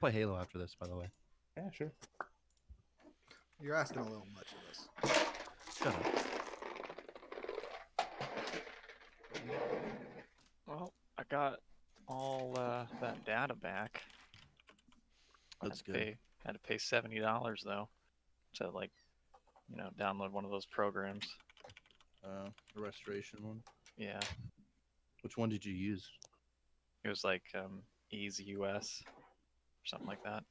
Play Halo after this, by the way. Yeah, sure. You're asking a little much of us. Shut up. Well, I got all that data back. That's good. Had to pay $70 though to download one of those programs. The restoration one. Yeah, Which one did you use? it was like Ease US or something like that.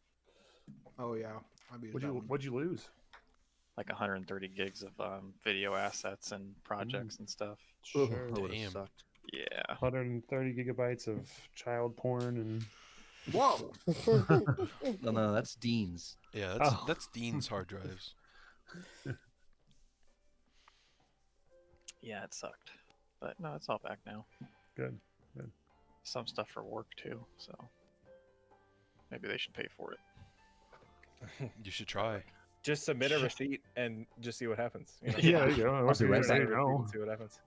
Oh yeah. What'd you lose? Like 130 gigs of video assets and projects and stuff. Sure. That would have Damn. sucked. Yeah. 130 gigabytes of child porn and Whoa! No, that's Dean's. Yeah, that's Dean's hard drives. Yeah, it sucked. But no, it's all back now. good. Some stuff for work too, so maybe they should pay for it. You should try. Just submit a receipt and just see what happens. You know? Yeah, there you go. I'll be right There back. you go. See what happens.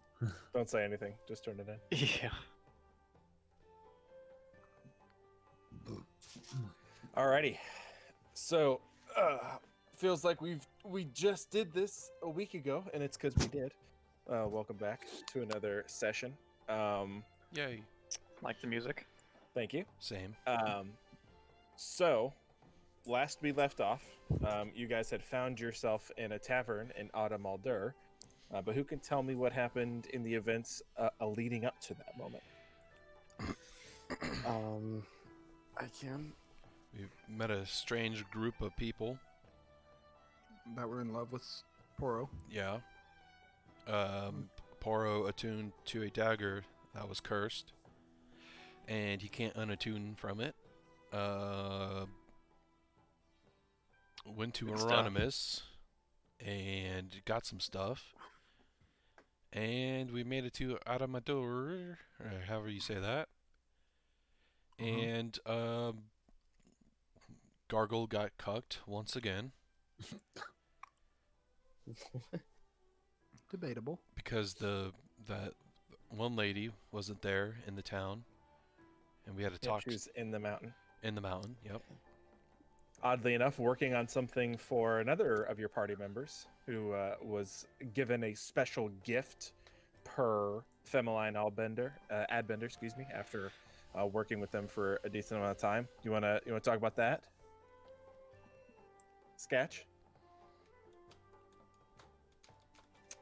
Don't say anything. Just turn it in. Yeah. Alrighty. So, feels like we just did this a week ago, and it's because we did. Welcome back to another session. Yay. Like the music? Thank you. Same. So, last we left off, you guys had found yourself in a tavern in Autumn Aldur, but who can tell me what happened in the events leading up to that moment? I can. We met a strange group of people. That were in love with Poro. Yeah. Poro attuned to a dagger that was cursed, and he can't unattune from it. Went to Good stuff. Anonymous and got some stuff, and we made it to Adamador, or however you say that. And Gargle got cucked once again Debatable. because that one lady wasn't there in the town, and we had to Yep, talk she was in the mountain. in the mountain. Yep. Oddly enough, working on something for another of your party members who was given a special gift per Femeline Adbender, excuse me, after working with them for a decent amount of time. You wanna talk about that? Sketch?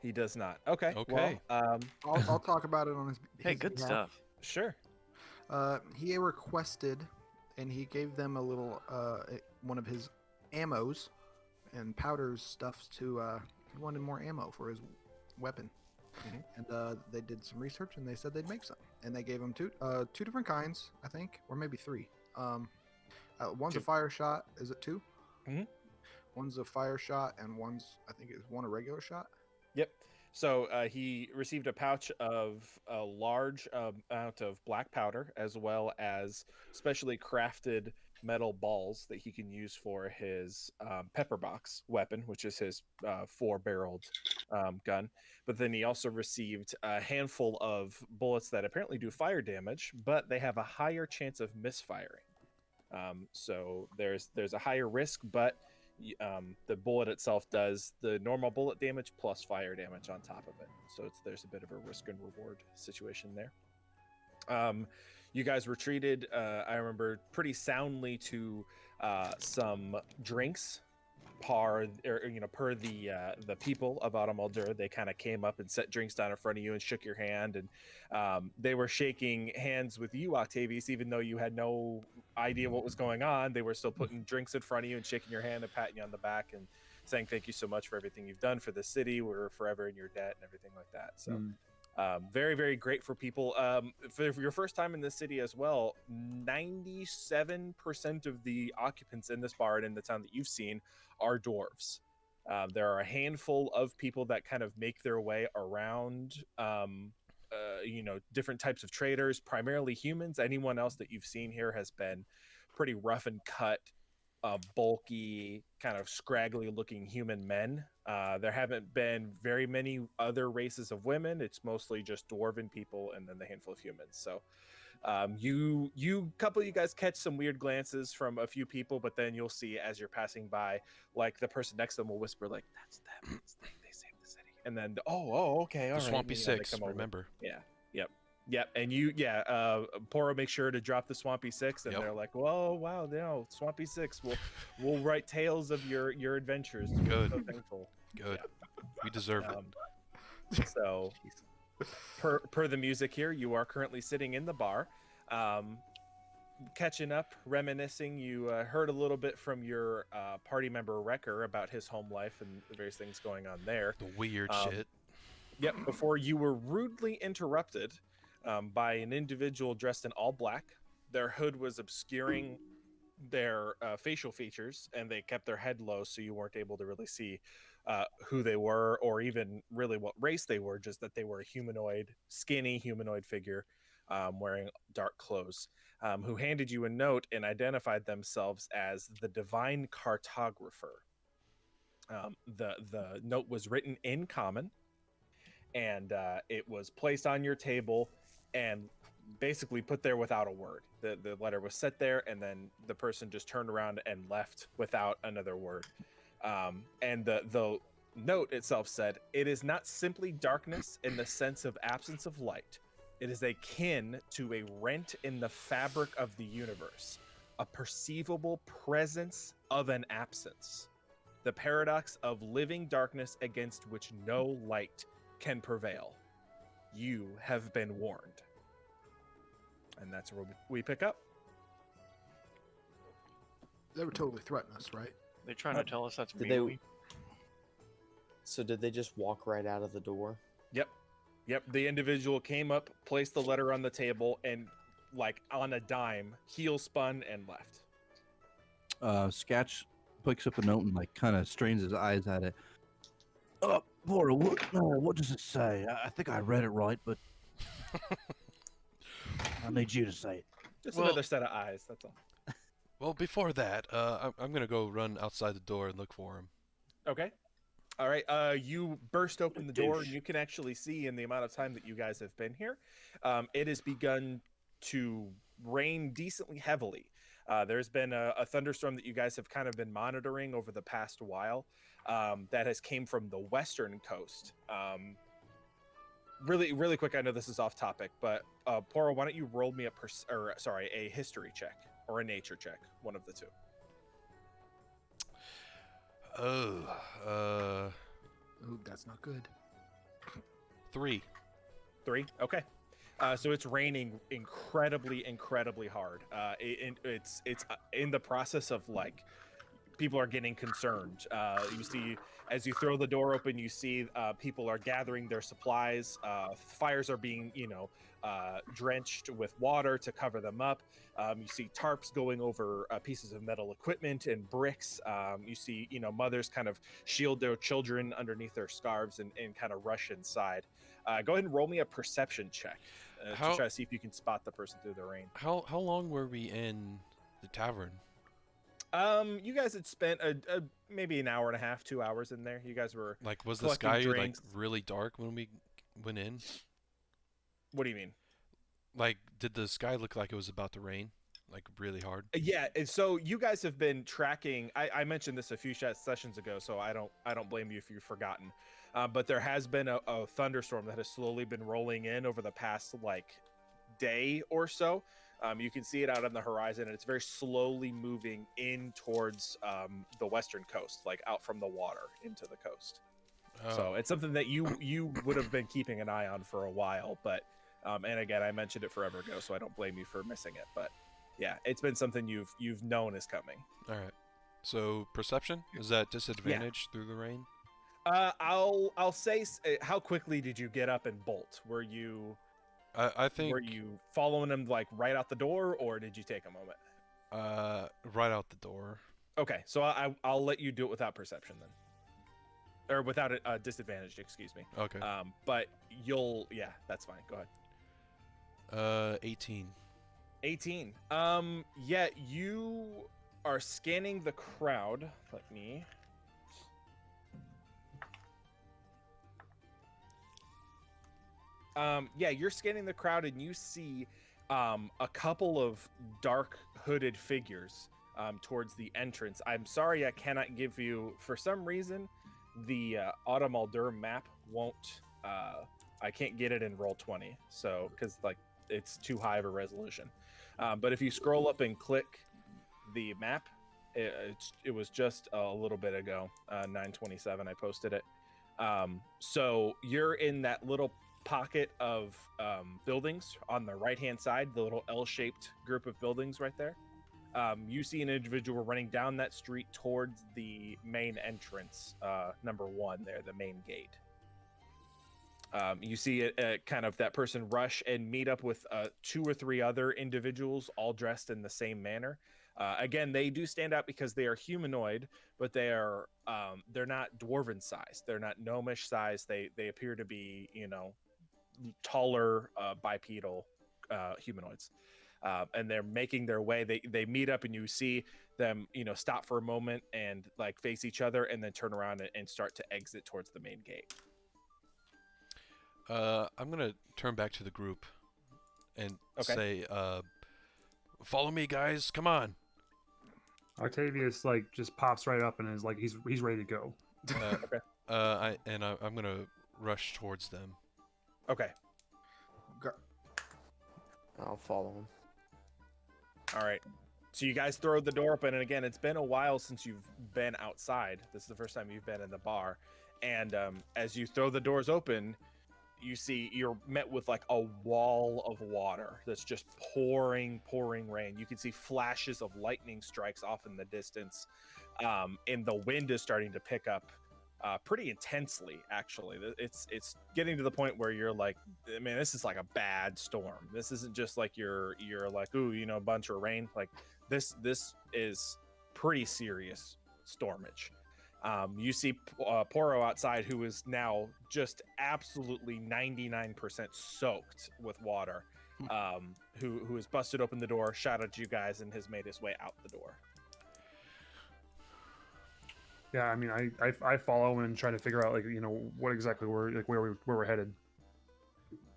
He does not. Okay. Okay. Well, I'll talk about it on his. Hey, his good behalf. stuff. sure. He requested, and he gave them a little one of his ammos and powders stuffs to. He wanted more ammo for his weapon, and they did some research and they said they'd make some, and they gave him two different kinds, I think, or maybe three. One's a fire shot. Is it two? Mhm. One's a fire shot, and one's I think it's one a regular shot. Yep. So he received a pouch of a large amount of black powder, as well as specially crafted metal balls that he can use for his pepper box weapon, which is his 4-barreled gun. But then he also received a handful of bullets that apparently do fire damage, but they have a higher chance of misfiring. So there's a higher risk, but the bullet itself does the normal bullet damage plus fire damage on top of it. So there's a bit of a risk and reward situation there. You guys were treated, I remember, pretty soundly to some drinks per the people of Autumn Aldur. They kind of came up and set drinks down in front of you and shook your hand, and they were shaking hands with you, Octavius, even though you had no idea what was going on. They were still putting drinks in front of you and shaking your hand and patting you on the back and saying thank you so much for everything you've done for the city. We're forever in your debt and everything like that. So very, very great for people. For your first time in this city as well, 97% of the occupants in this bar and in the town that you've seen are dwarves. There are a handful of people that kind of make their way around, different types of traders, primarily humans. Anyone else that you've seen here has been pretty rough and cut, bulky, kind of scraggly looking human men. There haven't been very many other races of women. It's mostly just dwarven people and then the handful of humans. So You couple of you guys catch some weird glances from a few people, but then you'll see as you're passing by, like the person next to them will whisper, like, "That's them. It's them. They saved the city." And then, oh, okay, all The right. Swampy and, you know, they Six, come over. remember? Yeah. Yep. And Poro makes sure to drop the Swampy Six, and Yep. they're like, "Whoa, wow, no, Swampy Six. We'll write tales of your adventures." Good. So thankful. Good. We deserve it. So, per the music here, you are currently sitting in the bar, catching up, reminiscing. You heard a little bit from your party member Wrecker about his home life and the various things going on there. The weird shit. Yep. Before you were rudely interrupted by an individual dressed in all black. Their hood was obscuring their facial features, and they kept their head low, so you weren't able to really see who they were or even really what race they were. Just that they were a humanoid, skinny humanoid figure wearing dark clothes, who handed you a note and identified themselves as the Divine Cartographer. The note was written in common, and it was placed on your table and basically put there without a word. The letter was set there, and then the person just turned around and left without another word. And the note itself said, "It is not simply darkness in the sense of absence of light. It is akin to a rent in the fabric of the universe, a perceivable presence of an absence. The paradox of living darkness against which no light can prevail. You have been warned." And that's where we pick up. They were totally threatening us, right? They're trying to tell us that's Did mean. So did they just walk right out of the door? Yep. The individual came up, placed the letter on the table, and like on a dime, heel spun and left. Sketch picks up the note and like kind of strains his eyes at it. Oh, Bora, what does it say? I think I read it right, but I need you to say it. Just Well- another set of eyes. That's all. Well, before that, I'm gonna go run outside the door and look for him. Okay. All right. You burst open the door, and you can actually see in the amount of time that you guys have been here, it has begun to rain decently heavily. There's been a thunderstorm that you guys have kind of been monitoring over the past while that has came from the western coast. Really quick, I know this is off topic, but Poro, why don't you roll me a history check or a nature check, one of the two. Oh, Ooh, that's not good. 3. 3. Okay. So it's raining incredibly hard. It's in the process of like people are getting concerned. You see, as you throw the door open, you see people are gathering their supplies. Fires are being, drenched with water to cover them up. You see tarps going over pieces of metal equipment and bricks. You see, mothers kind of shield their children underneath their scarves and kind of rush inside. Go ahead and roll me a perception check to How- try to see if you can spot the person through the rain. How long were we in the tavern? You guys had spent maybe an hour and a half, 2 hours in there. You guys were. Like, was the collecting sky drinks. like really dark when we went in? What do you mean? Like, did the sky look like it was about to rain, like really hard? Yeah, and so you guys have been tracking. I mentioned this a few sessions ago, so I don't blame you if you've forgotten. But there has been a thunderstorm that has slowly been rolling in over the past like day or so. You can see it out on the horizon, and it's very slowly moving in towards the western coast, like out from the water into the coast. So Oh, it's something that you would have been keeping an eye on for a while, but and again, I mentioned it forever ago, so I don't blame you for missing it. But yeah, it's been something you've known is coming. all right. So perception, is that disadvantage through the rain? I'll say, how quickly did you get up and bolt? Were you I think were you following him like right out the door, or did you take a moment? right out the door. Okay, so I'll let you do it without perception then, or without a disadvantage. Excuse me. Okay. But yeah, that's fine. Go ahead. 18. 18. Yeah, you are scanning the crowd. Let me. Yeah, you're scanning the crowd and you see a couple of dark hooded figures towards the entrance. I'm sorry I cannot give you, for some reason, the Autumn Aldur map won't. I can't get it in Roll20, so because like it's too high of a resolution. But if you scroll up and click the map, it was just a little bit ago, 9:27. I posted it. So you're in that little pocket of buildings on the right-hand side, the little L-shaped group of buildings right there. You see an individual running down that street towards the main entrance, number 1 there, the main gate. You see kind of that person rush and meet up with 2 or 3 other individuals, all dressed in the same manner. Again, they do stand out because they are humanoid, but they're not dwarven size. They're not gnomish size. They appear to be, taller bipedal humanoids. And they're making their way. They meet up, and you see them, stop for a moment and like face each other, and then turn around and start to exit towards the main gate. I'm gonna turn back to the group and say, "Follow me, guys! Come on!" Octavius like just pops right up and is like he's ready to go. I'm gonna rush towards them. Okay. I'll follow him. All right. So you guys throw the door open, and again, it's been a while since you've been outside. This is the first time you've been in the bar, and as you throw the doors open, you see you're met with like a wall of water that's just pouring rain. You can see flashes of lightning strikes off in the distance, and the wind is starting to pick up pretty intensely. Actually, it's getting to the point where you're like, man, this is like a bad storm. This isn't just like you're like, ooh, a bunch of rain. Like this is pretty serious stormage. You see Poro outside, who is now just absolutely 99% soaked with water, who has busted open the door, shot at you guys, and has made his way out the door. Yeah, I mean, I follow and try to figure out what exactly where we're headed.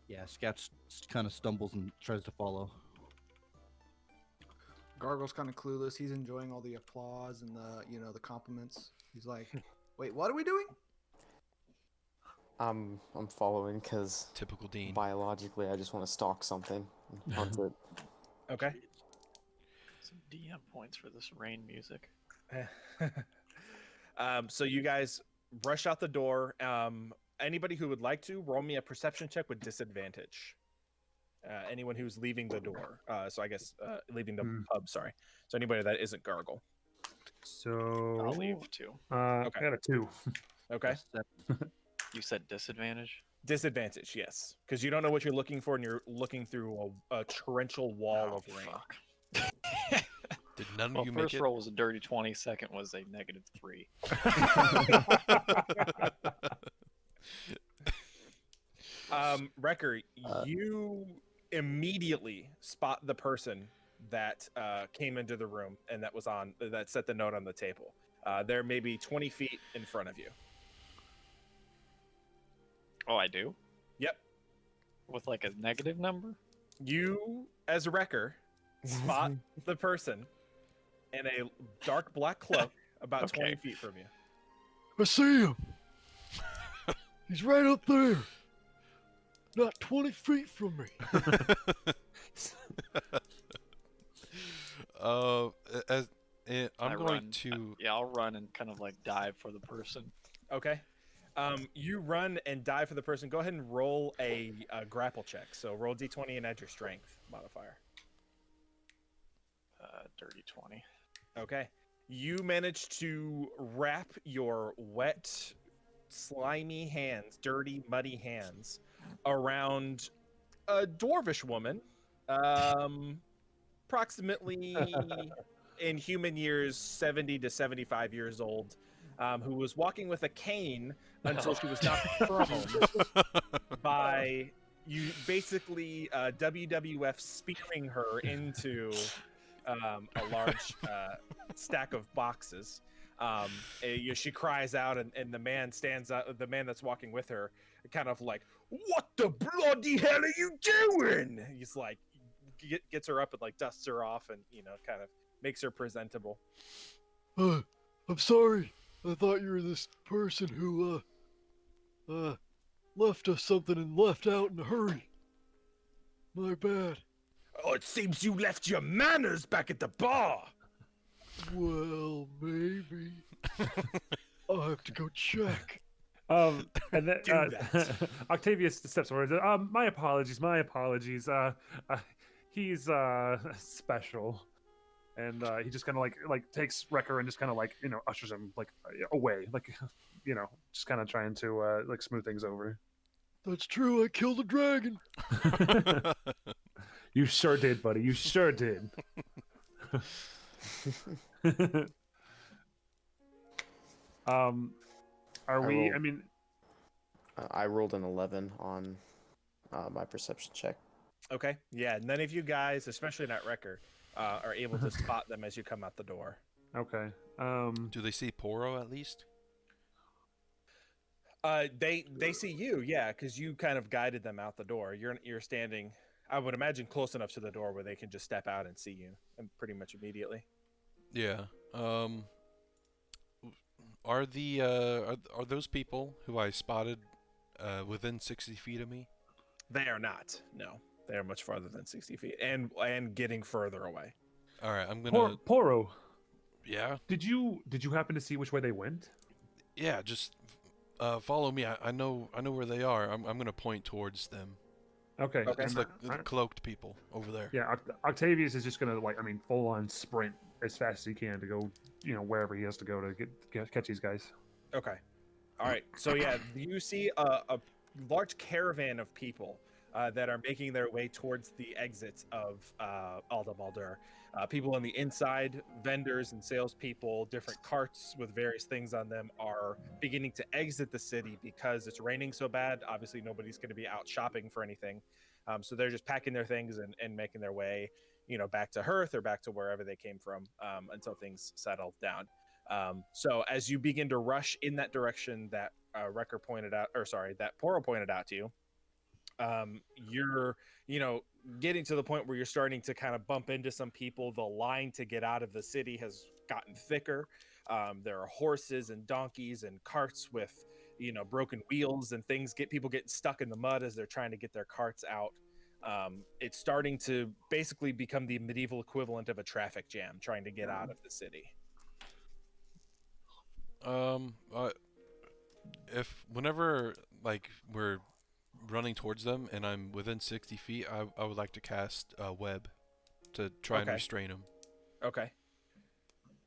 Yeah, Scat kind of stumbles and tries to follow. Gargle's kind of clueless. He's enjoying all the applause and the compliments. He's like, "Wait, what are we doing?" I'm following because Typical Dean. biologically I just want to stalk something and hunt it. Okay. Some DM points for this rain music. So you guys rush out the door. Anybody who would like to roll me a perception check with disadvantage. Anyone who's leaving the door. So I guess leaving the pub. Sorry. So anybody that isn't Gargle. So I'll leave too. I got a 2. Okay. You said disadvantage? Disadvantage, yes, because you don't know what you're looking for, and you're looking through a torrential wall of rain. Fuck. Did none Well, of you make first it? roll was a dirty 20. Second was a -3. Wrecker, you immediately spot the person that came into the room and that set the note on the table. They're maybe 20 feet in front of you. Oh, I do? Yep. With like a negative number? You, as a Wrecker, spot the person in a dark black cloak about 20 feet from you. I see him. He's right up there. Not 20 feet from me. I'm going to. Yeah, I'll run and kind of like dive for the person. Okay. You run and dive for the person. Go ahead and roll a grapple check. So roll d20 and add your strength modifier. Dirty 20. Okay. You manage to wrap your wet, slimy hands, dirty, muddy hands, around a dwarvish woman, approximately in human years 70 to 75 years old, who was walking with a cane until she was knocked prone by you, basically WWF spearing her into a large stack of boxes. She cries out, and the man stands up. The man that's walking with her, kind of like, "What the bloody hell are you doing?" He's like gets her up and like dusts her off and kind of makes her presentable. I'm sorry. I thought you were this person who left us something and left out in a hurry. My bad. Oh, it seems you left your manners back at the bar. Well, maybe. I'll have to go check. And then Do that. Octavius steps forward. My apologies. He's special, and he just kind of like takes Wrecker and just kind of like ushers him like away, like just kind of trying to like smooth things over. That's true. I killed a dragon. You sure did, buddy. You sure did. Are we? rolled- I mean, I rolled an 11 on my perception check. Okay. Yeah. None of you guys, especially not Wrecker, are able to spot them as you come out the door. okay. Do they see Poro at least? They see you, yeah, because you kind of guided them out the door. You're standing, I would imagine, close enough to the door where they can just step out and see you, and pretty much immediately. Yeah. Are the are those people who I spotted within 60 feet of me? They are not. No, they are much farther than 60 feet, and getting further away. All right, I'm gonna. Poro, Yeah. did you happen to see which way they went? Yeah. Just follow me. I know where they are. I'm gonna point towards them. Okay. Okay. It's and, like uh, the cloaked people over there. yeah, Octavius is just gonna full on sprint as fast as he can to go, wherever he has to go to catch these guys. Okay. All right. So yeah, you see a large caravan of people that are making their way towards the exits of Alda Baldur. People on the inside, vendors and salespeople, different carts with various things on them are beginning to exit the city because it's raining so bad. Obviously, nobody's going to be out shopping for anything. So they're just packing their things and making their way, back to Hearth or back to wherever they came from until things settle down. So as you begin to rush in that direction that Wrecker pointed out, or sorry, that Poro pointed out to you, you're, getting to the point where you're starting to kind of bump into some people. The line to get out of the city has gotten thicker. There are horses and donkeys and carts with, broken wheels and things. People getting stuck in the mud as they're trying to get their carts out. It's starting to basically become the medieval equivalent of a traffic jam trying to get out of the city. If whenever like we're running towards them and I'm within 60 feet, I would like to cast a web to try and Okay. restrain them. Okay.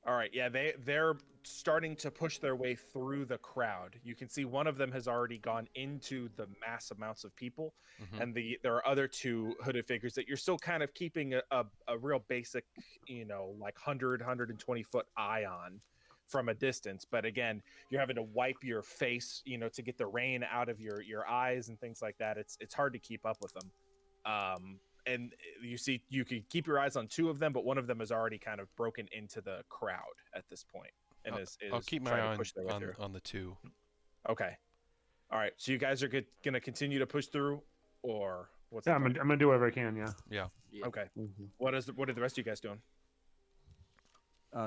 All right. Yeah, they're starting to push their way through the crowd. You can see one of them has already gone into the mass amounts of people, Mhm. and there are other two hooded figures that you're still kind of keeping a real basic, like 120 foot eye on from a distance. But again, you're having to wipe your face, to get the rain out of your eyes and things like that. It's hard to keep up with them. And you could keep your eyes on two of them, but one of them has already kind of broken into the crowd at this point and is I'll keep my trying eye to push their way through. on the two. Okay. All right. So you guys are going to continue to push through, or what's? Yeah, the I'm plan? gonna do whatever I can. Yeah. Yeah. Okay. Mhm. What are the rest of you guys doing?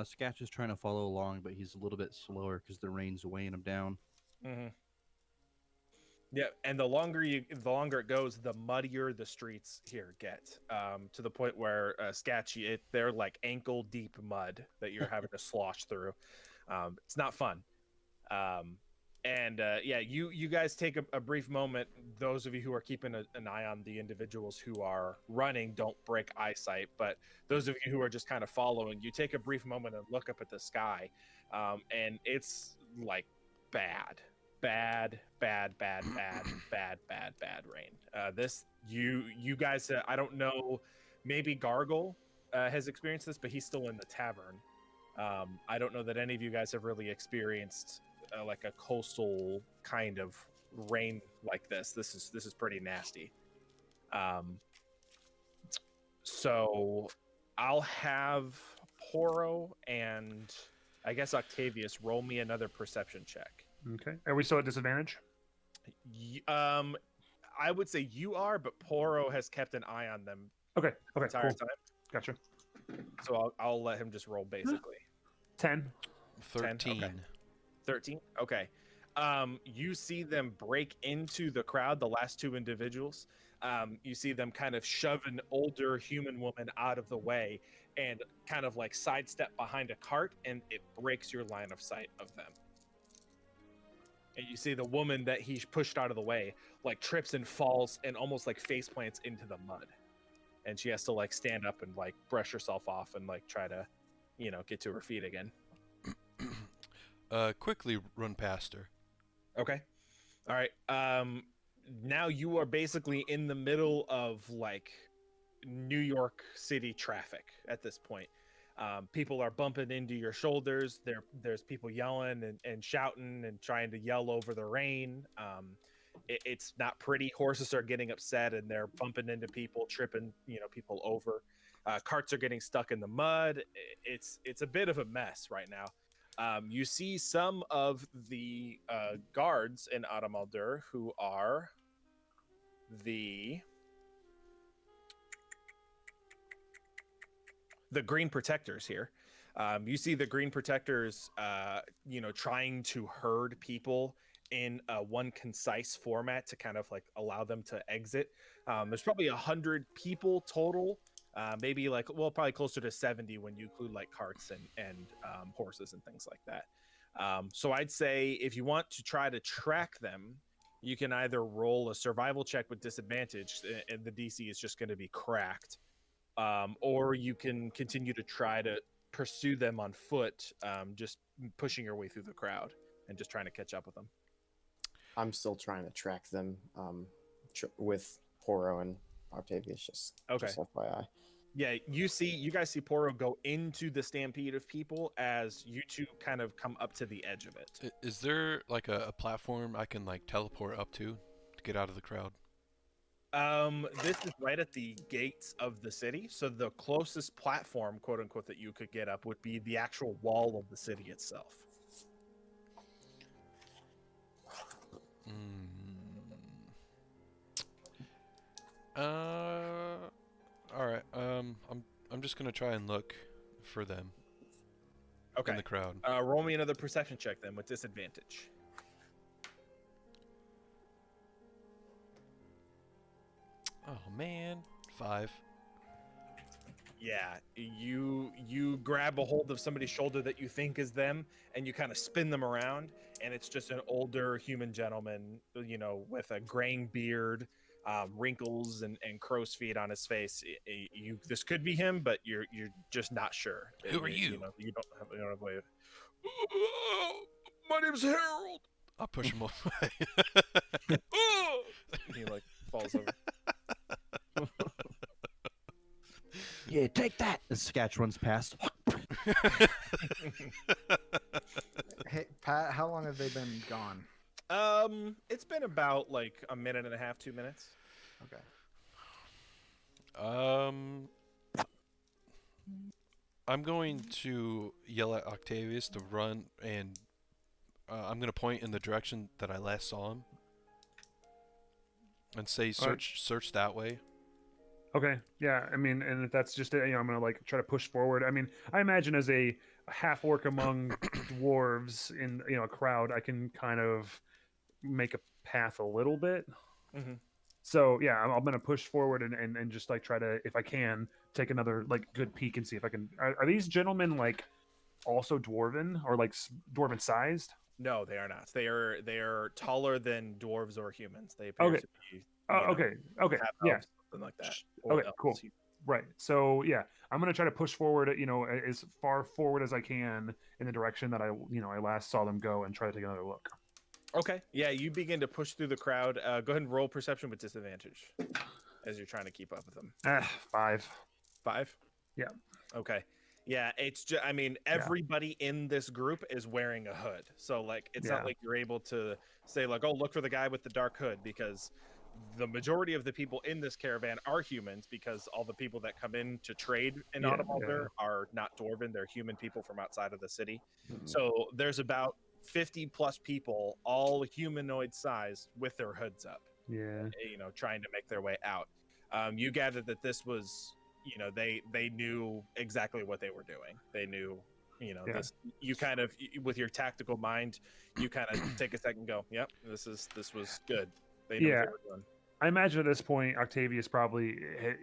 Sketch is trying to follow along, but he's a little bit slower because the rain's weighing him down. Mm-hmm. Yeah, and the longer it goes, the muddier the streets here get. To the point where Sketchy, they're like ankle deep mud that you're having to slosh through. It's not fun. Yeah, you guys take a brief moment. Those of you who are keeping an eye on the individuals who are running, don't break eyesight. But those of you who are just kind of following, you take a brief moment and look up at the sky, and it's like bad rain. You guys, I don't know, maybe Gargle has experienced this, but he's still in the tavern. I don't know that any of you guys have really experienced like a coastal kind of rain like this. This is pretty nasty. So I'll have Poro and I guess Octavius roll me another perception check. Okay. Are we still at disadvantage? I would say you are, but Poro has kept an eye on them Okay. Okay. entire Cool. time. Gotcha. So I'll let him just roll basically. 10. 13. okay. 13. Okay. You see them break into the crowd. The last two individuals. You see them kind of shove an older human woman out of the way and kind of like sidestep behind a cart, and it breaks your line of sight of them. And you see the woman that he pushed out of the way like trips and falls and almost like face plants into the mud, and she has to like stand up and like brush herself off and like try to, get to her feet again. Quickly run past her. Okay. All right. Now you are basically in the middle of like New York City traffic at this point. People are bumping into your shoulders. There's people yelling and shouting and trying to yell over the rain. It's not pretty. Horses are getting upset and they're bumping into people, tripping, people over. Carts are getting stuck in the mud. It's a bit of a mess right now. You see some of the guards in Adam Aldur who are the Green Protectors here. You see the Green Protectors, trying to herd people in one concise format to kind of like allow them to exit. There's probably 100 people total. Maybe probably closer to 70 when you include like carts and horses and things like that. So I'd say if you want to try to track them, you can either roll a survival check with disadvantage, and the DC is just going to be cracked, or you can continue to try to pursue them on foot, just pushing your way through the crowd and just trying to catch up with them. I'm still trying to track them with Poro and Octavius. Just FYI. Yeah, you guys see Poro go into the stampede of people as you two kind of come up to the edge of it. Is there like a platform I can like teleport up to get out of the crowd? This is right at the gates of the city, so the closest platform, quote unquote, that you could get up would be the actual wall of the city itself. All right. I'm just gonna try and look for them. Okay. In the crowd. Roll me another perception check then with disadvantage. Oh man, 5. Yeah, you grab a hold of somebody's shoulder that you think is them, and you kind of spin them around, and it's just an older human gentleman, with a graying beard, wrinkles and crow's feet on his face. This could be him, but you're just not sure. Who are you? You don't have a way of. My name's Harold. I'll push him away. He like falls over. Yeah, take that. The Sketch runs past. Hey, Pat, how long have they been gone? It's been about like a minute and a half, 2 minutes. Okay. I'm going to yell at Octavius to run, and I'm going to point in the direction that I last saw him, and say search that way. Okay. Yeah. I mean, and if that's just it, I'm gonna like try to push forward. I mean, I imagine as a half orc among dwarves in a crowd, I can kind of make a path a little bit. Mm-hmm. So yeah, I'm gonna push forward and just like try to, if I can, take another like good peek and see if I can. Are these gentlemen like also dwarven or like dwarven sized? No, they are not. They are taller than dwarves or humans. They appear Okay. to be. Okay. Yeah. Something like that. Okay. Cool. Right. So yeah, I'm gonna try to push forward, as far forward as I can in the direction that I last saw them go, and try to take another look. Okay. Yeah, you begin to push through the crowd. Go ahead and roll perception with disadvantage as you're trying to keep up with them. 5. 5? Yeah. Okay. Yeah, it's just, I mean, everybody in this group is wearing a hood. So, like, it's not like you're able to say, like, oh, look for the guy with the dark hood, because the majority of the people in this caravan are humans, because all the people that come in to trade in Autumn Alder are not dwarven. They're human people from outside of the city. So there's about 50 plus people, all humanoid size, with their hoods up. Yeah. Trying to make their way out. You gather that this was, they knew exactly what they were doing. They knew, Yeah. this. You kind of, with your tactical mind, you kind of take a second and go, yep, this was good. They knew what Yeah. they were doing. I imagine at this point, Octavius probably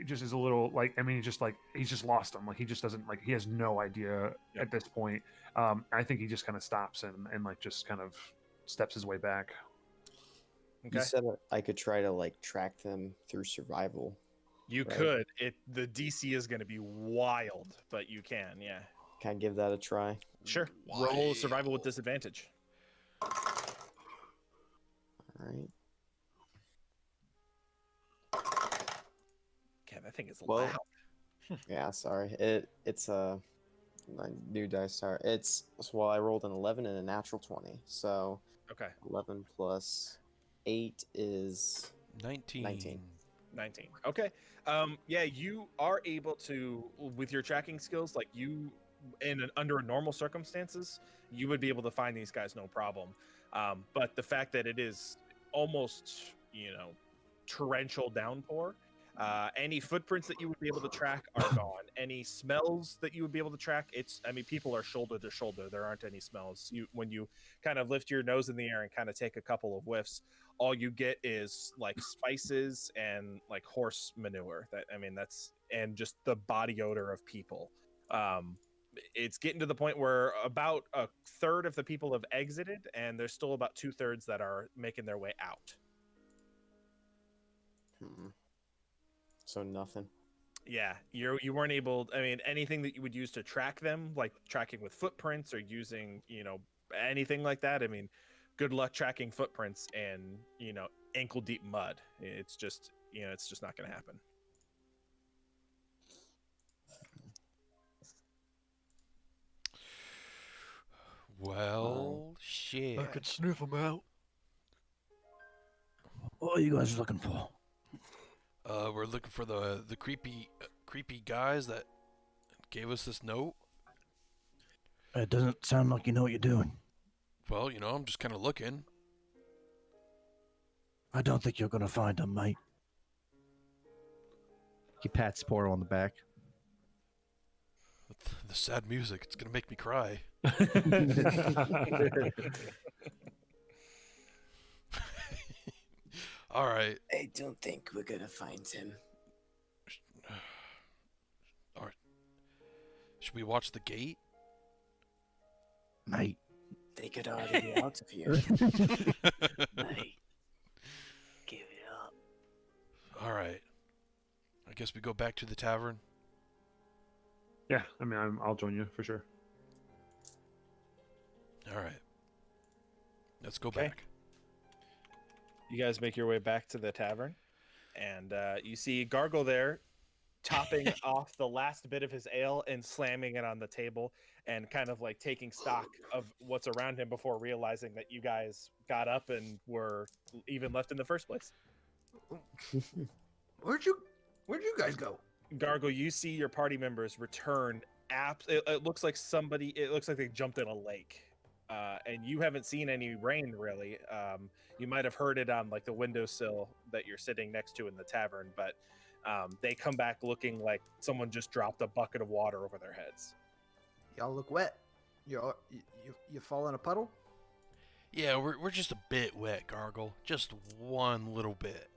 just is a little like, I mean, he's just lost him. Like, he just doesn't, like, he has no idea Yep. at this point. I think he just kind of stops and like, just kind of steps his way back. Okay. You said I could try to like track them through survival. You Right. could. The DC is going to be wild, but you can, yeah. Can I give that a try? Sure. Roll survival with disadvantage. All right. Okay, that thing is Well, loud. Yeah, sorry. It's my new dice tower. I rolled an 11 and a natural 20. So Okay, 11 plus 8 is 19. 19. Okay. Yeah, you are able to, with your tracking skills, like under normal circumstances, you would be able to find these guys no problem. But the fact that it is almost, torrential downpour, any footprints that you would be able to track are gone. Any smells that you would be able to track, people are shoulder to shoulder. There aren't any smells. When you kind of lift your nose in the air and kind of take a couple of whiffs, all you get is like spices and like horse manure. And just the body odor of people. It's getting to the point where about a third of the people have exited, and there's still about 2/3 that are making their way out. So nothing. Yeah, you weren't able. Anything that you would use to track them, like tracking with footprints or using, anything like that. Good luck tracking footprints and ankle deep mud. It's just not going to happen. Well, shit. I could sniff them out. What are you guys looking for? We're looking for the creepy guys that gave us this note. It doesn't sound like you know what you're doing. Well, I'm just kind of looking. I don't think you're gonna find them, mate. He pats Poro on the back. The sad music, it's gonna make me cry. All right. I don't think we're gonna find him. All right. Should we watch the gate? Mate. They could already be out of here. Mate. Give it up. All right. I guess we go back to the tavern. Yeah, I'll join you for sure. All right. Let's go Okay. back. You guys make your way back to the tavern, and you see Gargle there, topping off the last bit of his ale and slamming it on the table, and kind of like taking stock of what's around him before realizing that you guys got up and were even left in the first place. Where'd you guys go? Gargle, you see your party members return. It looks like they jumped in a lake. And you haven't seen any rain really. You might have heard it on like the windowsill that you're sitting next to in the tavern, but they come back looking like someone just dropped a bucket of water over their heads. Y'all look wet. You fall in a puddle? Yeah, we're just a bit wet, Gargle. Just one little bit.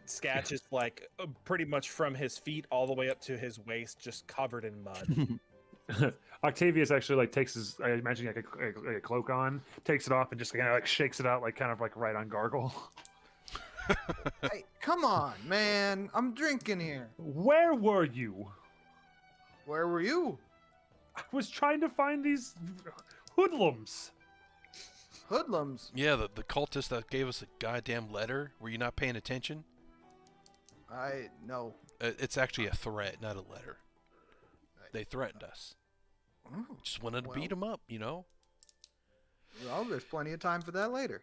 Sketch is like pretty much from his feet all the way up to his waist, just covered in mud. Octavius actually like takes his, I imagine like a cloak on, takes it off and just kind of like shakes it out like kind of like right on Gargle. Hey, come on, man. I'm drinking here. Where were you? Where were you? I was trying to find these hoodlums. Hoodlums. Yeah, the cultist that gave us a goddamn letter. Were you not paying attention? No. It's actually a threat, not a letter. They threatened us. Oh, Just wanted to well. beat them up, Well, there's plenty of time for that later.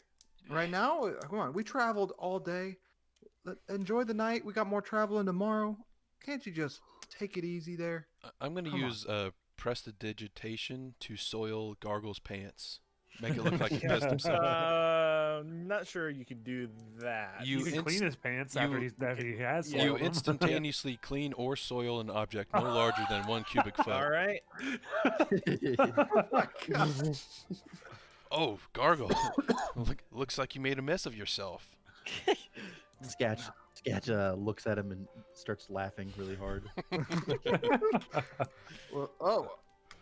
Right now, come on. We traveled all day. Enjoy the night. We got more traveling tomorrow. Can't you just take it easy there? I'm going to Come on. use prestidigitation to soil Gargle's pants. Make it look like he pissed himself. Not sure you can do that. You You can clean his pants after he has Yeah. You soiled them. instantaneously clean or soil an object no larger than 1 cubic foot. All right. Oh, Gargle. Looks like you made a mess of yourself. Sketch looks at him and starts laughing really hard.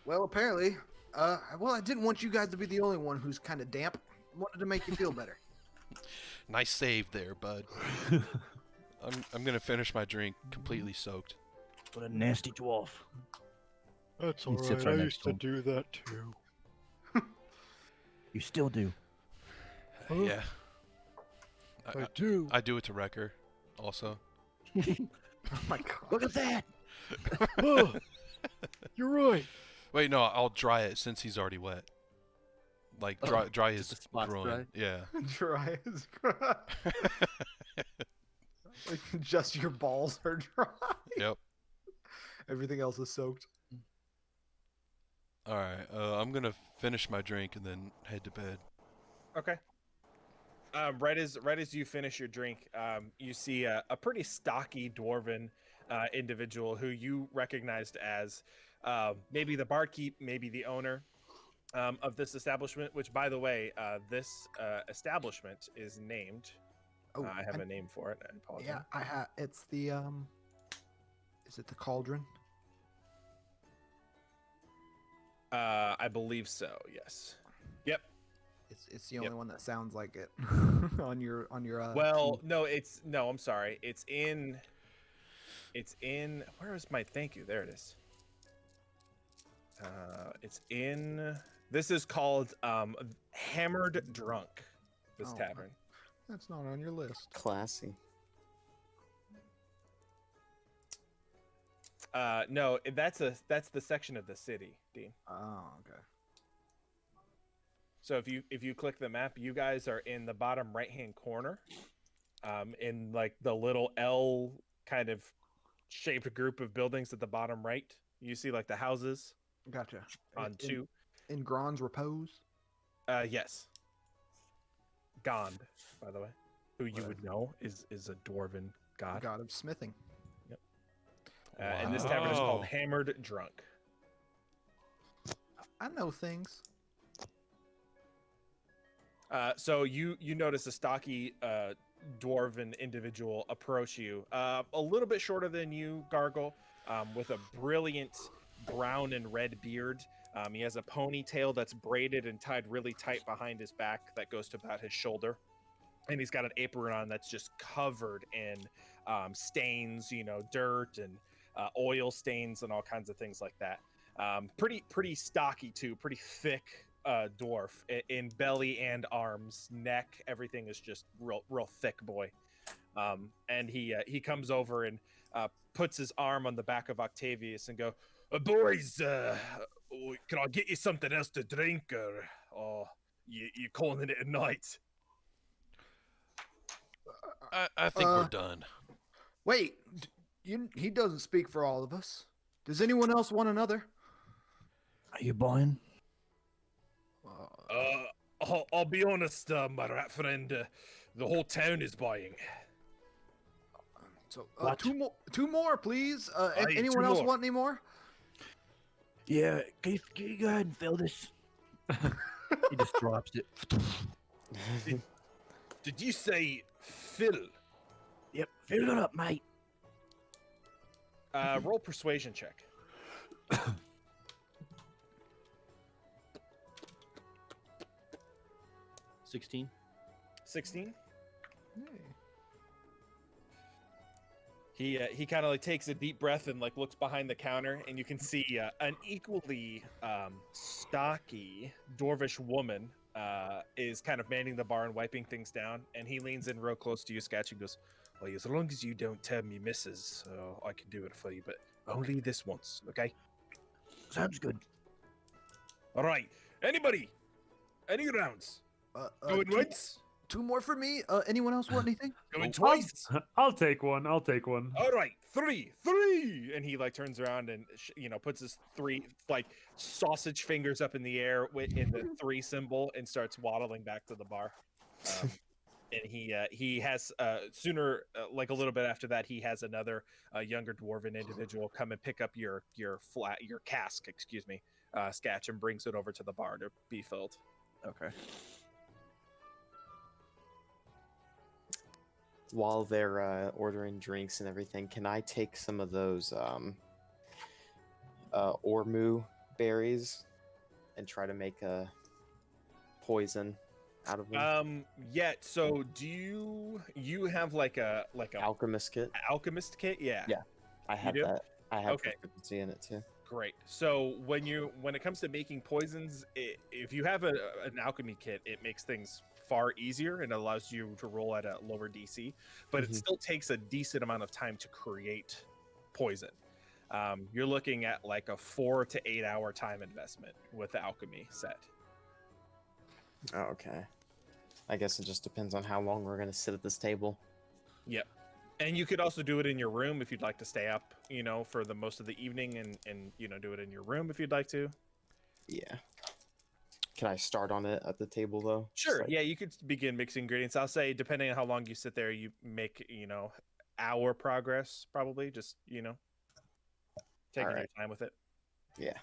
Well, apparently, I didn't want you guys to be the only one who's kind of damp. I wanted to make you feel better. Nice save there, bud. I'm gonna finish my drink completely soaked. What a nasty dwarf. That's He alright. sits right I next used to to him. do that too. You still do. Huh? Yeah. I do. I do it to Wrecker, also. Oh my god. Look at that. Oh, you're right. Wait, no, I'll dry it since he's already wet. Like dry his the spots groin. dry? Yeah. Dry as like just your balls are dry. Yep. Everything else is soaked. All right. I'm gonna finish my drink and then head to bed. Okay. Right as you finish your drink, you see a pretty stocky dwarven individual who you recognized as maybe the barkeep, maybe the owner of this establishment. Which, by the way, this establishment is named. I have a name for it. I apologize. Yeah, I have. It's the Is it the Cauldron? I believe so. Yes. Yep. It's the only one that sounds like it on your Well, no, I'm sorry. It's in. Where is my thank you? There it is. It's in. This is called Hammered Drunk. This Oh, tavern. That's not on your list. Classy. No, that's the section of the city, Dean. Oh, okay. So if you click the map, you guys are in the bottom right hand corner, in like the little L kind of shaped group of buildings at the bottom right. You see like the houses Gotcha. on two. In Gron's Repose. Yes. Gond, by the way, who you would know is a dwarven god. God of smithing. And this tavern is called Wow. Hammered Drunk. I know things. So you notice a stocky dwarven individual approach you, a little bit shorter than you, Gargle, with a brilliant brown and red beard. He has a ponytail that's braided and tied really tight behind his back that goes to about his shoulder. And he's got an apron on that's just covered in stains, dirt and oil stains and all kinds of things like that. Pretty stocky too, pretty thick dwarf in belly and arms, neck, everything is just real thick boy. And he comes over and puts his arm on the back of Octavius and go, boys, can I get you something else to drink, or you calling it a night? I think we're done. Wait, he doesn't speak for all of us. Does anyone else want another? Are you buying? I'll be honest, my rat friend. The whole town is buying. So What? two more, please. Aye, Anyone two else more. want any more? Yeah, can you go ahead and fill this? He just drops it. Did you say Phil? Yep, fill it up, mate. Roll persuasion check. 16. 16. He kind of like takes a deep breath and like looks behind the counter, and you can see an equally stocky dwarvish woman is kind of manning the bar and wiping things down. And he leans in real close to you, Sketch, and goes, "Well, as long as you don't tell me missus, I can do it for you, but only this once, okay? Sounds good. All right. Anybody? Any rounds? Going two- once? 2 more for me. Anyone else want anything? Going twice. I'll take one. I'll take one. All right, 3, and he like turns around and puts his 3 like sausage fingers up in the air in the 3 symbol and starts waddling back to the bar. And he has sooner like a little bit after that he has another younger dwarven individual come and pick up your cask, excuse me, Scatch, and brings it over to the bar to be filled. Okay. While they're ordering drinks and everything, can I take some of those Ormu berries and try to make a poison out of them? Yeah. So do you have like a alchemist kit? Alchemist kit? Yeah. Yeah. I have do? that. I have Okay. proficiency in it too. Great. So when it comes to making poisons, if you have an alchemy kit, it makes things far easier and allows you to roll at a lower DC, but it still takes a decent amount of time to create poison. You're looking at like a 4 to 8 hour time investment with the alchemy set. Oh, okay. I guess it just depends on how long we're gonna sit at this table. Yep. And you could also do it in your room if you'd like to stay up, for the most of the evening and do it in your room if you'd like to. Yeah. Can I start on it at the table though? Just Sure. like- Yeah, you could begin mixing ingredients. I'll say depending on how long you sit there, you make, hour progress probably, just, taking your Alright. time with it. Yeah.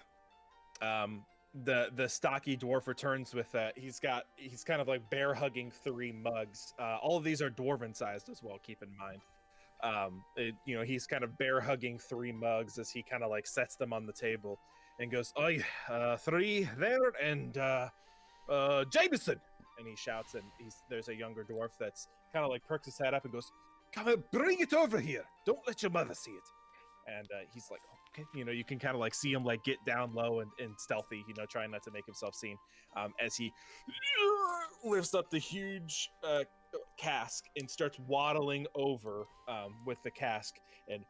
The stocky dwarf returns with he's kind of like bear hugging 3 mugs. All of these are dwarven sized as well, keep in mind. He's kind of bear hugging 3 mugs as he kind of like sets them on the table and goes, "Oh, 3 there, and Jameson!" And he shouts, and there's a younger dwarf that's kind of like perks his head up and goes, "Come on, bring it over here. Don't let your mother see it." And he's like, okay, you can kind of like see him like get down low and stealthy, trying not to make himself seen, as he lifts up the huge cask and starts waddling over with the cask and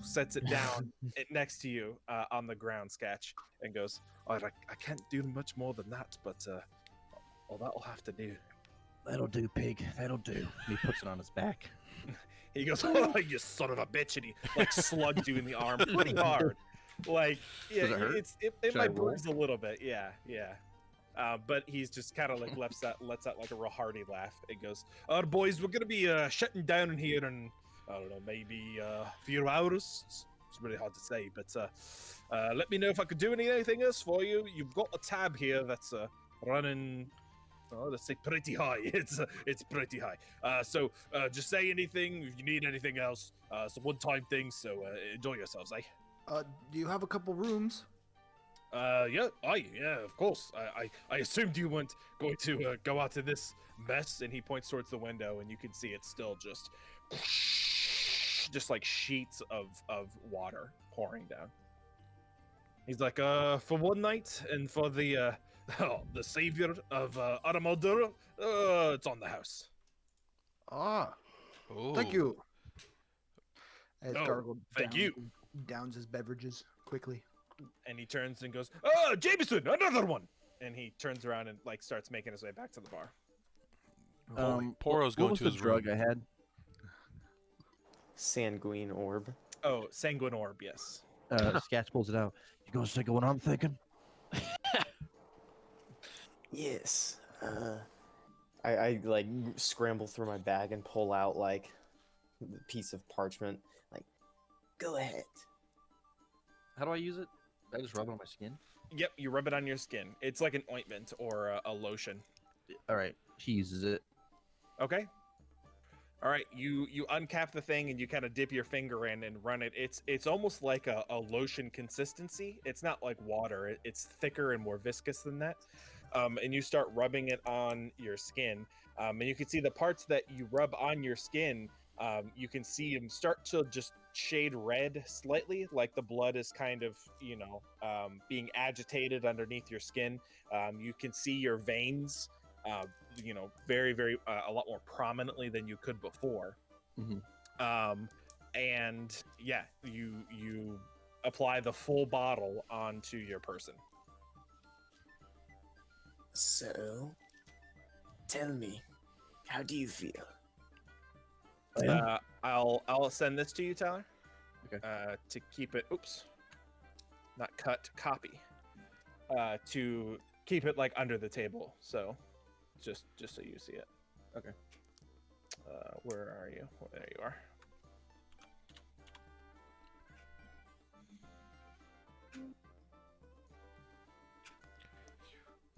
sets it down next to you on the ground, Scatch, and goes, "All right, I can't do much more than that, but that'll have to do." That'll do, pig. That'll do. And he puts it on his back. He goes, "Oh, you son of a bitch!" And he like slugs you in the arm pretty hard. Like, yeah, Does it hurt? it Should I might roll? bruise a little bit. Yeah. But he's just kind of like lets out like a real hearty laugh. It goes, "All right, boys, we're gonna be shutting down in here in I don't know, maybe a few hours. It's really hard to say, but let me know if I could do anything else for you. You've got a tab here that's running." Oh, let's say pretty high. It's pretty high. So just say anything if you need anything else. It's a one-time thing, so enjoy yourselves, eh? Do you have a couple rooms? Yeah, of course. I assumed you weren't going to go out to this mess. And he points towards the window, and you can see it's still just like sheets of water pouring down. He's like, for one night and for the savior of Aramadura, it's on the house. Ah, Oh, thank you. As Oh, Gargle thank you. downs his beverages quickly. And he turns and goes, "Oh, Jameson, another one!" And he turns around and like starts making his way back to the bar. Poro's what going was to the his drug room. I had? Sanguine orb. Oh, Sanguine Orb, yes. Scatch pulls it out. You gonna think of what I'm thinking? Yes. I like scramble through my bag and pull out like the piece of parchment. Like, go ahead. How do I use it? I just rub it on my skin. Yep, you rub it on your skin. It's like an ointment or a lotion. All right, she uses it. Okay. All right, you uncap the thing and you kind of dip your finger in and run it. It's almost like a lotion consistency. It's not like water. It's thicker and more viscous than that. And you start rubbing it on your skin. And you can see the parts that you rub on your skin, you can see them start to just shade red slightly, like the blood is kind of, being agitated underneath your skin. You can see your veins, very, very, a lot more prominently than you could before. And yeah, you apply the full bottle onto your person. So, tell me, How do you feel? I'll send this to you, Tyler. Okay. To keep it. Oops. Not cut. Copy. To keep it like under the table. So, just so you see it. Okay. Where are you? Oh, there you are.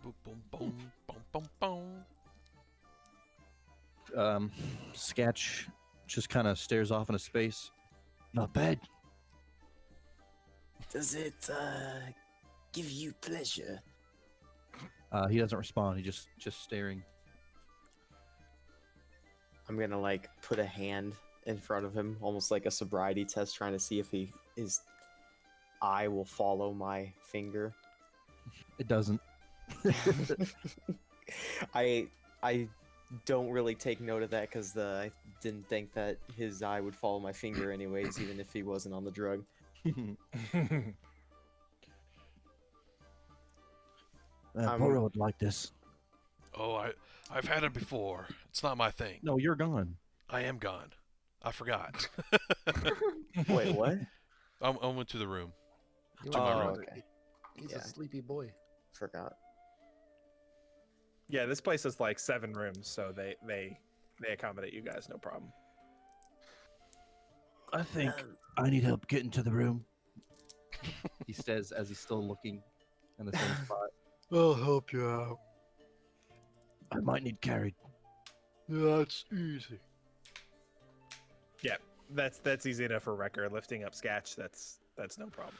Boom, boom, boom, boom, boom, boom. Sketch just kind of stares off into space. Not bad. Does it give you pleasure? He doesn't respond. He just staring. I'm gonna like put a hand in front of him, almost like a sobriety test, trying to see if his eye will follow my finger. It doesn't. I don't really take note of that because I didn't think that his eye would follow my finger anyways, even if he wasn't on the drug. Boro would like this. Oh, I've had it before. It's not my thing. No, you're gone. I am gone. I forgot. Wait, what? I went to the room. He To my was- room. Okay. He's Yeah. a sleepy boy. Forgot. Yeah, this place is like 7 rooms, so they accommodate you guys, no problem. I think I need help getting to the room. He says as he's still looking in the same spot. I'll help you out. I might need carried. That's easy. Yeah, that's easy enough for Wrecker. Lifting up Sketch, that's no problem.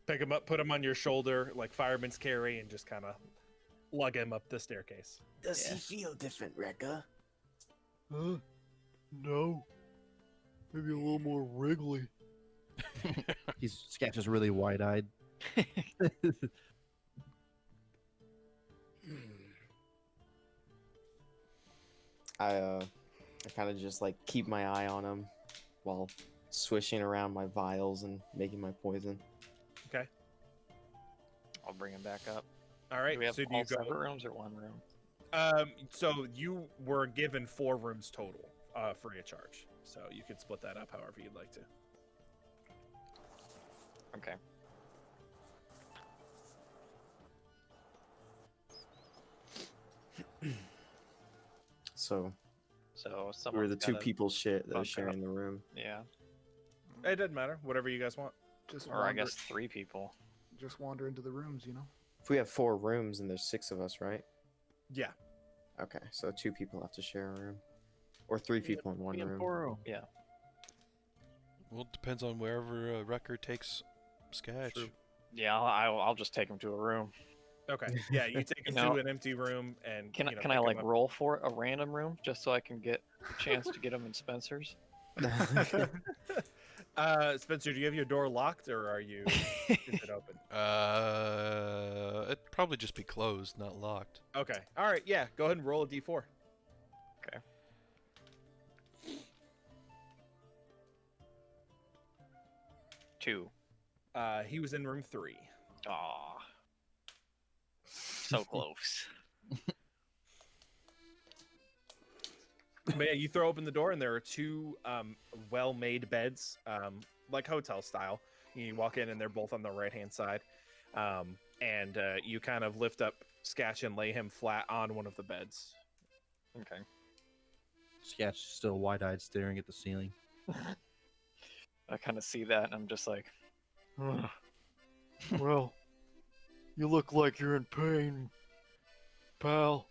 Pick him up, put him on your shoulder like fireman's carry, and just kind of lug him up the staircase. Does he feel different, Rekka? Huh? No. Maybe a little more wriggly. Sketch is really wide-eyed. I kind of just like keep my eye on him while swishing around my vials and making my poison. I'll bring him back up. All right, Do we have so do all you go? separate rooms or one room? So you were given 4 rooms total, free of charge. So you could split that up however you'd like to. Okay. So So we were the someone's 2 gotta people shit that bump was it sharing the room. Yeah. It doesn't matter. Whatever you guys want. Just Or I wander, guess 3 people. just wander into the rooms, you know. If we have 4 rooms and there's 6 of us, right? Yeah. Okay, so 2 people have to share a room, or 3 people in one room. Boro. Well, it depends on wherever Wrecker takes Sketch. True. Yeah, I'll just take him to a room. Okay. Yeah, you take him No. to an empty room and Can you know, can I pick him like up. roll for it, a random room just so I can get a chance to get him in Spencer's? Spencer, do you have your door locked or are you? Is it open? It'd probably just be closed, not locked. Okay. All right. Yeah. Go ahead and roll a d4. Okay. Two. He was in room 3. Aw. So close. But yeah, you throw open the door and there are 2 well-made beds, like hotel style. You walk in and they're both on the right-hand side, and you kind of lift up Sketch and lay him flat on one of the beds. Okay. Sketch still wide-eyed, staring at the ceiling. I kind of see that and I'm just like, Well, you look like you're in pain, pal.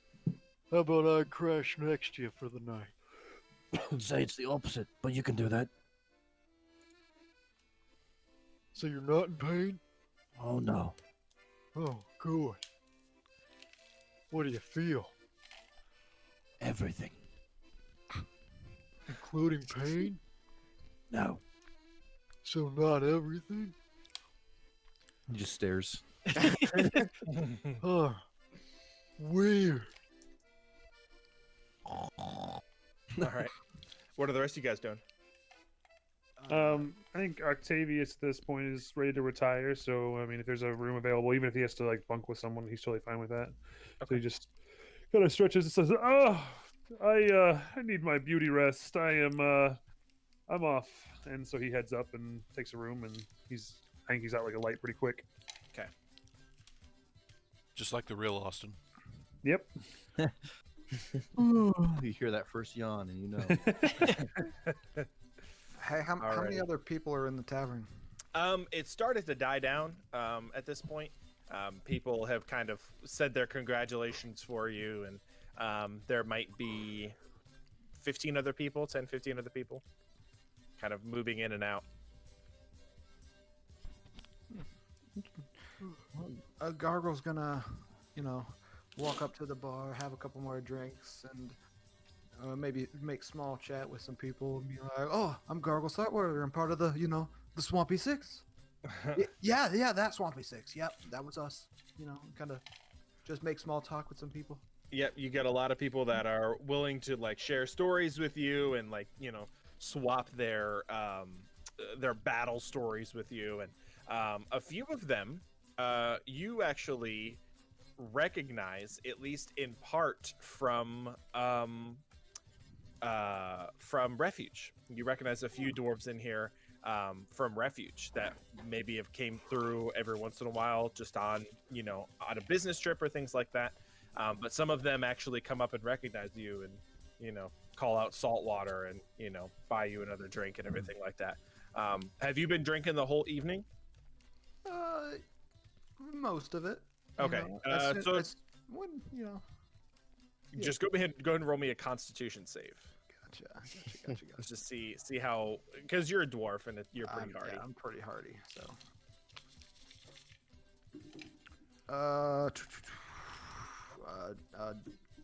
How about I crash next to you for the night? I'd say it's the opposite, but you can do that. So you're not in pain? Oh no. Oh, good. What do you feel? Everything. Including pain? No. So not everything? He just stares. Huh. Weird. All right. What are the rest of you guys doing? I think Octavius at this point is ready to retire. So I mean, if there's a room available, even if he has to like bunk with someone, he's totally fine with that. So he just kind of stretches and says, "Oh, I need my beauty rest. I'm off. And so he heads up and takes a room, and I think he's out like a light pretty quick. Just like the real Austin. Yep. You hear that first yawn, and you know. Hey, how many Alrighty. other people are in the tavern? It started to die down at this point. People have kind of said their congratulations for you, and there might be 15 other people, 10, 15 other people kind of moving in and out. Gargle's gonna, walk up to the bar, have a couple more drinks, and maybe make small chat with some people. And be like, "Oh, I'm Gargle Saltwater. I'm part of the, the Swampy Six." Yeah, that Swampy Six. Yep, that was us. Kind of just make small talk with some people. Yep, you get a lot of people that are willing to like share stories with you and like swap their battle stories with you, and a few of them you actually recognize, at least in part, from Refuge. You recognize a few dwarves in here from Refuge that maybe have came through every once in a while, just on on a business trip or things like that. But some of them actually come up and recognize you, and call out Saltwater, and buy you another drink and everything like that. Have you been drinking the whole evening? Most of it. Okay, so when just go ahead and roll me a Constitution save. Gotcha. Let's just see how, because you're a dwarf and you're pretty hardy. Yeah, I'm pretty hardy. So,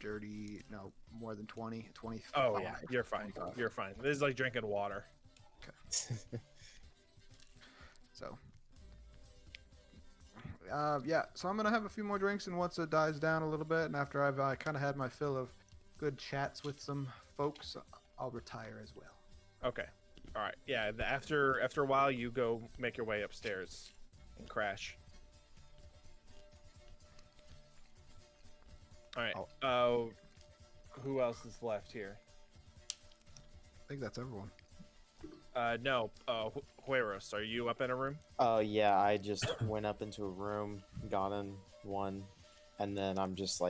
dirty. No, more than 20. 25. Oh yeah, you're fine. You're fine. This is like drinking water. So, so I'm gonna have a few more drinks, and once it dies down a little bit, and after I've kind of had my fill of good chats with some folks, I'll retire as well. Okay. All right. Yeah. After a while, you go make your way upstairs and crash. All right. Who else is left here? I think that's everyone. No. Hueros, are you up in a room? Oh yeah, I just went up into a room, got in one, and then I've just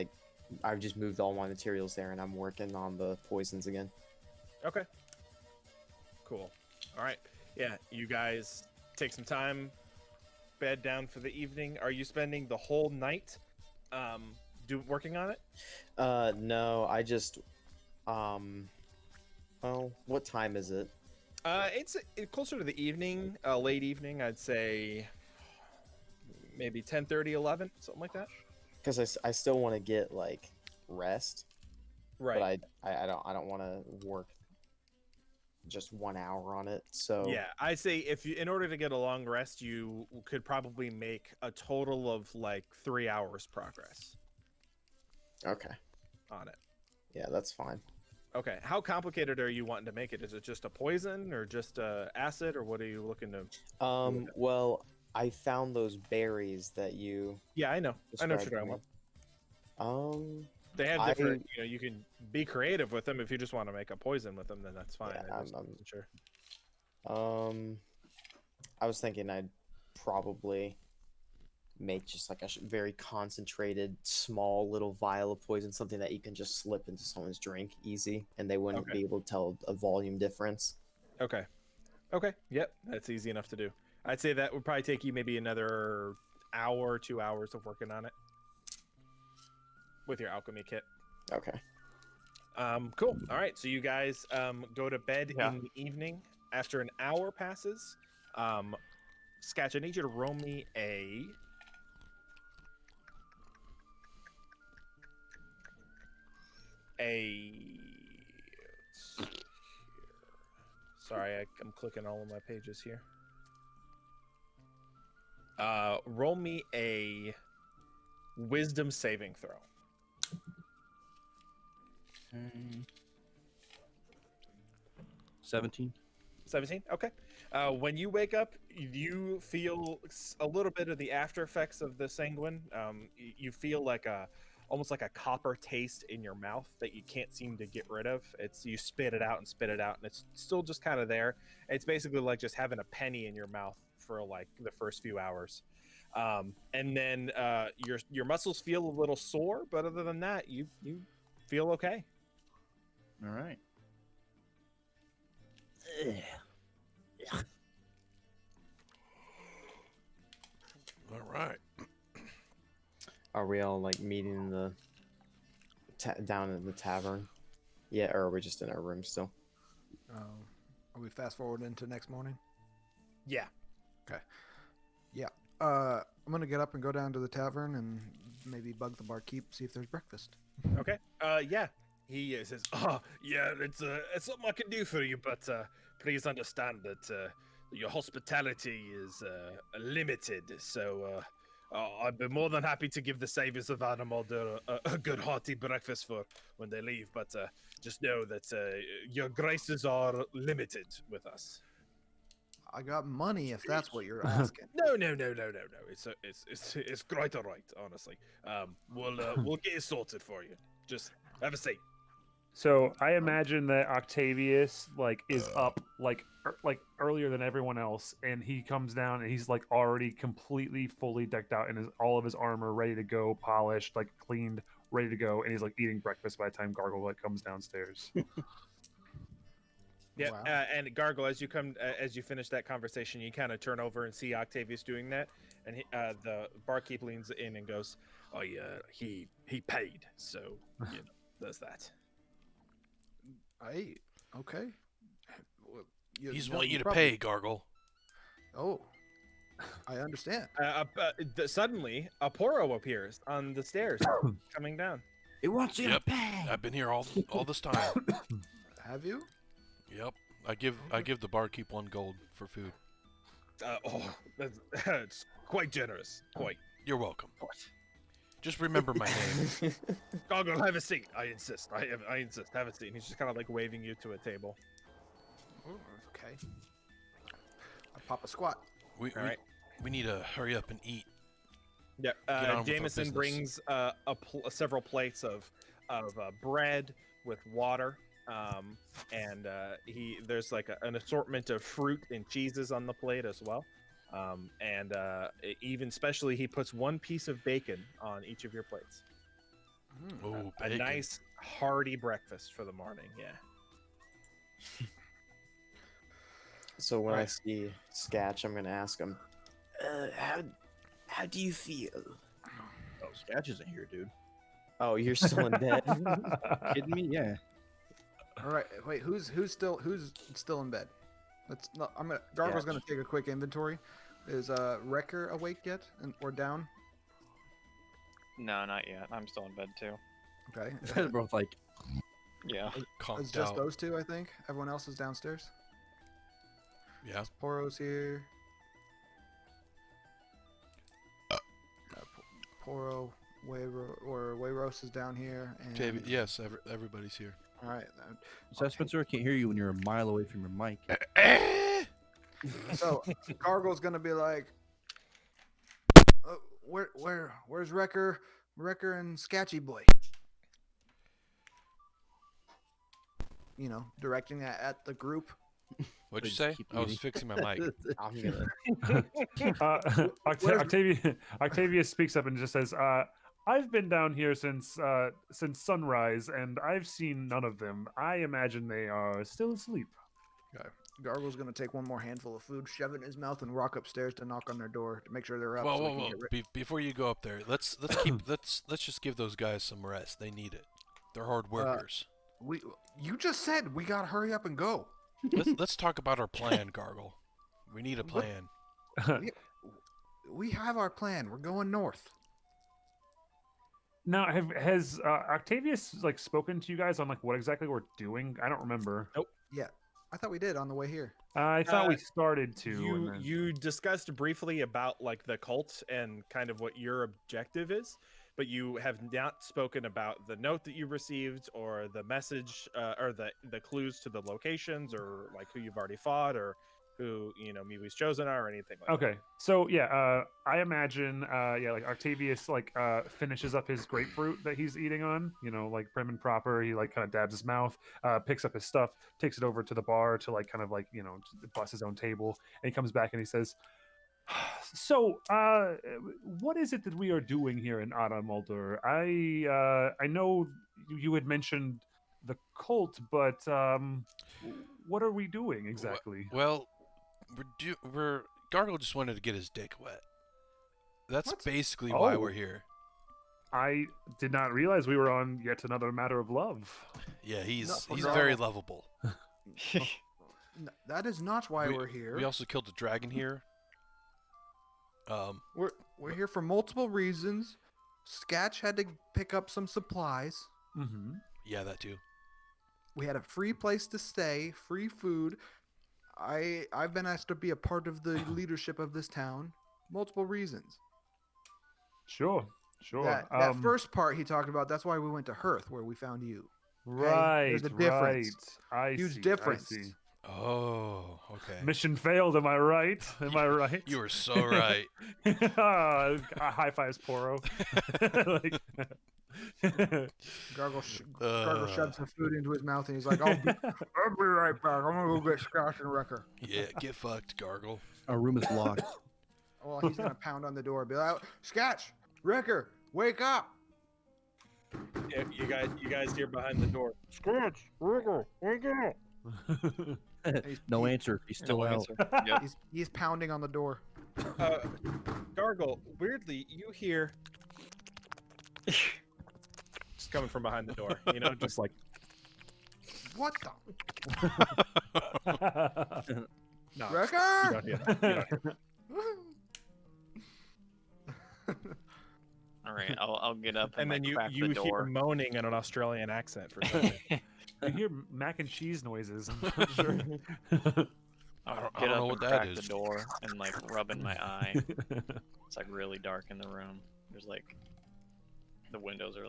moved all my materials there, and I'm working on the poisons again. Okay. Cool. All right. Yeah. You guys take some time, bed down for the evening. Are you spending the whole night, working on it? No, I just, well, what time is it? It's closer to the evening, late evening. I'd say maybe 10:30, 11, something like that. Because I still want to get like rest, Right. but I don't want to work just 1 hour on it. So Yeah, I'd say in order to get a long rest, you could probably make a total of like 3 hours progress okay, on it. yeah, that's fine. Okay, how complicated are you wanting to make it? Is it just a poison or just acid, or what are you looking to? Well, I found those berries that you Yeah, I know what you're described talking to me. about. They have different. You can be creative with them. If you just want to make a poison with them, then that's fine. Yeah, I just I'm- wasn't sure. I was thinking I'd probably make just like a very concentrated, small little vial of poison, something that you can just slip into someone's drink easy, and they wouldn't Okay. be able to tell a volume difference. Okay. Okay. Yep, that's easy enough to do. I'd say that would probably take you maybe another hour, 2 hours of working on it with your alchemy kit. Okay. Cool. All right. So you guys go to bed Yeah. in the evening. After an hour passes, Sketch, I need you to roll me a. Sorry, I'm clicking all of my pages here. Roll me a wisdom saving throw. 17. 17. Okay. When you wake up, you feel a little bit of the after effects of the sanguine. You feel like a almost like a copper taste in your mouth that you can't seem to get rid of. It's you spit it out and spit it out, and it's still just kind of there. It's basically like just having a penny in your mouth for like the first few hours. And then your muscles feel a little sore, but other than that, you feel okay. All right. All right. Are we all like meeting in the down in the tavern? Yeah, or are we just in our room still? Are we fast forward into next morning? Yeah. Yeah. I'm gonna get up and go down to the tavern and maybe bug the barkeep, see if there's breakfast. Okay. Yeah. He says, "Oh, yeah, it's something I can do for you, but please understand that your hospitality is limited. So I'd be more than happy to give the saviors of Animalder a good hearty breakfast for when they leave. But just know that your graces are limited with us." I got money if that's what you're asking. No. It's quite all right, honestly. We'll get it sorted for you. Just have a seat. So I imagine that Octavius is up earlier than everyone else, and he comes down and he's already completely fully decked out in all of his armor, ready to go, polished, cleaned, ready to go, and he's eating breakfast by the time Gargle comes downstairs. Yeah, Wow. and Gargle, as you finish that conversation, you kind of turn over and see Octavius doing that, and the barkeep leans in and goes, "Oh yeah, he paid, so there's that." Hey, okay. Well, He's no, want you to probably- pay, Gargle. Oh, I understand. Suddenly, a Poro appears on the stairs, coming down. It wants you Yep. to pay. I've been here all this time. Have you? Yep. I give the barkeep 1 gold for food. That's quite generous. Quite. You're welcome. Just remember my name. Gargle, have a seat. I insist. I insist. Have a seat. And he's just kind of waving you to a table. Okay. I pop a squat. We All right. we need to hurry up and eat. Yeah, on with our Jameson business. brings several plates of bread with water, and there's an assortment of fruit and cheeses on the plate as well, and even specially he puts 1 piece of bacon on each of your plates. Oh, A bacon. nice hearty breakfast for the morning. Yeah. So when I see Sketch, I'm gonna ask him, how do you feel? Oh, Sketch isn't here, dude. Oh, you're still in bed. Kidding me? Yeah. All right. Wait, who's still in bed? Let's. No, Gargle's gonna take a quick inventory. Is Wrecker awake yet, or down? No, not yet. I'm still in bed too. Okay. They're both Yeah. It's Conked just out. those two, I think. Everyone else is downstairs. Yeah. Poro's here. Poro, Wayros is down here. And Yes, everybody's here. all right. So Spencer, I can't hear you when you're a mile away from your mic. So Gargle's gonna be like, where's Wrecker and Sketchy Boy? Directing that at the group. What'd you Just say? keep I was eating. fixing my mic. I'm gonna. Octavius speaks up and just says, "I've been down here since sunrise, and I've seen none of them. I imagine they are still asleep." Gargle's gonna take one more handful of food, shove it in his mouth, and walk upstairs to knock on their door to make sure they're up. so we can Whoa! get rid- Before you go up there, let's just give those guys some rest. They need it. They're hard workers. You just said we gotta hurry up and go. Let's talk about our plan, Gargle. We need a What? plan. We have our plan. We're going north. Now, has Octavius spoken to you guys on what exactly we're doing? I don't remember. Yeah, I thought we did on the way here. I thought we started to. and then- You discussed briefly about the cult and kind of what your objective is, but you have not spoken about the note that you received or the message or the clues to the locations or who you've already fought or who Miwi's chosen are or anything like that. Okay, so yeah, I imagine, like Octavius finishes up his grapefruit that he's eating on, like prim and proper. He like kind of dabs his mouth, picks up his stuff, takes it over to the bar to bust his own table, and he comes back and he says, "So, what is it that we are doing here in Ada Mulder? I know you had mentioned the cult, but what are we doing exactly?" Well, we're Gargle just wanted to get his dick wet. That's What? basically why Oh. we're here. I did not realize we were on yet another matter of love. Yeah, he's for very Gargle. lovable. That is not why we're here. We also killed a dragon here. We're here for multiple reasons. Sketch had to pick up some supplies. Mm-hmm. Yeah, that too. We had a free place to stay, free food. I've been asked to be a part of the leadership of this town. Multiple reasons. Sure. That first part he talked about, that's why we went to Hearth, where we found you. Right. There's a difference. Right. I Huge see, difference. I see. Oh, okay. Mission failed. Am I right? Am I right? You were so right. High fives, Poro. Gargle shoves some food into his mouth, and he's like, I'll be right back. I'm going to go get Scotch and Wrecker. Yeah, get fucked, Gargle. Our room is locked. Well, he's going to pound on the door and be like, Scotch, Wrecker, wake up. Yeah, you guys here behind the door. Scotch, Wrecker, wake up. No answer. He's still No out. answer. Yep. He's pounding on the door. Gargle, weirdly, you hear just coming from behind the door. Just like What the? no. Wrecker! You don't hear that. You don't hear that. All right, I'll get up And and, then crack you the hear door. moaning in an Australian accent for some reason. I hear mac and cheese noises. I'm not sure. I'll I get don't up know what and that crack is. the door and rub in my eye. It's really dark in the room. There's the windows are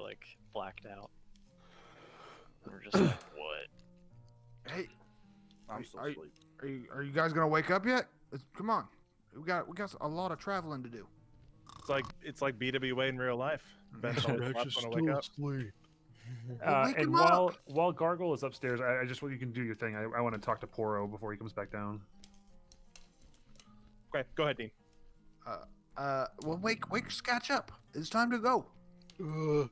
blacked out. And we're just what? Hey, I'm so Are- asleep. are you guys gonna wake up yet? Come on, we got a lot of traveling to do. It's like BWA in real life. Ben's always last one to wake up. asleep. Wake And him while Gargle is upstairs, I just you can do your thing. I want to talk to Poro before he comes back down. Okay, go ahead, Dean. Well, wake Scotch up. It's time to go. I'm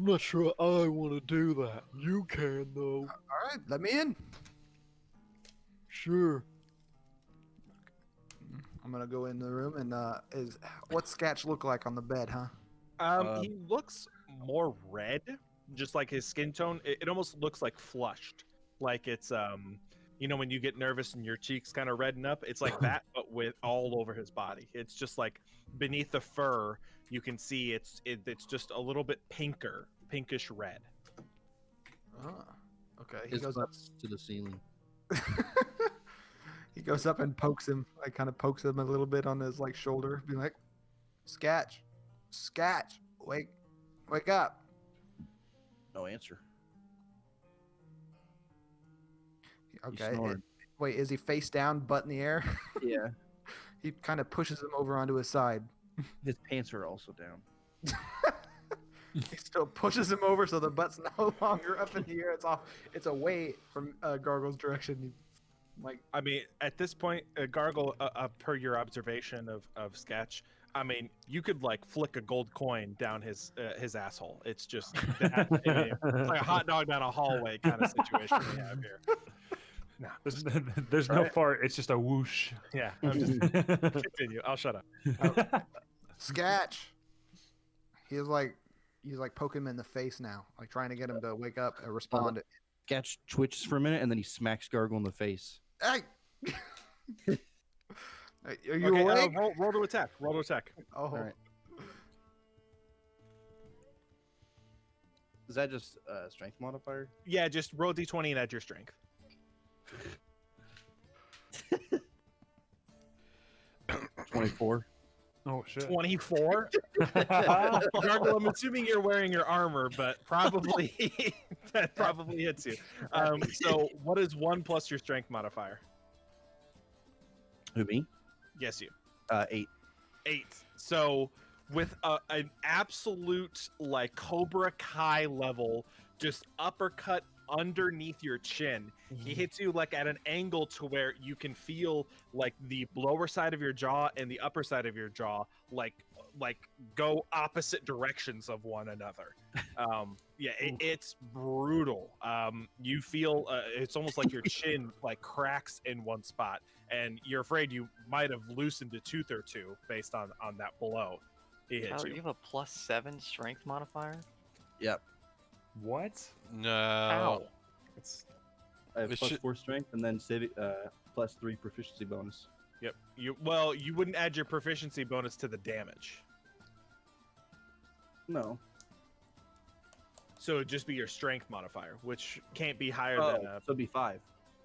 not sure I want to do that. You can though. All right, let me in. Sure. I'm gonna go in the room and what's Scotch look like on the bed, huh? He looks more red, just like his skin tone. It almost looks like flushed, like it's when you get nervous and your cheeks kind of redden up. It's like that, but with all over his body. It's just like beneath the fur, you can see it's just a little bit pinkish red. Oh, okay. He His goes up. butt's to the ceiling. He goes up and pokes him. Kind of pokes him a little bit on his shoulder, being like, Scotch, wake up. No answer. He's Okay. snoring. Wait, is he face down, butt in the air? Yeah. He kind of pushes him over onto his side. His pants are also down. He still pushes him over so the butt's no longer up in the air. It's off. It's away from Gargle's direction. I mean, at this point, Gargle, per your observation of Sketch, I mean, you could flick a gold coin down his asshole. It's just that, it's like a hot dog down a hallway kind of situation we have here. No, There's no Right. fart. It's just a whoosh. yeah. I'm just continue. I'll shut up. Scotch. He's poking him in the face now, trying to get him to wake up and respond. Sketch twitches for a minute and then he smacks Gargle in the face. Hey! Are you Okay, awake? roll to attack. Roll to attack. Oh, All right. Is that just a strength modifier? Yeah, just roll d20 and add your strength. 24. Oh shit. 24. Gargle, I'm assuming you're wearing your armor, but probably that probably hits you. So what is 1 plus your strength modifier? Who, me? Yes, you. 8. 8. So with an absolute like Cobra Kai level, just uppercut underneath your chin, he hits you like at an angle to where you can feel like the lower side of your jaw and the upper side of your jaw like go opposite directions of one another. It's brutal. You feel it's almost like your chin like cracks in one spot, and you're afraid you might have loosened a tooth or two based on that blow he hit Tyler, you. you have a +7 strength modifier? Yep. What? No. Ow. It's I have It plus should- 4 strength and then plus 3 proficiency bonus. Yep. You wouldn't add your proficiency bonus to the damage, No. so it'd just be your strength modifier, which can't be higher Oh, than so it'd be 5.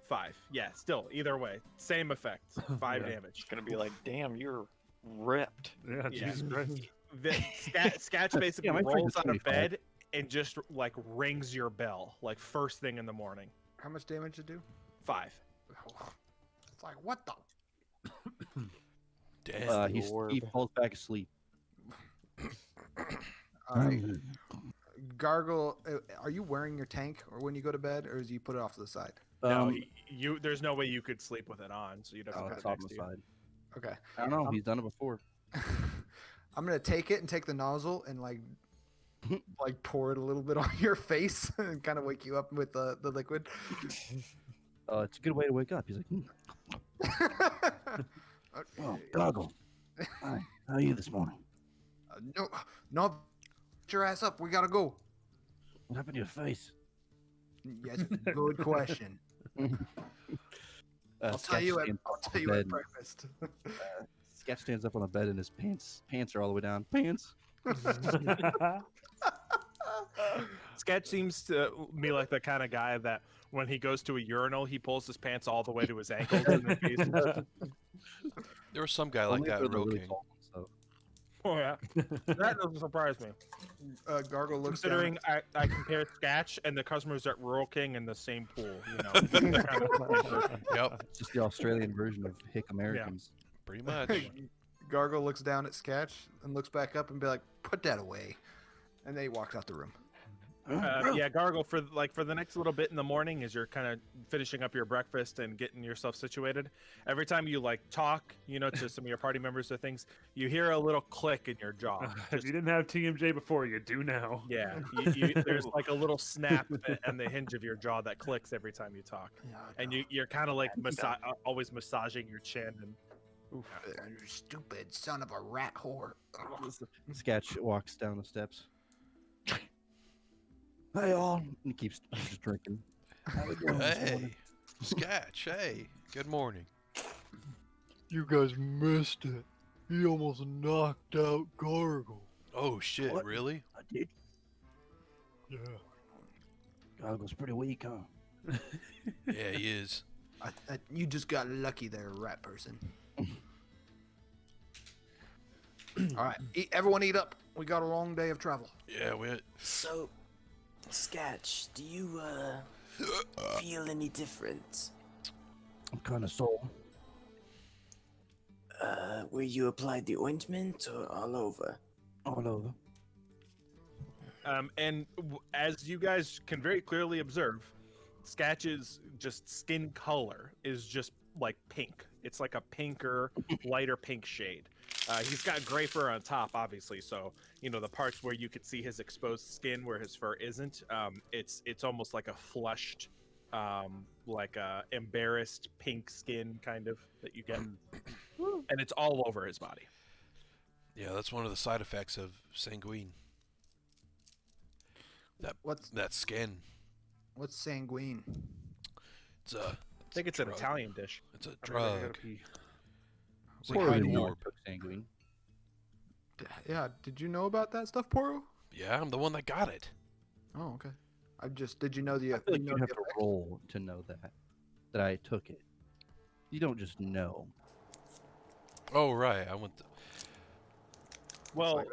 5. Yeah, still either way, same effect. 5 Yeah. damage. It's gonna be like, damn, you're ripped. Yeah, Yeah. Jesus Christ. The Scatch basically Yeah, my strength rolls is out of 25. bed and just like rings your bell like first thing in the morning. How much damage to do? 5. It's like what the? Damn. He orb. falls back asleep. All right, Gargle. Are you wearing your tank, or when you go to bed, or do you put it off to the side? No, there's no way you could sleep with it on, so you'd have to Oh, put it's it off next the to you. side. Okay. I don't know. He's done it before. I'm gonna take it and take the nozzle and like pour it a little bit on your face and kind of wake you up with the liquid. It's a good way to wake up. He's like, oh, Goggle. Hi. How are you this morning? No, get your ass up. We gotta go. What happened to your face? Yes, good question. I'll tell you at breakfast. Sketch stands up on the bed and his pants are all the way down. Pants. Sketch seems to me like the kind of guy that when he goes to a urinal, he pulls his pants all the way to his ankles. And then he's... There was some guy like Only that for in the really Roking. tall ones, though. Oh yeah, that doesn't surprise me. Gargle looks Considering down. I compare Sketch and the customers at Rural King in the same pool, you know. Yep, It's just the Australian version of Hick Americans. pretty much. Gargle looks down at Sketch and looks back up and be like, "Put that away," and then he walks out the room. Yeah, Gargle, for the next little bit in the morning, as you're kind of finishing up your breakfast and getting yourself situated, every time you like talk, you know, to some of your party members or things, you hear a little click in your jaw. If you didn't have TMJ before, you do now. Yeah, there's like a little snap and the hinge of your jaw that clicks every time you talk, and you're kind of like always massaging your chin and. You stupid son of a rat whore. Sketch walks down the steps. Hey, all. And he keeps just drinking. How we doing this morning? Hey, Sketch. Hey, good morning. You guys missed it. He almost knocked out Gargle. Oh shit, What? really? I did. Yeah. Goggle's pretty weak, huh? Yeah, he is. You just got lucky there, rat person. All right, everyone eat up. We got a long day of travel. Yeah, we. So, Sketch, do you feel any different? I'm kind of sore. Where you applied the ointment or all over? All over. As you guys can very clearly observe, Sketch's just skin color is just like pink. It's like a pinker, lighter pink shade. He's got gray fur on top, obviously, so you know the parts where you could see his exposed skin where his fur isn't. It's almost like a flushed, like a embarrassed pink skin kind of that you get, and it's all over his body. Yeah, that's one of the side effects of sanguine. That skin. What's sanguine? It's a. I think it's an Italian dish. It's a I gotta drug. pee. It's like Poor hiding Ian more. Moore took sanguine. Yeah, did you know about that stuff, Poro? Yeah, I'm the one that got it. Oh, okay. Did you know the? I feel like you know you'd have the to effect? roll to know that I took it. You don't just know. Oh right, I went. Well,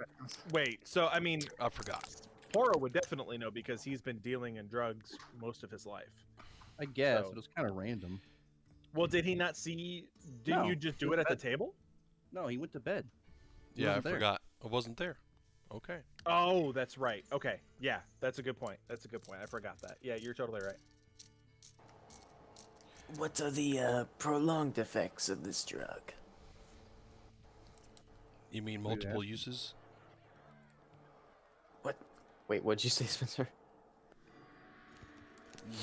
wait. So I mean, I forgot. Poro would definitely know because he's been dealing in drugs most of his life. I guess So- it was kind of random. Well, did he not see? Didn't No, you just he do was it at the bed. table? No, he went to bed. He Yeah, I wasn't there. forgot. I wasn't there. Okay. Oh, that's right. Okay, yeah, that's a good point. That's a good point. I forgot that. Yeah, you're totally right. What are the prolonged effects of this drug? You mean What are you multiple asking? uses? Wait, what'd you say, Spencer?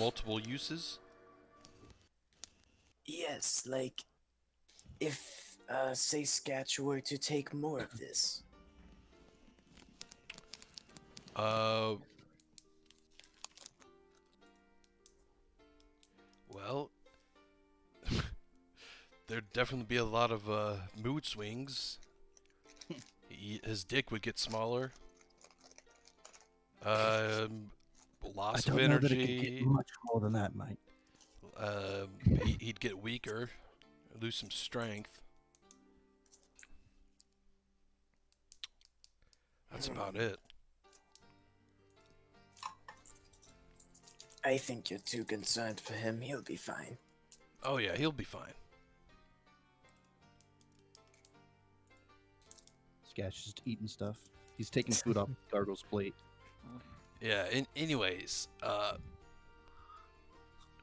Multiple uses? Yes, like if say Sketch were to take more of this. Well, there'd definitely be a lot of mood swings. His dick would get smaller. I Loss don't of know that it could energy. get much more than that, mate. He'd get weaker, lose some strength. That's about it. I think you're too concerned for him. He'll be fine. Oh yeah, he'll be fine. Sketch just eating stuff. He's taking food off Gargoyle's plate. Yeah. Anyways,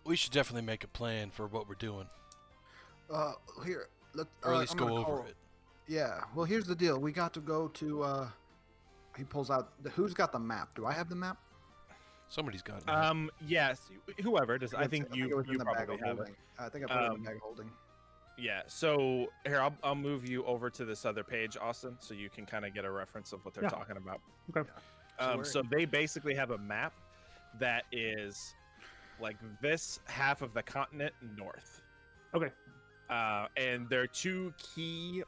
we should definitely make a plan for what we're doing, Here, look. or at least I'm go gonna over call- it. Yeah. Well, here's the deal. We got to go to. He pulls out. Who's got the map? Do I have the map? Somebody's got it. Yes, whoever does. I think it you was in the bag probably of have it. holding. I think I put it in the bag of holding. Yeah. So here, I'll move you over to this other page, Austin, so you can kind of get a reference of what they're Yeah. talking about. Okay. So they basically have a map that is like this half of the continent north. Okay. And there are two key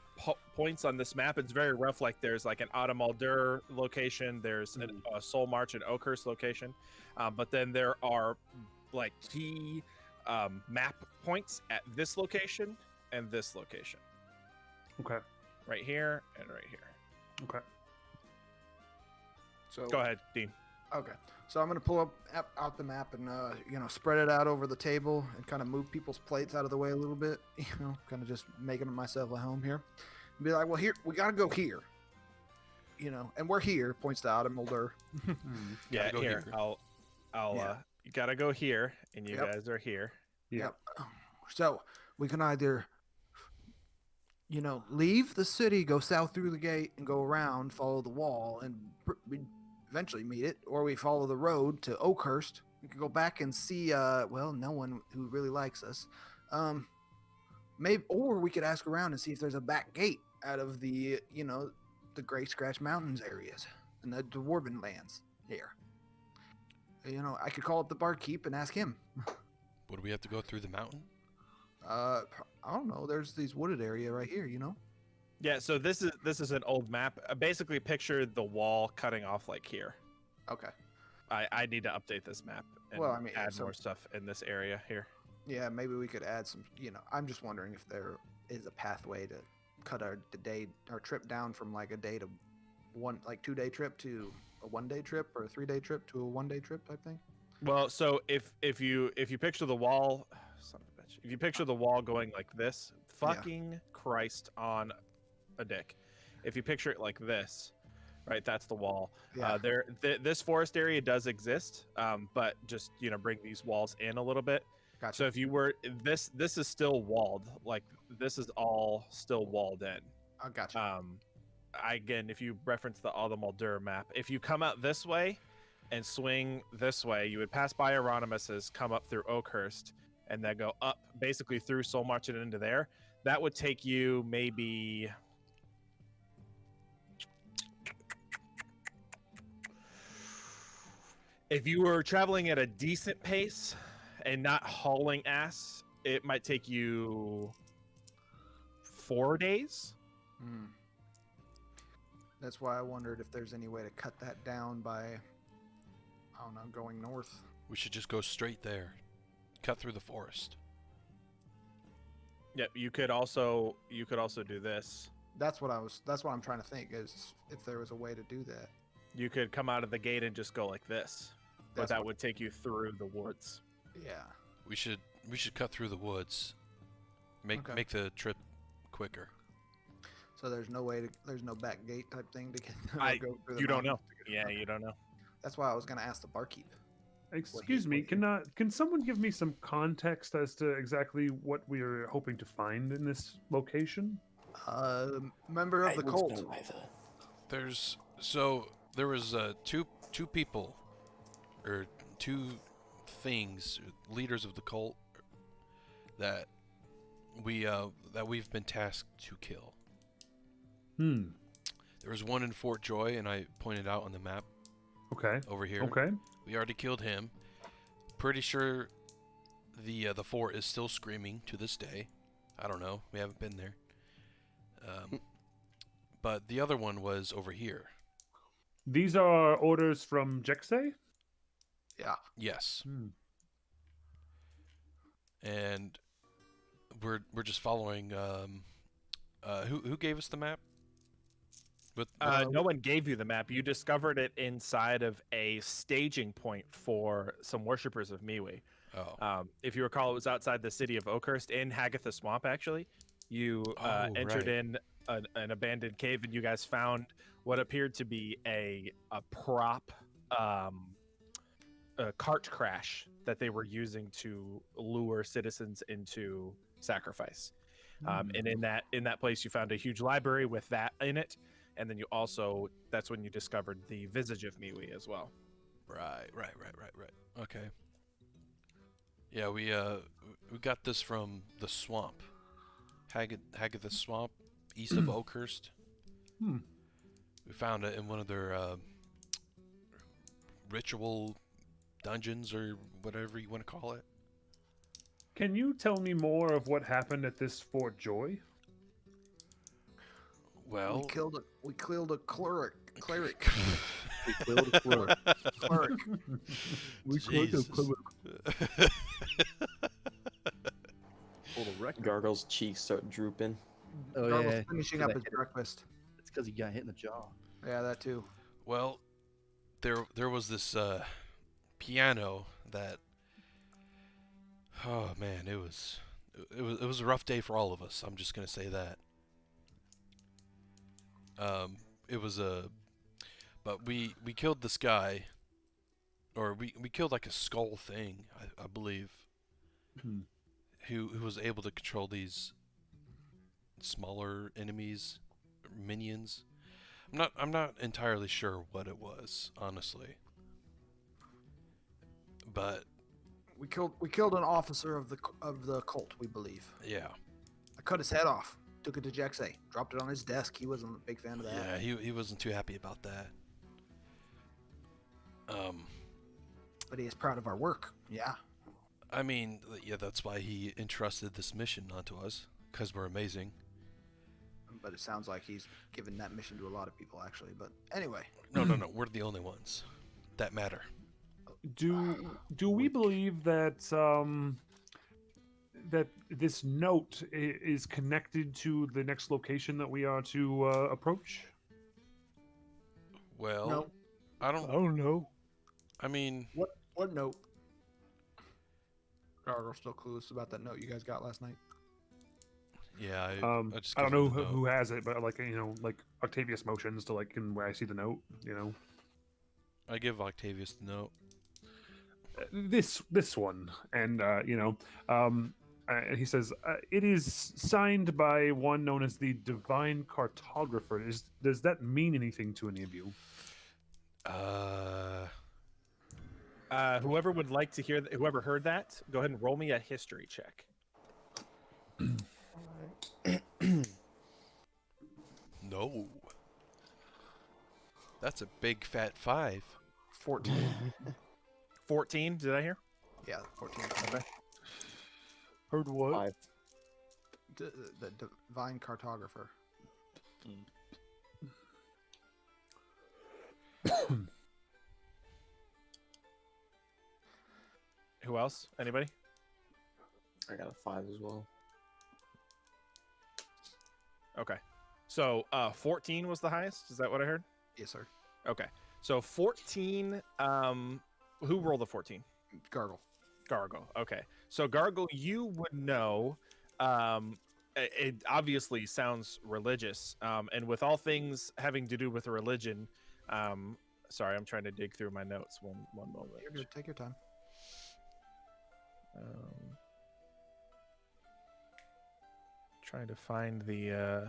points on this map. It's very rough. Like there's like an Adamaldur location. There's a Soul March and Oakhurst location. But then there are like key map points at this location and this location. Okay. Right here and right here. Okay. So Go ahead, Dean. Okay. So I'm gonna pull up out the map and spread it out over the table and kind of move people's plates out of the way a little bit. Kind of just making myself a home here. And be like, well, here we gotta go here. And we're here. Points to Adamaldur. Yeah, go here. here. I'll Yeah. you gotta go here, and you Yep. guys are here. Yeah. Yep. So we can either, leave the city, go south through the gate, and go around, follow the wall, and we eventually meet it, or we follow the road to Oakhurst. We can go back and see, no one who really likes us. Maybe, or we could ask around and see if there's a back gate out of the, the Grey Scratch Mountains areas and the Dwarven lands here. I could call up the barkeep and ask him. Would we have to go through the mountain? I don't know. There's these wooded area right here, Yeah, so this is an old map. Basically, picture the wall cutting off like here. Okay. I need to update this map and Well, I mean, add so- more stuff in this area here. Yeah, maybe we could add some. I'm just wondering if there is a pathway to cut our trip down from like a day to 2-day trip to a 1-day trip, or a 3-day trip to a 1-day trip type thing. Well, so if you picture the wall, son of a bitch, if you picture the wall going like this, fucking Christ on a dick. If you picture it like this, right, that's the wall. Yeah. This forest area does exist, but just bring these walls in a little bit. Gotcha. So if you were this is still walled, like this is all still walled in. I gotcha. Again, if you reference the Adamaldur map, if you come out this way and swing this way, you would pass by Euronymous, come up through Oakhurst, and then go up basically through Soul March and into there. That would take you maybe if you were traveling at a decent pace and not hauling ass, it might take you 4 days. Hmm. That's why I wondered if there's any way to cut that down by, I don't know, going north. We should just go straight there. Cut through the forest. Yep, you could also do this. That's what I'm trying to think, is if there was a way to do that. You could come out of the gate and just go like this, but That's that what- would take you through the woods. Yeah. We should cut through the woods Make Okay. make the trip quicker. So there's no way to, there's no back gate type thing to get. Go through the You don't know. mountains to get- Yeah, okay. you don't know. That's why I was gonna ask the barkeep. Excuse me, can someone give me some context as to exactly what we are hoping to find in this location? Member of the cult. There was two people, or two things, leaders of the cult that we've been tasked to kill. There was one in Fort Joy, and I pointed out on the map. Okay. Over here. Okay. We already killed him. Pretty sure the fort is still screaming to this day. I don't know. We haven't been there. But the other one was over here. These are orders from Jexay? Yeah. Yes. And we're just following. Who gave us the map? No one gave you the map. You discovered it inside of a staging point for some worshippers of Miwi. Oh. If you recall, it was outside the city of Oakhurst in Hagatha Swamp, actually. You entered right. in an abandoned cave, and you guys found what appeared to be a prop a cart crash that they were using to lure citizens into sacrifice. And in that place, you found a huge library with that in it. And then that's when you discovered the visage of Miwi as well. Right. Okay. Yeah, we got this from the swamp, Hagatha Swamp, east of Oakhurst. We found it in one of their ritual dungeons, or whatever you want to call it. Can you tell me more of what happened at this Fort Joy? Well, we killed a cleric. We killed a cleric. Cleric. We killed a Jesus. cleric. Hold a record. Gargoyle's cheeks start drooping. Oh Gargoyle's yeah. finishing Yeah, up that his hit- breakfast. It's because he got hit in the jaw. Yeah, that too. Well, there was this piano that. Oh man, it was a rough day for all of us. I'm just gonna say that. It was but we killed this guy, or we killed like a skull thing, I believe, who was able to control these smaller enemies, minions. I'm not entirely sure what it was, honestly. But We killed an officer of the cult, we believe. yeah. I cut his head off. Took it to Jexay. Dropped it on his desk. He wasn't a big fan of that. Yeah, he wasn't too happy about that. But he is proud of our work. Yeah. I mean, yeah, that's why he entrusted this mission onto us, because we're amazing. But it sounds like he's given that mission to a lot of people, actually. But anyway. No, we're the only ones that matter. Do we believe that that this note is connected to the next location that we are to approach? Well, No. I don't know. I mean, What note? Gargoyle's still clueless about that note you guys got last night. yeah, I just I don't give know him the note. who has it, but like like Octavius motions to like where I see the note. I give Octavius the note. This one, and he says it is signed by one known as the Divine Cartographer. Does that mean anything to any of you? Whoever would like to hear, whoever heard that, go ahead and roll me a history check. No. That's a big fat 5. 14. 14, did I hear? Yeah, 14. Okay. Heard what? 5. The Divine Cartographer. Who else? Anybody? I got a 5 as well. Okay. So 14 was the highest? Is that what I heard? Yes, sir. Okay. So 14, who rolled the 14? Gargle. Gargle. Okay. So Gargle, you would know it obviously sounds religious. And with all things having to do with religion, sorry, I'm trying to dig through my notes. One moment. You're good. Take your time. Trying to find the.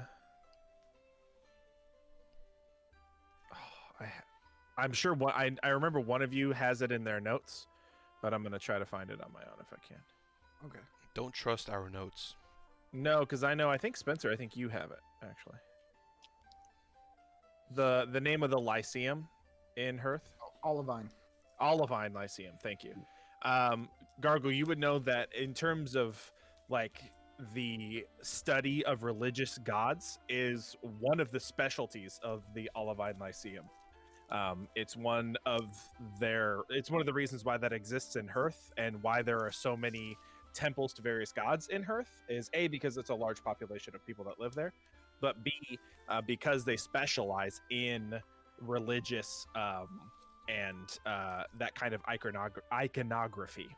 I'm sure I remember one of you has it in their notes, but I'm gonna try to find it on my own if I can. Okay. Don't trust our notes. No, because I think Spencer, I think you have it actually. The name of the Lyceum in Hearth. Olivine. Olivine Lyceum. Thank you. Gargle, you would know that in terms of like the study of religious gods is one of the specialties of the Olivine Lyceum. It's one of the reasons why that exists in Hearth and why there are so many temples to various gods in Hearth is A, because it's a large population of people that live there, but B, because they specialize in religious and that kind of iconography.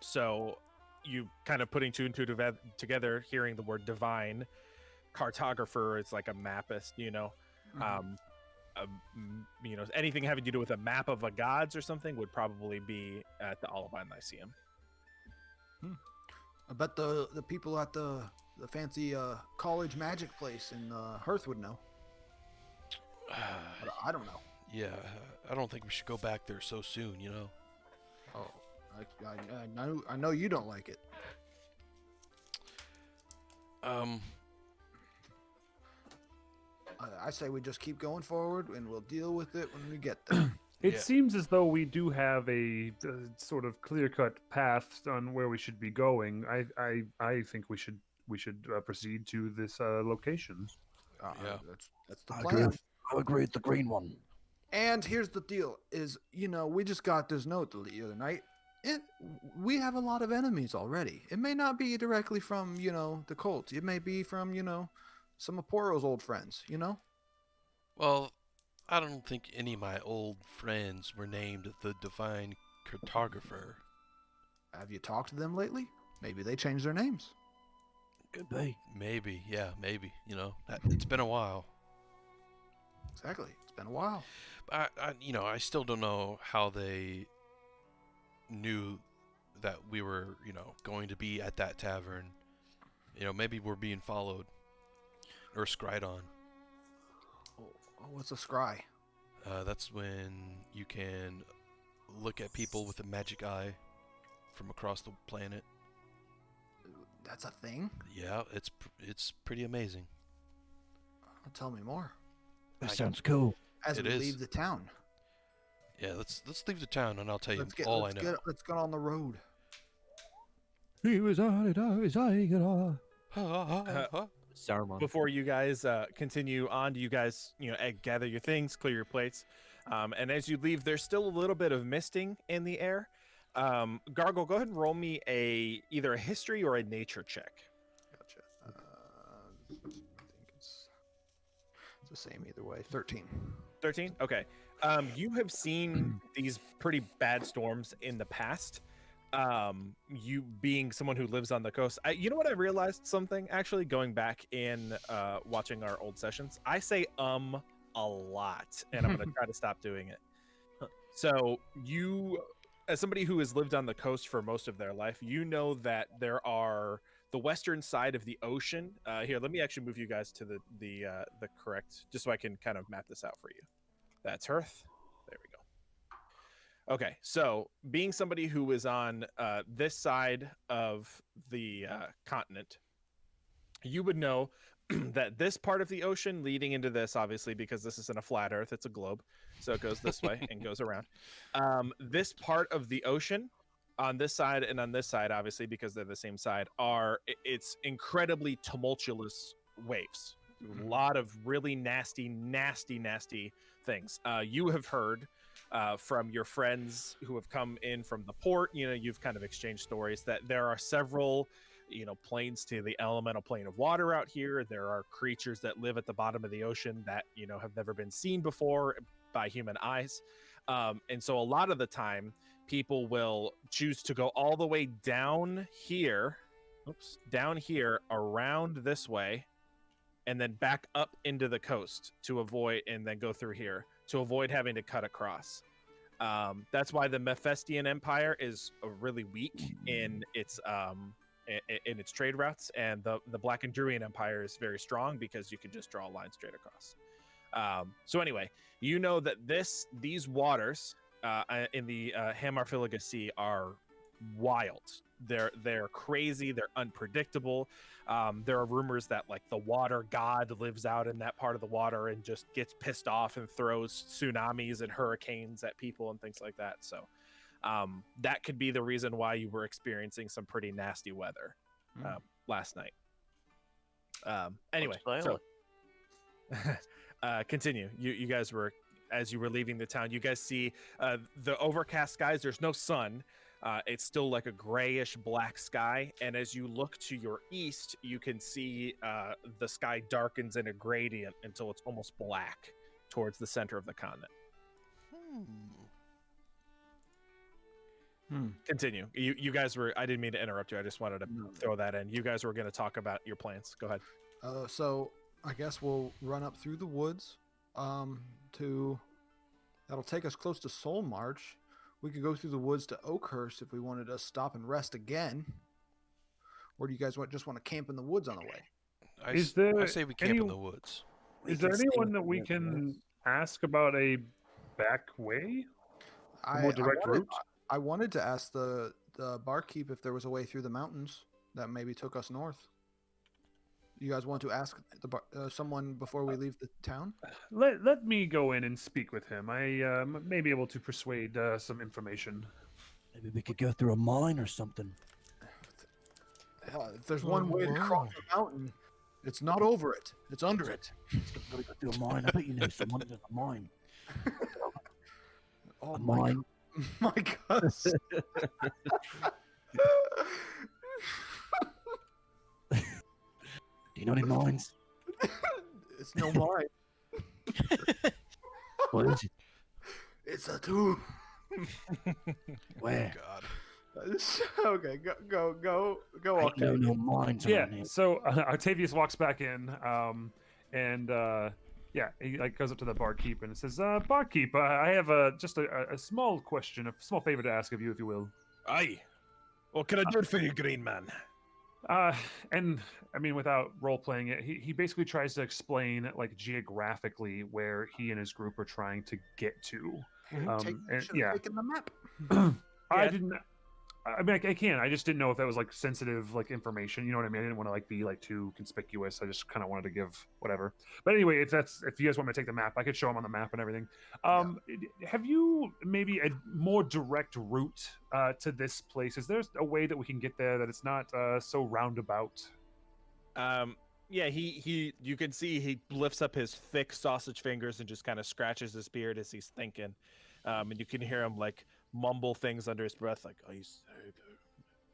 So you kind of putting two and two together, hearing the word divine, cartographer, it's like a mapist, you know. You know, anything having to do with a map of a gods or something would probably be at the Olivine Lyceum. I bet the people at the fancy college magic place in Hearth would know. But I don't know. Yeah, I don't think we should go back there so soon, you know. Oh, I know you don't like it. I say we just keep going forward, and we'll deal with it when we get there. It seems as though we do have a sort of clear-cut path on where we should be going. I think we should proceed to this location. Yeah, that's the plan. I agree with the green one. And here's the deal: is we just got this note the other night. We have a lot of enemies already. It may not be directly from the cult. It may be from some of Poro's old friends. Well, I don't think any of my old friends were named the Divine Cartographer. Have you talked to them lately? Maybe they changed their names. Could be. Maybe, yeah, maybe. It's been a while. Exactly, it's been a while. But I still don't know how they knew that we were, going to be at that tavern. Maybe we're being followed or scryed on. What's a scry? That's when you can look at people with a magic eye from across the planet. That's a thing? Yeah, it's pretty amazing. Tell me more. That sounds cool. As we leave the town. Yeah, let's leave the town, and I'll tell you all I know. Let's get on the road. Saruman. Before you guys continue on, do you guys gather your things, clear your plates, and as you leave, there's still a little bit of misting in the air. Gargle, go ahead and roll me either a history or a nature check. Gotcha. I think it's the same either way. 13. 13? Okay. You have seen these pretty bad storms in the past. You being someone who lives on the coast, you know what I realized something actually going back in watching our old sessions. I say a lot, and I'm gonna try to stop doing it. So you, as somebody who has lived on the coast for most of their life, you know that there are the western side of the ocean. Here, let me actually move you guys to the correct, just so I can kind of map this out for you. That's Hearth. There we go. Okay, so being somebody who is on this side of the continent, you would know that this part of the ocean leading into this, obviously, because this isn't a flat Earth, it's a globe, so it goes this way and goes around. This part of the ocean on this side and on this side, obviously, because they're the same side, it's incredibly tumultuous waves. A lot of really nasty things. You have heard from your friends who have come in from the port, you've kind of exchanged stories that there are several, planes to the elemental plane of water out here. There are creatures that live at the bottom of the ocean that, have never been seen before by human eyes. And so a lot of the time, people will choose to go all the way down here. down here around this way, and then back up into the coast to avoid, and then go through here to avoid having to cut across. That's why the Mephistian Empire is really weak in its trade routes, and the Black Andruian Empire is very strong because you can just draw a line straight across. So anyway, you know that these waters in the Hamarfiliga Sea are wild. They're crazy. They're unpredictable. There are rumors that like the water god lives out in that part of the water and just gets pissed off and throws tsunamis and hurricanes at people and things like that. So that could be the reason why you were experiencing some pretty nasty weather last night. Anyway, so continue. You guys were, as you were leaving the town, you guys see the overcast skies. There's no sun. It's still like a grayish black sky, and as you look to your east, you can see the sky darkens in a gradient until it's almost black towards the center of the continent. Continue. You guys were, I didn't mean to interrupt you. I just wanted to throw that in. You guys were going to talk about your plans. Go ahead. So I guess we'll run up through the woods that'll take us close to Soul March. We could go through the woods to Oakhurst if we wanted to stop and rest again. Or do you guys just want to camp in the woods on the way? I say we camp in the woods. Is there anyone that we can ask about a back way? A more direct route? I wanted to ask the barkeep if there was a way through the mountains that maybe took us north. You guys want to ask someone before we leave the town? Let me go in and speak with him. I may be able to persuade some information. Maybe we could go through a mine or something. If there's one way to cross the mountain, it's not over it. It's under it. Gotta go through a mine. I bet you know someone in a mine. Oh, a mine. My God. Do you know any mines? It's no mine. What is it? It's a tomb. Where? God. Okay, go. No mines. Yeah. So Octavius walks back in, and he like goes up to the barkeep and says, "Barkeep, I have just a small question, a small favor to ask of you, if you will." Aye. What can I do for you, Green Man? And I mean, without role playing it, he basically tries to explain like geographically where he and his group are trying to get to. Taken the map. I didn't. I mean, I can. I just didn't know if that was like sensitive, like information. You know what I mean? I didn't want to like be like too conspicuous. I just kind of wanted to give whatever. But anyway, if you guys want me to take the map, I could show him on the map and everything. Have you maybe a more direct route to this place? Is there a way that we can get there that it's not so roundabout? Yeah, you can see he lifts up his thick sausage fingers and just kind of scratches his beard as he's thinking. And you can hear him like mumble things under his breath, like, "Oh,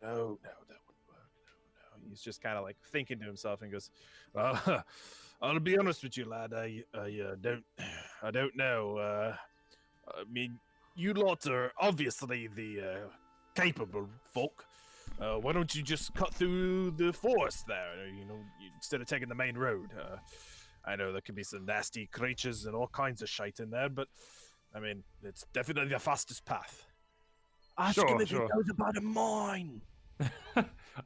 no, that wouldn't work. No." He's just kind of like thinking to himself and goes, "I'll be honest with you, lad. I don't know. I mean, you lot are obviously the capable folk. Why don't you just cut through the forest there? Instead of taking the main road. I know there could be some nasty creatures and all kinds of shite in there, but." I mean, it's definitely the fastest path. Ask him if he knows about a mine.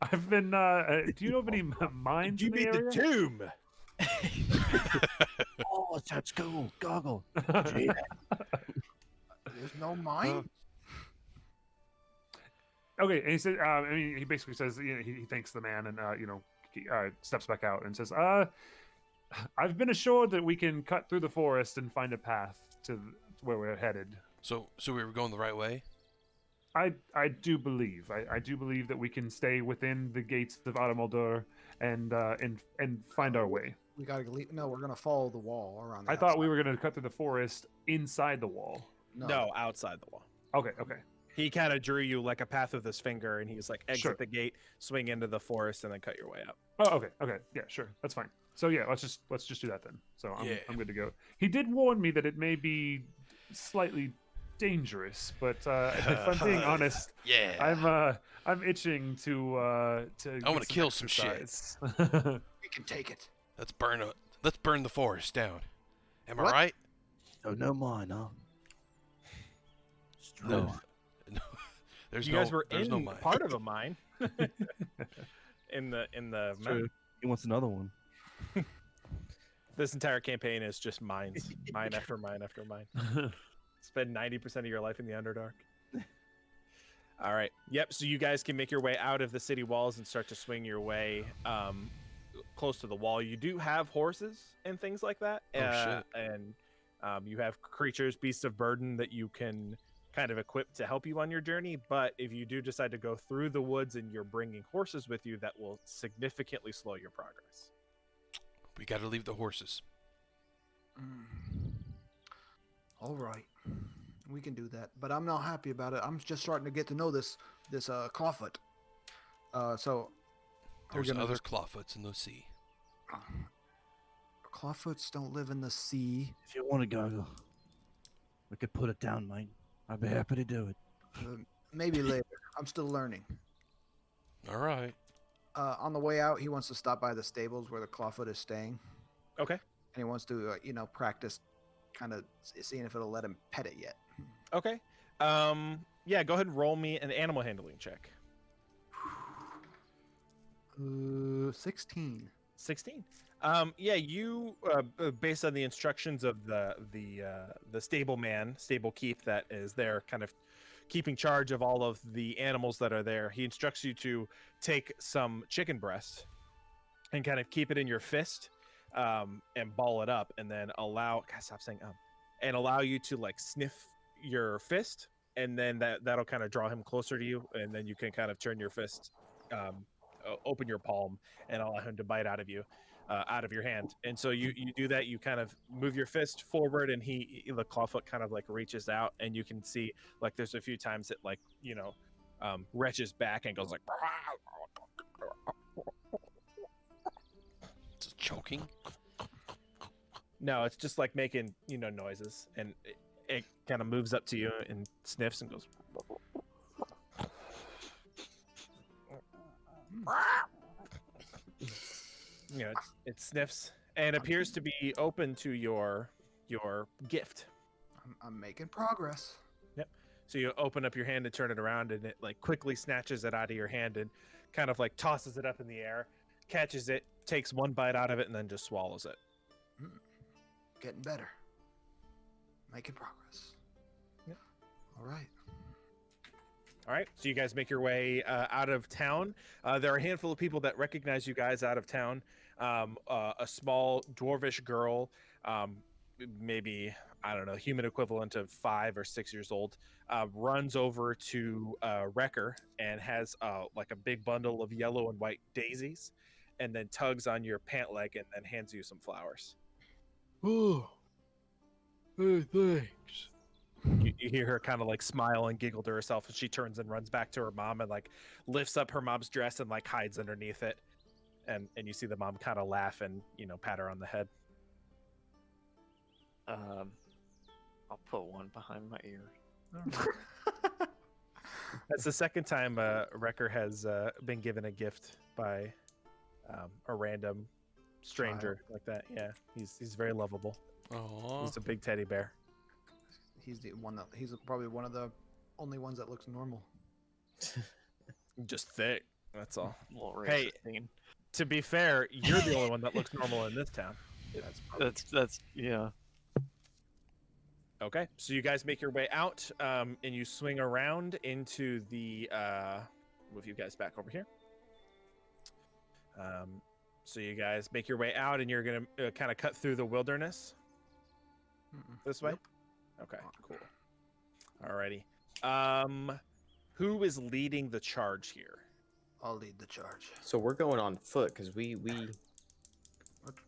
I've been. Do you know of any mines? You mean the tomb? Oh, it sounds cool. Goggle. There's no mine. Okay, and he said. I mean, he basically says he thanks the man and he, steps back out and says, "I've been assured that we can cut through the forest and find a path to where we're headed." So we were going the right way? I do believe. I do believe that we can stay within the gates of Adamaldur and find our way. We gotta leave. No, we're gonna follow the wall around. I thought we were gonna cut through the forest inside the wall. No, outside the wall. Okay. He kind of drew you like a path with his finger, and he's like, exit the gate, swing into the forest, and then cut your way out. Oh, okay. Yeah, sure. That's fine. So yeah, let's just do that then. So I'm good to go. He did warn me that it may be slightly dangerous, but if I'm being honest, Yeah. I'm itching to I get want to kill some shit. exercise. We can take it. Let's burn the forest down. Am I What? right? Oh, no mine, huh? No. No. There's You no. guys were there's in no mine. part of a mine. in the mountain. He wants another one. This entire campaign is just mines, mine after mine after mine. Spend 90% of your life in the Underdark. All right. Yep. So you guys can make your way out of the city walls and start to swing your way close to the wall. You do have horses and things like that. Oh, shit. And you have creatures, beasts of burden that you can kind of equip to help you on your journey. But if you do decide to go through the woods and you're bringing horses with you, that will significantly slow your progress. We got to leave the horses. All right, we can do that. But I'm not happy about it. I'm just starting to get to know this Clawfoot. So we're There's gonna other just- clawfoots in the sea. Clawfoots don't live in the sea. If you want to go, we could put it down, mate. I'd be happy to do it. Maybe later. I'm still learning. All right. On the way out, he wants to stop by the stables where the Clawfoot is staying. Okay. And he wants to, practice, kind of seeing if it'll let him pet it yet. Okay. Yeah, go ahead and roll me an animal handling check. 16. 16. Yeah, you based on the instructions of the stable keep that is there, kind of keeping charge of all of the animals that are there. He instructs you to take some chicken breast and kind of keep it in your fist, and ball it up, and then allow you to like sniff your fist, and then that'll kind of draw him closer to you, and then you can kind of turn your fist, open your palm, and allow him to bite out of you. Out of your hand. And so you do that, you kind of move your fist forward, and the clawfoot kind of like reaches out, and you can see like there's a few times it like, retches back and goes like Just choking. No, it's just like making, noises, and it kind of moves up to you and sniffs and goes it sniffs and appears to be open to your gift. I'm making progress. Yep. So you open up your hand and turn it around, and it like quickly snatches it out of your hand and kind of like tosses it up in the air, catches it, takes one bite out of it, and then just swallows it. Getting better. Making progress. Yep. All right. All right, so you guys make your way out of town. There are a handful of people that recognize you guys out of town. A small dwarvish girl, maybe, I don't know, human equivalent of 5 or 6 years old, runs over to Wrecker and has like a big bundle of yellow and white daisies, and then tugs on your pant leg and then hands you some flowers. Oh, hey, thanks. You hear her kind of like smile and giggle to herself, and she turns and runs back to her mom and like lifts up her mom's dress and like hides underneath it, and you see the mom kind of laugh and pat her on the head. I'll put one behind my ear. That's the second time Wrecker has been given a gift by a random stranger like that. Yeah, he's very lovable. Aww. He's a big teddy bear. He's probably one of the only ones that looks normal. Just thick. That's all. Hey, to be fair, you're the only one that looks normal in this town. That's yeah. Okay, so you guys make your way out, and you swing around into the. Move you guys back over here. So you guys make your way out, and you're gonna kind of cut through the wilderness. This way. Nope. Okay, cool. Alrighty. Who is leading the charge here? I'll lead the charge. So we're going on foot because we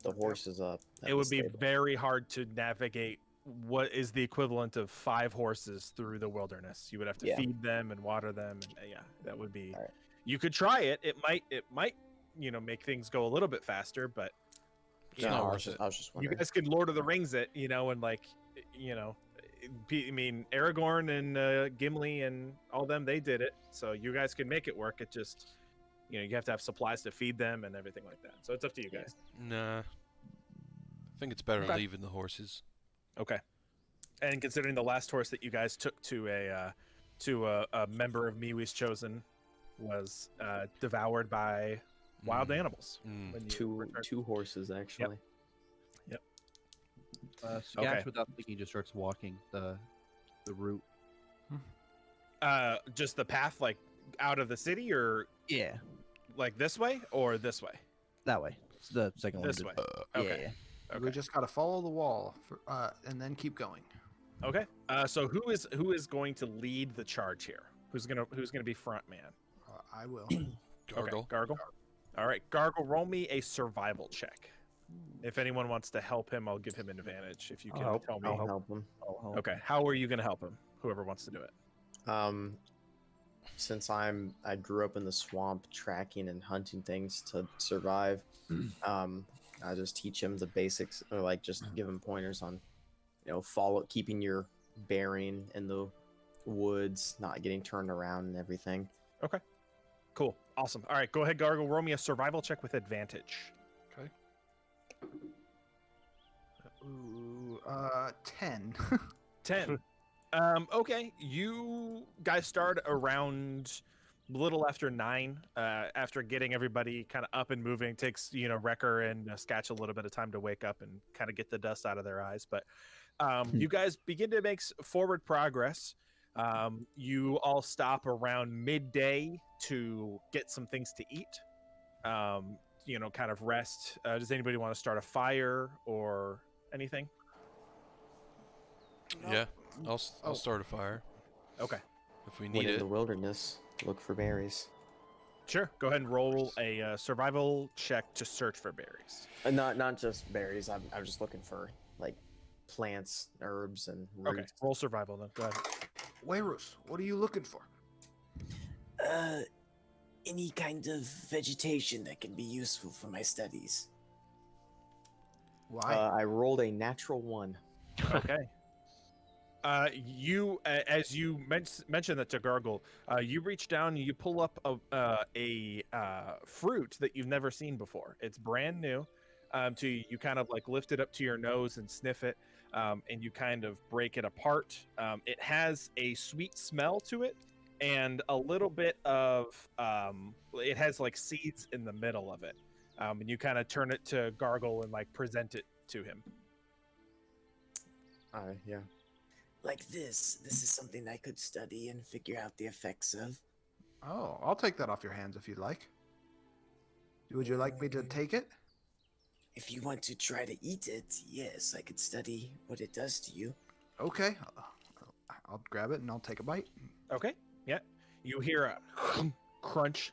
the horse is up. at It the would be stable. very hard to navigate what is the equivalent of 5 horses through the wilderness. You would have to Yeah. feed them and water them, and yeah, that would be. All right. You could try it. It might make things go a little bit faster, but It's not I worth was just it. I was just you wondering. guys could Lord of the Rings it, and like, I mean, Aragorn and Gimli and all them, they did it. So you guys can make it work. It just, you have to have supplies to feed them and everything like that. So it's up to you guys. Nah. I think it's better Okay. leaving the horses. Okay. And considering the last horse that you guys took to a member of Miwi's Chosen was devoured by wild animals. Mm. when you Two returned. horses actually. Sketch, Okay. without thinking, just starts walking the route. Just the path, like out of the city, or Yeah, like this way, or this way. that way. It's the second one. This did- way. Yeah, Okay. yeah. We just gotta follow the wall and then keep going. Okay. So who is going to lead the charge here? Who's gonna be front man? I will. Gargle. Okay, Gargle. All right, Gargle. Roll me a survival check. If anyone wants to help him, I'll give him an advantage. If you can help. tell me. I'll help him. Okay. How are you gonna help him? Whoever wants to do it. Since I grew up in the swamp tracking and hunting things to survive, I just teach him the basics, or like just give him pointers on, keeping your bearing in the woods, not getting turned around and everything. Okay. Cool. Awesome. All right. Go ahead, Gargle. Roll me a survival check with advantage. Okay. Ooh, 10. 10. Okay. You guys start around a little after 9. After getting everybody kind of up and moving, takes Wrecker and Sketch a little bit of time to wake up and kind of get the dust out of their eyes. But you guys begin to make forward progress. You all stop around midday to get some things to eat. Kind of rest. Does anybody want to start a fire or anything? Yeah, I'll start a fire Okay. if we When need in it. the wilderness, look for berries. Sure. Go ahead and roll a survival check to search for berries. Not just berries. I'm just looking for like plants, herbs, and roots. Okay. Roll survival then. Go ahead. Wayros, what are you looking for? Any kind of vegetation that can be useful for my studies. Why? I rolled a natural 1. Okay. As you mentioned that to Gargle, you reach down and you pull up a fruit that you've never seen before. It's brand new. You kind of like lift it up to your nose and sniff it, and you kind of break it apart. It has a sweet smell to it, and a little bit of it has like seeds in the middle of it. And you kind of turn it to Gargle and like present it to him. Yeah. Like this. This is something I could study and figure out the effects of. Oh, I'll take that off your hands if you'd like. Would you like me to take it? If you want to try to eat it, yes, I could study what it does to you. Okay. I'll grab it and I'll take a bite. Okay. Yeah. You hear a crunch.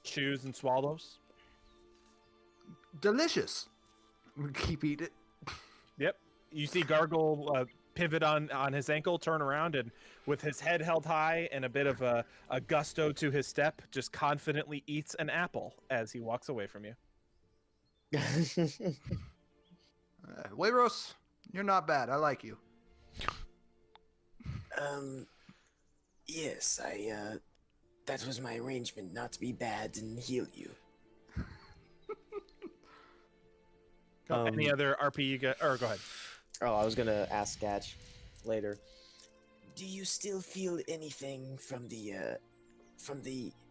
Chews and swallows. Delicious. Keep eating it. Yep. You see Gargle pivot on his ankle, turn around, and with his head held high and a bit of a gusto to his step, just confidently eats an apple as he walks away from you. Wayros, you're not bad. I like you. Yes, that was my arrangement, not to be bad and heal you. Any other RP you got? Or go ahead. Oh, I was gonna ask Sketch later. Do you still feel anything from the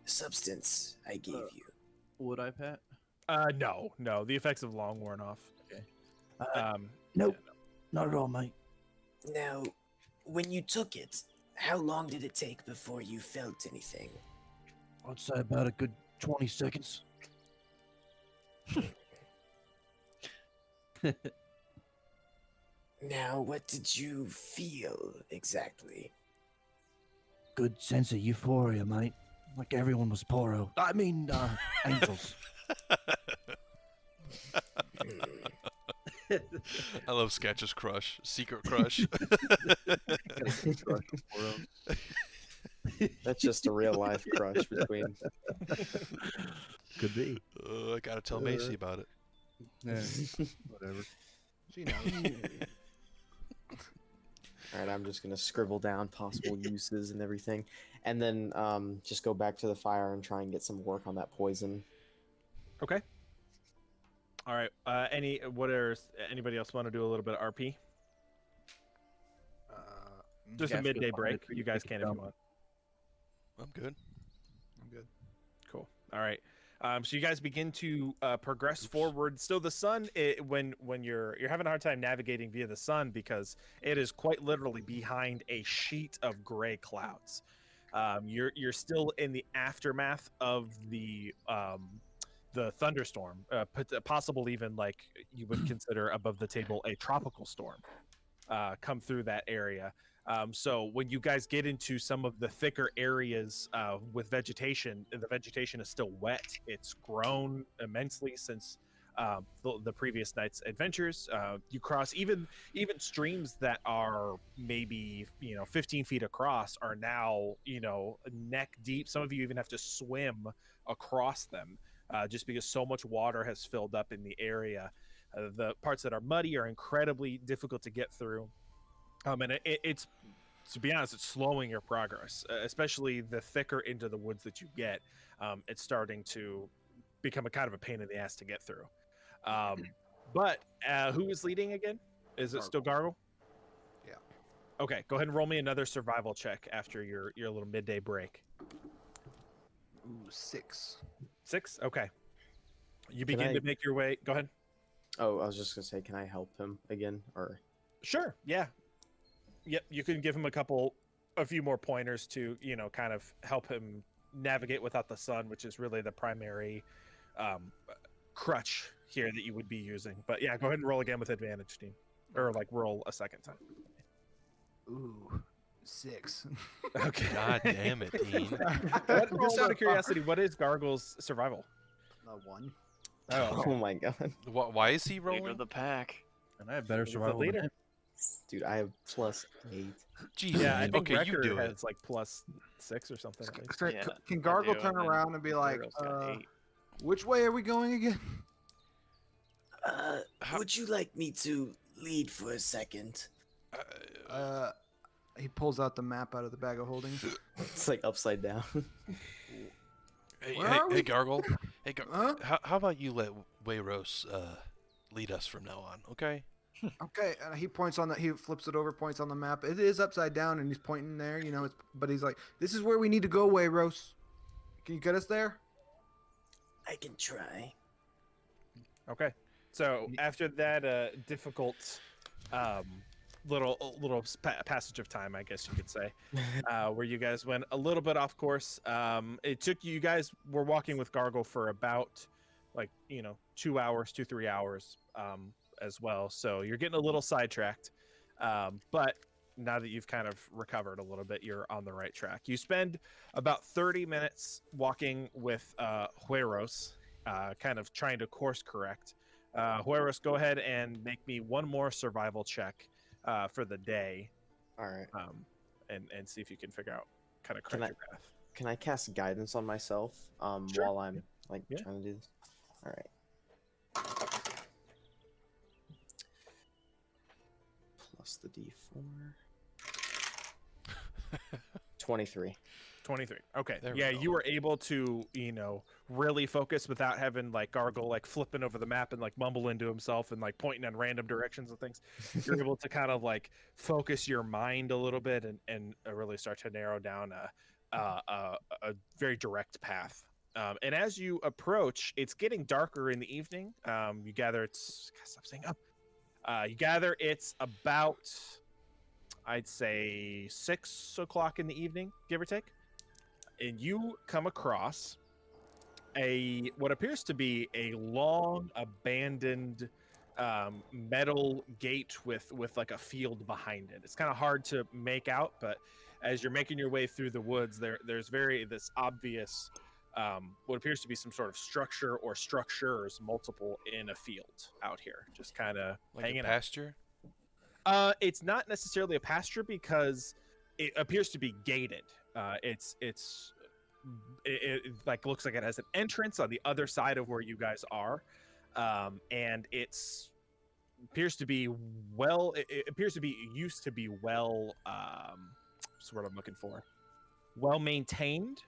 substance I gave you? Would I, Pat? No. The effects have long worn off. Okay. Nope. Not at all, mate. Now, when you took it, how long did it take before you felt anything? I'd say about a good 20 seconds. Now, what did you feel exactly? Good sense of euphoria, mate. Like everyone was Poro. I mean, angels. I love Sketch's crush, secret crush. That's just a real life crush between. Could be. I gotta tell Macy about it. Yeah. Whatever. She knows. All right, I'm just gonna scribble down possible uses and everything, and then just go back to the fire and try and get some work on that poison. Okay. All right. Anybody else want to do a little bit of RP? Just a Gash midday goes behind break. a tree You to guys take can a if you dump. want. I'm good. I'm good. Cool. All right. So you guys begin to progress forward. Still, the sun. When you're having a hard time navigating via the sun because it is quite literally behind a sheet of gray clouds. You're still in the aftermath of the thunderstorm, possible even like you would consider above the table a tropical storm come through that area. So when you guys get into some of the thicker areas with vegetation, the vegetation is still wet. It's grown immensely since the previous night's adventures. You cross even streams that are maybe 15 feet across are now neck deep. Some of you even have to swim across them just because so much water has filled up in the area. The parts that are muddy are incredibly difficult to get through. And it's, to be honest, it's slowing your progress, especially the thicker into the woods that you get. It's starting to become a kind of a pain in the ass to get through. But who is leading again? Is it still Gargle? Yeah. Okay, go ahead and roll me another survival check after your little midday break. Ooh, 6. 6? Okay. You Can begin I- to make your way. Go ahead. Oh, I was just gonna say, can I help him again, or? Sure. Yeah. Yep. You can give him a few more pointers to, kind of help him navigate without the sun, which is really the primary crutch here that you would be using. But yeah, go ahead and roll again with advantage, team, or like roll a second time. Ooh, 6. Okay. God damn it, Dean. Just out of curiosity, what is Gargle's survival? 1. Oh, Oh my god, Why is he Leader rolling? of the pack. And I have better He's the survival than leader. him. dude, I have +8. Jeez. yeah. I think okay, you Wrecker do it. has like +6 or something. At least. Can, Yeah, can I Gargle do, turn and then around and be like, Gargle's got 8. which way are we going again? Would you like me to lead for a second? He pulls out the map out of the bag of holding. It's like upside down. Hey, Where hey, are we? hey, Gargle. Hey, Huh? how about you let Wayros lead us from now on, okay? Okay, he points on that. He flips it over, points on the map. It is upside down, and he's pointing there. But he's like, "This is where we need to go, Wayros. Can you get us there?" I can try. Okay. So after that difficult little passage of time, I guess you could say, where you guys went a little bit off course, it took you guys were walking with Gargle for about 2 hours, 3 hours as well. So you're getting a little sidetracked. But now that you've kind of recovered a little bit, you're on the right track. You spend about 30 minutes walking with Hueros, kind of trying to course correct. Hueros, go ahead and make me one more survival check for the day, All right. and see if you can figure out kind of Can correct your path. Can I cast guidance on myself Sure. while I'm Yeah. trying to do this? All right. Plus the D4. 23. 23. Okay. There we Yeah, go. you were able to, really focus without having Gargle flipping over the map and mumbling to himself and pointing in random directions and things. You're able to kind of focus your mind a little bit and really start to narrow down a very direct path. And as you approach, it's getting darker in the evening. You gather stop saying up. You gather it's about, I'd say, 6 o'clock in the evening, give or take. And you come across what appears to be a long abandoned metal gate with a field behind it. It's kind of hard to make out, but as you're making your way through the woods, there's this obvious what appears to be some sort of structure or structures multiple in a field out here, just kind of Like hanging a out. pasture? It's not necessarily a pasture because it appears to be gated. It looks like it has an entrance on the other side of where you guys are, and it's appears to be well. It appears to be used to be well. What's the word I'm looking for? Well maintained,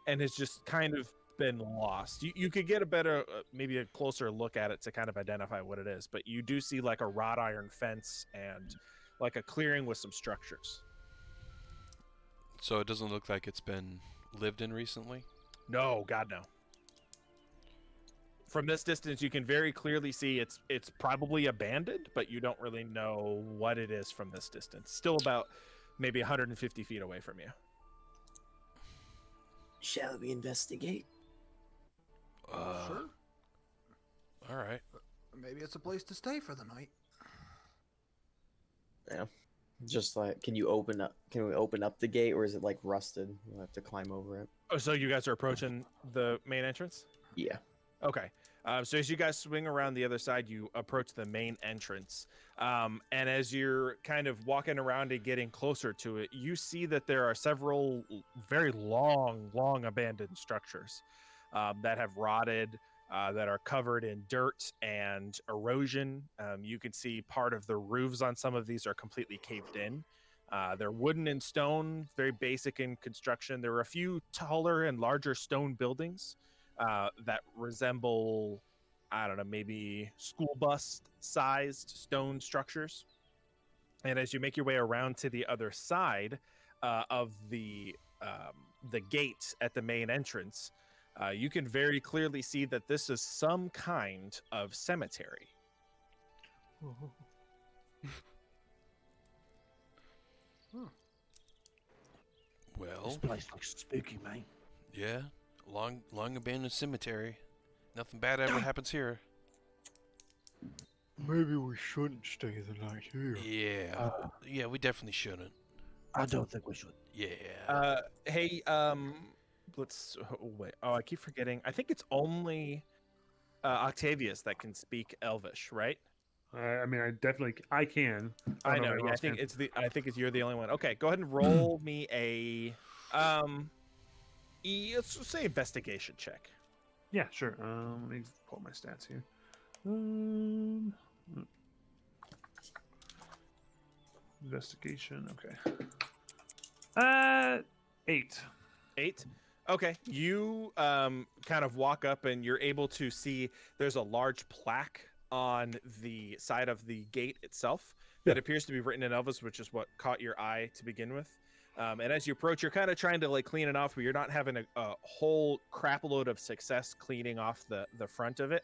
and has just kind of been lost. You could get a better, maybe a closer look at it to kind of identify what it is. But you do see like a wrought iron fence and like a clearing with some structures. So it doesn't look like it's been lived in recently? No, God no. From this distance, you can very clearly see it's probably abandoned, but you don't really know what it is from this distance. Still about maybe 150 feet away from you. Shall we investigate? Sure. All right. Maybe it's a place to stay for the night. Yeah. Just like, can we open up the gate, or is it like rusted? We'll have to climb over it. Oh, so you guys are approaching the main entrance? Yeah. Okay. So as you guys swing around the other side, you approach the main entrance. And as you're kind of walking around and getting closer to it, you see that there are several very long abandoned structures that have rotted, that are covered in dirt and erosion. You can see part of the roofs on some of these are completely caved in. They're wooden and stone, very basic in construction. There are a few taller and larger stone buildings that resemble, I don't know, maybe school bus sized stone structures. And as you make your way around to the other side of the gate at the main entrance, you can very clearly see that this is some kind of cemetery. Well, This place looks spooky, mate. yeah. Long abandoned cemetery. Nothing bad ever happens here. Maybe we shouldn't stay the night here. Yeah. Yeah, we definitely shouldn't. I don't think we should. Yeah. Hey, let's wait. Oh, I keep forgetting. I think it's only Octavius that can speak Elvish, right? I mean, I can. I don't know. if Yeah, else can. I think you're the only one. Okay, go ahead and roll me a let's just say investigation check. Yeah, sure. Let me pull my stats here. Investigation. Okay. 8. 8. Okay. You kind of walk up and you're able to see there's a large plaque on the side of the gate itself that appears to be written in Elvis, which is what caught your eye to begin with. And as you approach, you're kind of trying to like clean it off, but you're not having a whole crap load of success cleaning off the front of it.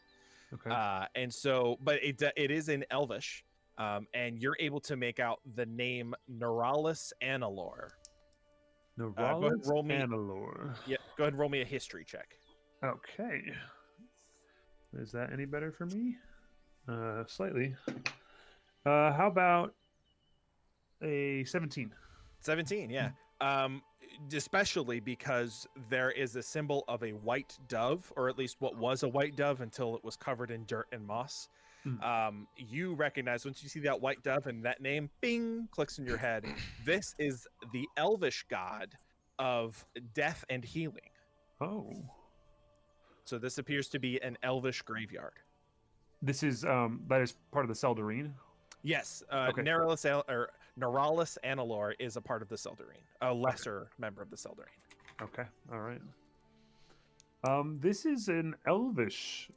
Okay. And so, but it is in Elvish, and you're able to make out the name Neuralis Analor. Neuralis roll me- Analor. Yeah, go ahead and roll me a history check. Okay. Is that any better for me? Slightly. How about a 17? 17, yeah. Especially because there is a symbol of a white dove, or at least what was a white dove until it was covered in dirt and moss. You recognize, once you see that white dove and that name, bing, clicks in your head. This is the Elvish god of death and healing. Oh. So this appears to be an Elvish graveyard. This is that is part of the Seldarine. Yes, Okay. Neuralis Analor is a part of the Seldarine, a lesser member of the Seldarine. Okay. All right. This is an Elvish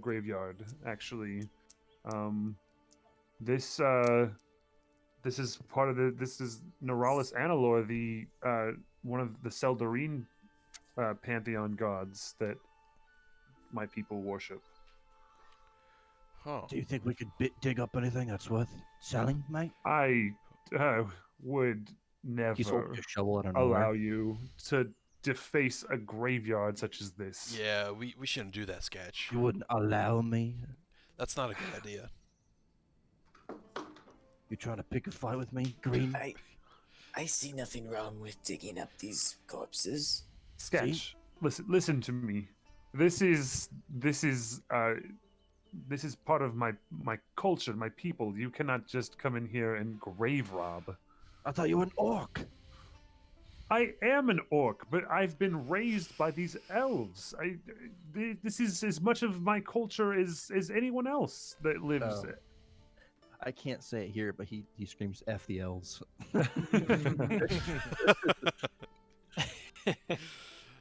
graveyard, actually. This is part of the. This is Neuralis Analor, the one of the Seldarine pantheon gods that my people worship. Huh. Do you think we could dig up anything that's worth selling, mate? I would He's holding never a shovel out of allow nowhere. you to deface a graveyard such as this. Yeah, we shouldn't do that, Sketch. You wouldn't allow me? That's not a good idea. You trying to pick a fight with me, Green? I see nothing wrong with digging up these corpses. Sketch, listen to me. This is part of my culture, my people. You cannot just come in here and grave rob. I thought you were an orc. I am an orc, but I've been raised by these elves. This is as much of my culture as anyone else that lives. I can't say it here, but he screams "F the elves."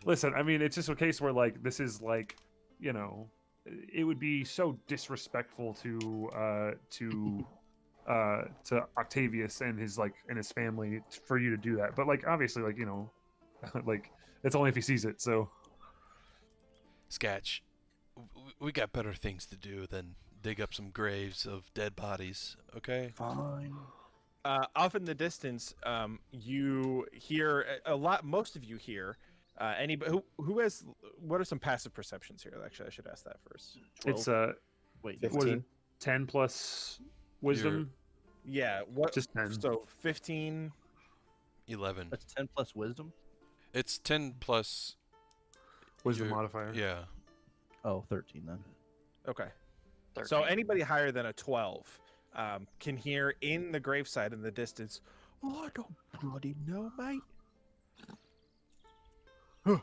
Listen, I mean, it's just a case where like this is like, you know, it would be so disrespectful to Octavius and his family for you to do that. But like obviously, like, you know, like it's only if he sees it. So Sketch, we got better things to do than dig up some graves of dead bodies. Okay. Fine. Off in the distance, you hear a lot. Most of you hear. Anybody who has? What are some passive perceptions here? Actually, I should ask that first. it's Wait, what is 15. it? 10 plus wisdom. Yeah. What? Just 10. So 15. 11. that's 10 plus wisdom. It's 10 plus. Wisdom your- modifier. Yeah. Oh, 13 then. Okay. So anybody higher than a 12 can hear in the gravesite in the distance. Oh, I don't bloody know, mate. Did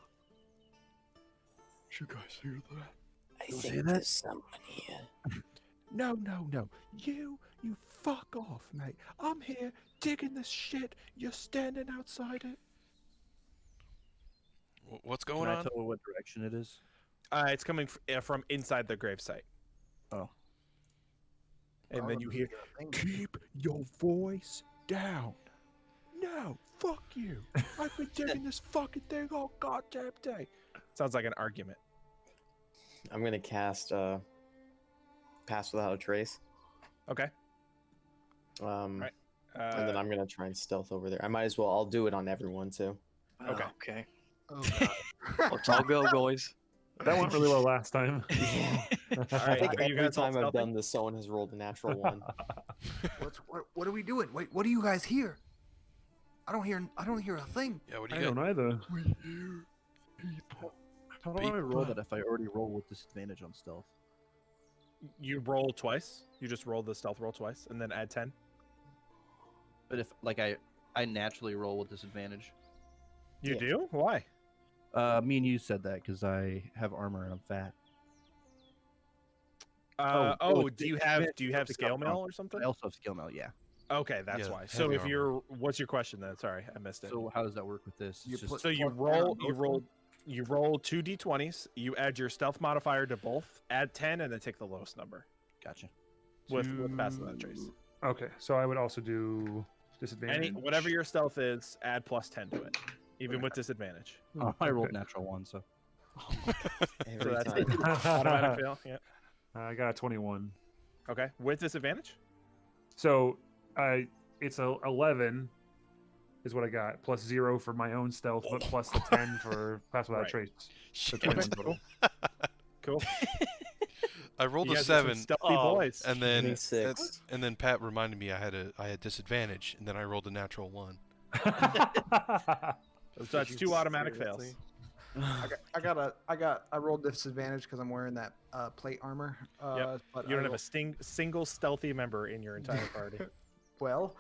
you guys hear that? I You see think that? there's someone here. No. You fuck off, mate. I'm here digging this shit. You're standing outside it. What's Can going I on? tell what direction it is? It's coming from inside the gravesite. Oh. And then you hear, keep your voice down. No, fuck you. I've been digging this fucking thing all goddamn day. Sounds like an argument. I'm gonna cast Pass Without a Trace. Okay. Right. Uh, And then I'm gonna try and stealth over there. I might as well. I'll do it on everyone too. Okay. Okay. Oh, God. Let's all go, boys. That went really well last time. All I right. think Are you every guys all time I've stealthy? done this, someone has rolled a natural one. What are we doing? Wait, what do you guys hear? I don't hear a thing. Yeah. What do I you got? don't either. We hear people. How do I roll that if I already roll with disadvantage on stealth? You roll twice. You just roll the stealth roll twice, and then add 10. But if like I naturally roll with disadvantage. You Yeah. do? Why? Me and you said that because I have armor and I'm fat. Do you have scale mail or something? I also have skill mail, yeah. Okay, that's Yeah, why. So heavy if armor. you're, what's your question then? Sorry, I missed it. So how does that work with this? It's You just- put- So you Plus roll 2 d20s. You add your stealth modifier to both. Add 10, and then take the lowest number gotcha. with passing that trace. Okay, so I would also do disadvantage. Whatever your stealth is, add plus 10 to it, even with disadvantage. Oh, I rolled okay. natural one, so Every So that's time. automatic fail. Yeah. I got a 21. Okay, with disadvantage. So it's a 11 is what I got, plus 0 for my own stealth, but plus the 10 for pass without Right. trace. So Shit. 21 total. Cool. I rolled You a guys are some 7, stealthy boys. and then 26. and then Pat reminded me I had disadvantage, and then I rolled a natural 1. So that's 2 automatic fails. I rolled disadvantage because I'm wearing that plate armor. But You don't I have a single stealthy member in your entire party. Well,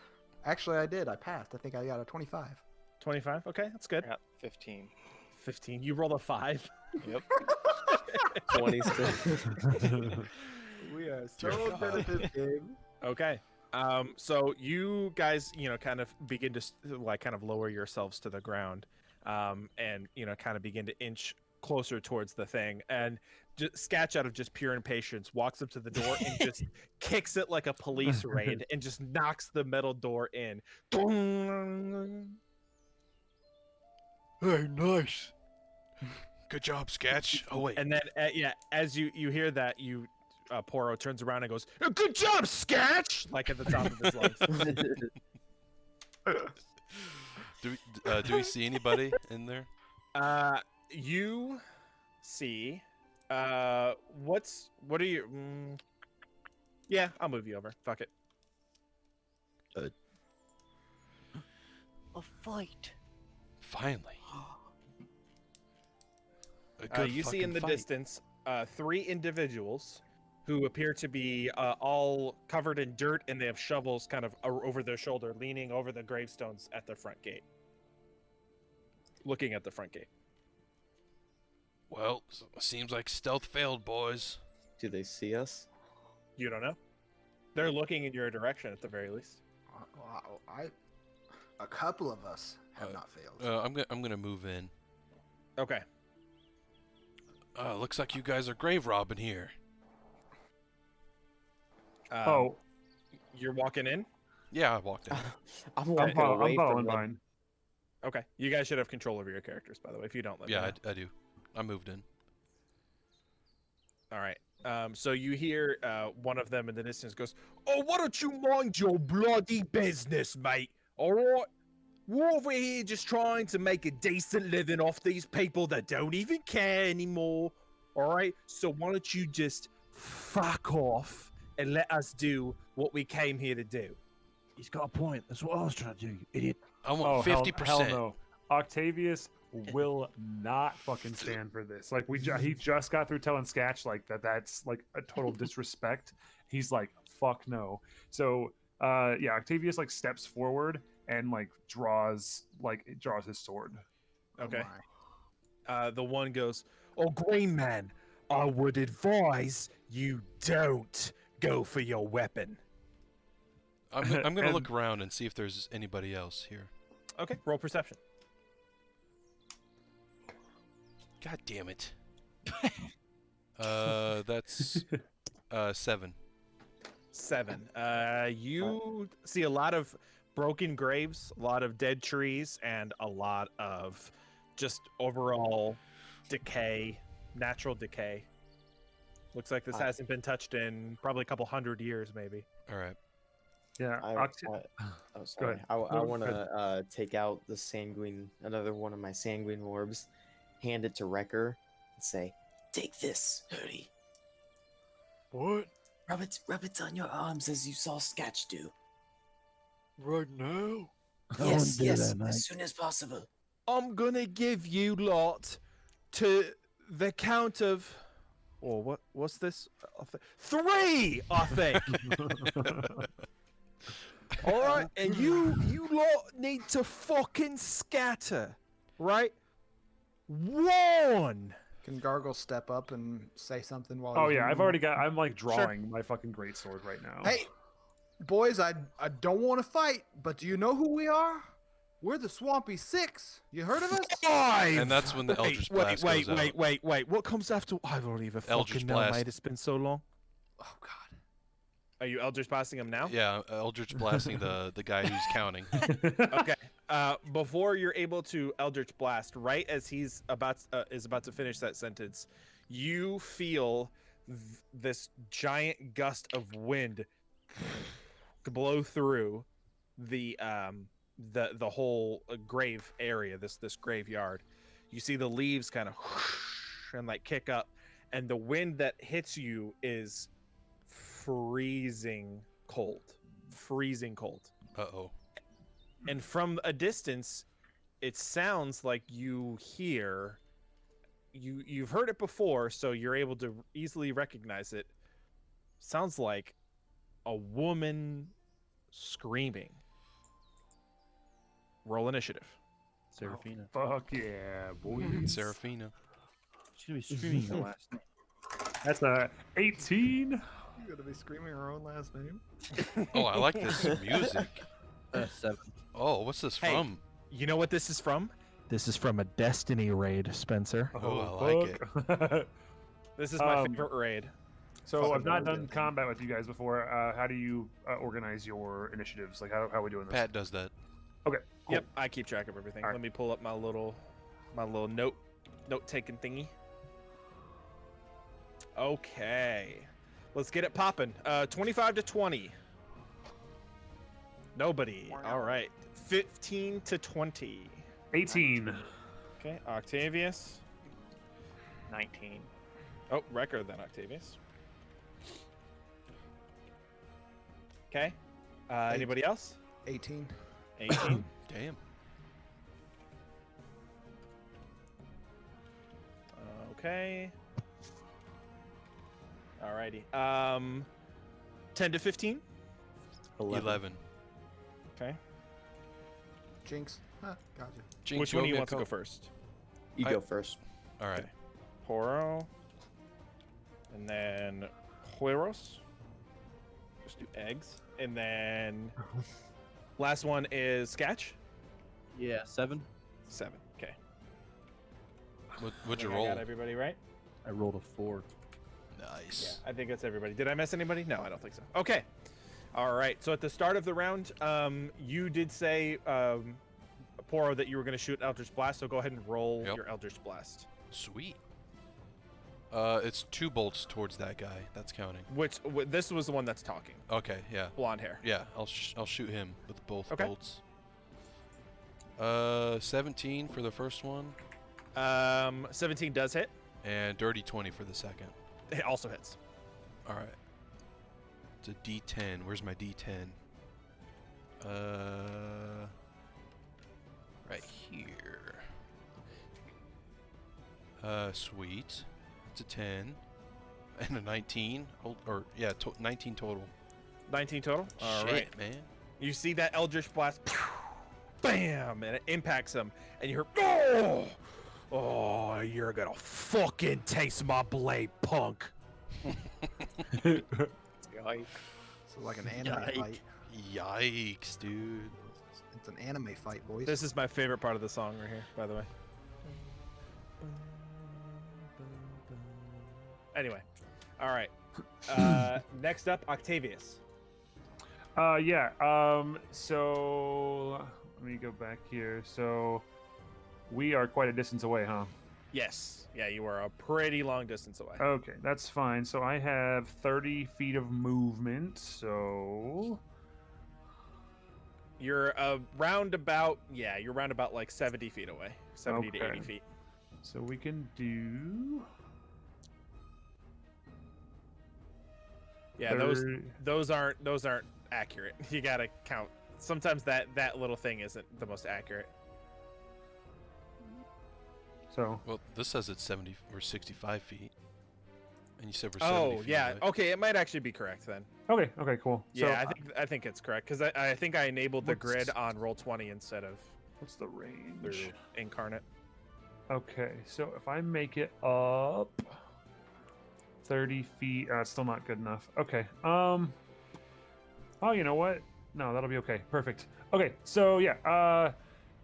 actually, I did. I passed. I think I got a 25. 25. Okay, that's good. I got 15. 15. You rolled a 5. Yep. 26. We are Dear so good God. at this game. Okay. So you guys, kind of begin to kind of lower yourselves to the ground, and kind of begin to inch closer towards the thing. And Sketch, out of just pure impatience, walks up to the door and just kicks it like a police raid and just knocks the metal door in. Hey, nice. Good job, Sketch. Oh wait. And then, as you hear that, Poro turns around and goes, "Good job, Sketch!" Like at the top of his lungs. Do we see anybody in there? You see, what are you? Yeah, I'll move you over. Fuck it. A fight. Finally. A good You see in fucking the fight. distance 3 individuals who appear to be all covered in dirt, and they have shovels kind of over their shoulder, leaning over the gravestones at the front gate, looking at the front gate. Well, seems like stealth failed, boys. Do they see us? You don't know. They're looking in your direction at the very least. A couple of us have not failed. I'm gonna move in. Okay. Looks like you guys are grave robbing here. Oh, you're walking in? Yeah, I walked in. I'm walking away I'm from following them. mine. Okay. You guys should have control over your characters, by the way. If you don't, let me Yeah, know. I do. I moved in. All right. So you hear one of them in the distance goes, "Oh, why don't you mind your bloody business, mate? All right, we're over here just trying to make a decent living off these people that don't even care anymore. All right, so why don't you just fuck off and let us do what we came here to do?" He's got a point. That's what I was trying to do, you idiot. I want 50%. Hell no. Octavius will not fucking stand for this. Like he just got through telling Sketch like that's like a total disrespect. He's like, fuck no. So yeah, Octavius like steps forward and like draws his sword. Okay. The one goes, "Oh, Green Man, I would advise you don't go for your weapon." I'm gonna look around and see if there's anybody else here. Okay, roll perception. God damn it. That's 7. 7. You see a lot of broken graves, a lot of dead trees, and a lot of just overall decay, natural decay. Looks like this hasn't been touched in probably a couple hundred years, maybe. All right. Yeah. Oh, sorry. I want to take out the sanguine, another one of my sanguine orbs, hand it to Wrecker, and say, Take this, hurry. What? Rub it on your arms as you saw Sketch do. Right now? Yes, as soon as possible. I'm gonna give you lot to the count of, or what's this? 3, I think. All right, and you lot need to fucking scatter, right? 1. Can Gargle step up and say something while? Oh he's yeah, doing I've that? already got. I'm like drawing my fucking greatsword right now. Hey, boys, I don't want to fight, but do you know who we are? We're the Swampy Six. You heard of us? 5. And that's when the Eldritch Blast goes out. Wait. What comes after? I don't even Eldritch fucking know, Blast. mate. It's been so long. Oh God. Are you Eldritch blasting him now? Yeah, Eldritch blasting the guy who's counting. Okay. Before you're able to Eldritch blast, right as he's about to finish that sentence, you feel this giant gust of wind blow through the whole grave area, this graveyard. You see the leaves kind of and like kick up, and the wind that hits you is freezing cold. Uh-oh. And from a distance, it sounds like you've heard it before, so you're able to easily recognize it. Sounds like a woman screaming. Roll initiative. Seraphina. Fuck yeah, boy. Seraphina. She's gonna be screaming her last name. That's a 18. You're gonna be screaming her own last name. Oh, I like this music. 7. Oh, what's this Hey. from? You know what this is from? This is from a Destiny raid, Spencer. Oh, I like it. This is my favorite raid. So Fucking I've not love done it. combat with you guys before. How do you organize your initiatives? Like how are we doing this? Pat does that. Okay. Cool. Yep, I keep track of everything. All right. Let me pull up my little note taking thingy. Okay, let's get it popping. 25 to 20. Nobody. All right. 15 to 20. 18. Okay, Octavius. 19. Oh, Wrecker then Octavius. Okay. Anybody else? 18. 18. Damn. Okay. Alrighty. 10 to 15. 11. Okay. Jinx. Huh, gotcha. Jinx, Which one do you get want to go caught. first? you I- go first. All right. Okay. Poro. And then Hueros. Just do eggs, and then last one is Sketch. Yeah, 7. 7. Okay. What'd you I roll? got everybody right. I rolled a 4. Nice. I think that's everybody. Did I miss anybody? No, I don't think so. Okay. All right. So at the start of the round, you did say, Poro, that you were going to shoot Eldritch Blast. So go ahead and roll your Eldritch Blast. Sweet. It's 2 bolts towards that guy. That's counting. This was the one that's talking. Okay. Yeah. Blonde hair. Yeah. I'll shoot him with both Okay. bolts. 17 for the first one. 17 does hit. And dirty 20 for the second. It also hits. All right. It's a D10. Where's my D10? Right here. Sweet. It's a 10 and a 19. 19 total. 19 total. All Shit, right, man. You see that Eldritch Blast, bam, and it impacts him, and you hear, oh, you're gonna fucking taste my blade, punk. Yikes. So like an anime fight. Yikes, dude. It's an anime fight, boys. This is my favorite part of the song right here, by the way. Anyway, all right. Next up, Octavius. So let me go back here. So we are quite a distance away, huh? Yes. Yeah, you are a pretty long distance away. Okay, that's fine. So I have 30 feet of movement. So you're round about like 70 feet away, 70 to 80 feet. So we can do. Yeah, those aren't accurate. You gotta count. Sometimes that little thing isn't the most accurate. So. Well, this says it's 70 or 65 feet, and you said we're 70 Oh feet yeah. away. Okay, it might actually be correct then. Okay. Okay. Cool. Yeah, So, I think it's correct because I think I enabled the What's- grid on Roll20 instead of what's the range? through Incarnate. Okay, so if I make it up 30 feet, it's still not good enough. Okay. Oh, you know what? No, that'll be okay. Perfect. Okay, so yeah.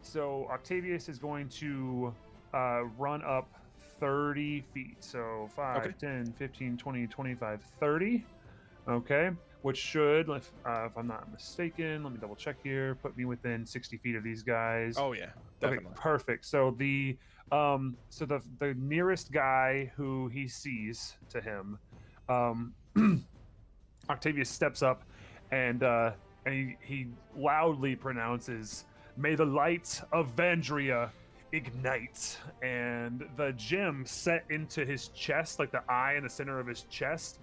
So Octavius is going to run up 30 feet. So 5, 10, 15, 20, 25, 30. Okay. Which should, if I'm not mistaken, let me double check here, put me within 60 feet of these guys. Oh yeah, definitely. Okay, perfect. So the nearest guy who he sees to him, Octavius steps up and he loudly pronounces, "May the light of Vandria ignite." And the gem set into his chest, like the eye in the center of his chest,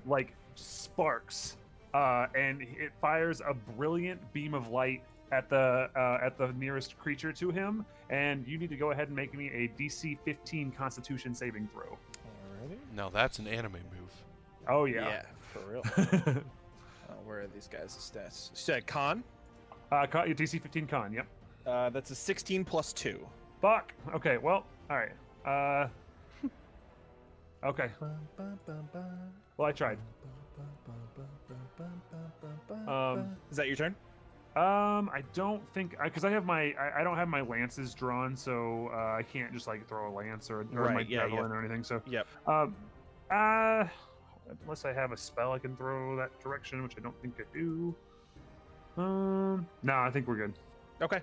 like sparks, and it fires a brilliant beam of light at the nearest creature to him. And you need to go ahead and make me a DC 15 Constitution saving throw. Alrighty. Now that's an anime move. Oh yeah. Yeah, for real. Where are these guys' stats? You said con? DC 15 con. Yep. That's a 16 plus 2. Fuck. Okay. Well. All right. Okay. Well, I tried. Is that your turn? I don't think because I have I don't have my lances drawn, so I can't just like throw a lance or my Right, yeah, javelin or anything. So Yep. Unless I have a spell I can throw that direction, which I don't think I do. No, I think we're good. Okay.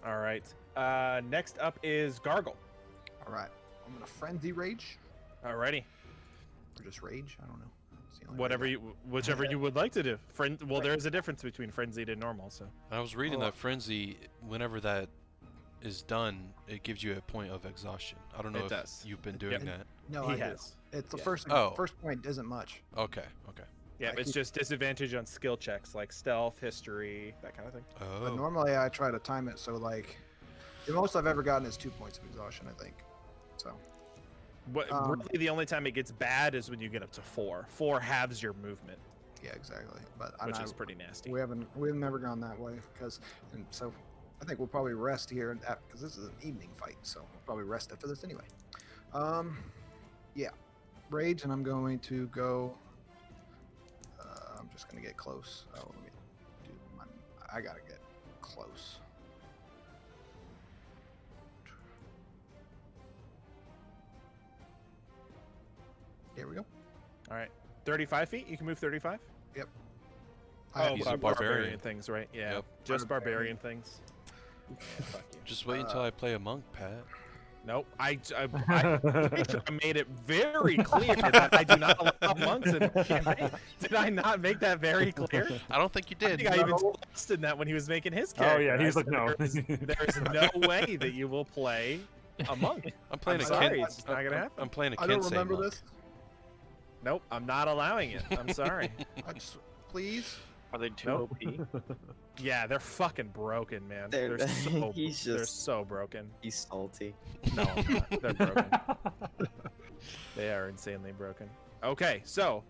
All right. Next up is Gargle. All right. I'm gonna frenzy rage Alrighty. or just rage. I don't know. It's the only Whatever rage whichever you would like to do. Well, there is a difference between frenzied and normal. So. I was reading that frenzy, whenever that is done, it gives you a point of exhaustion. I don't know It if does. you've been doing that. No, He I do. has. It's the Yeah. first point isn't much. Okay. Yeah, I it's keep- just disadvantage on skill checks like stealth, history, that kind of thing. But Oh. normally I try to time it so like the most I've ever gotten is 2 points of exhaustion, I think. So What really the only time it gets bad is when you get up to 4. 4 halves your movement, yeah, exactly. But which is pretty nasty. we've never gone that way and so I think we'll probably rest here because this is an evening fight, so we'll probably rest after this anyway. Yeah, rage, and I'm going to go. I'm just gonna get close. Oh, let me do my. I gotta get close. There we go. All right. 35 feet. You can move 35. Yep. Oh, He's but a barbarian barbarian. things, right? Yeah. Yep. Just barbarian things. Yeah, fuck you. Just wait until I play a monk, Pat. Nope. I made it very clear that I do not allow monks in the campaign. Did I not make that very clear? I don't think you I did. think I even told Austin that when he was making his Oh, character. yeah, he's I like, said, no. There is no way that you will play a monk. I'm playing I'm a sorry, Ken. it's just not gonna happen. I'm playing a I don't Kensei remember monk. this. Nope, I'm not allowing it. I'm sorry. I just please. Are they too Nope. OP? Yeah, they're fucking broken, man. They're- They're so, he's they're just- so broken. He's salty. No, I'm not. They're broken. They are insanely broken. Okay, so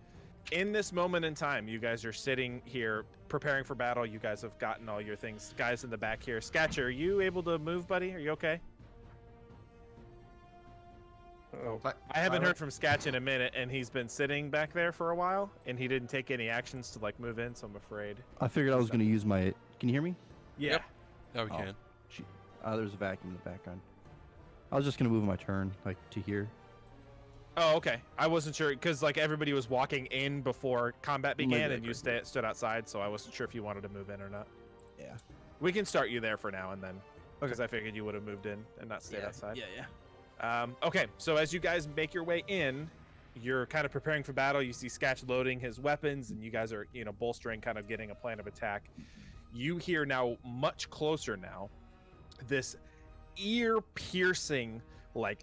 in this moment in time, you guys are sitting here preparing for battle. You guys have gotten all your things. Guys in the back here. Scatcher, are you able to move, buddy? Are you okay? Oh. I haven't heard from Scatch in a minute, and he's been sitting back there for a while, and he didn't take any actions to like move in, so I'm afraid. I figured I was going to use my. Can you hear me? Yeah. Yep. Now we Oh. can. There's a vacuum in the background. I was just going to move my turn, like, to here. Oh, okay. I wasn't sure because like everybody was walking in before combat Maybe began, I and you stood outside, so I wasn't sure if you wanted to move in or not. Yeah. We can start you there for now and then, because I figured you would have moved in and not stayed outside. Yeah. Okay, so as you guys make your way in, you're kind of preparing for battle. You see Scatch loading his weapons, and you guys are, bolstering, kind of getting a plan of attack. You hear now, much closer now, this ear-piercing, like,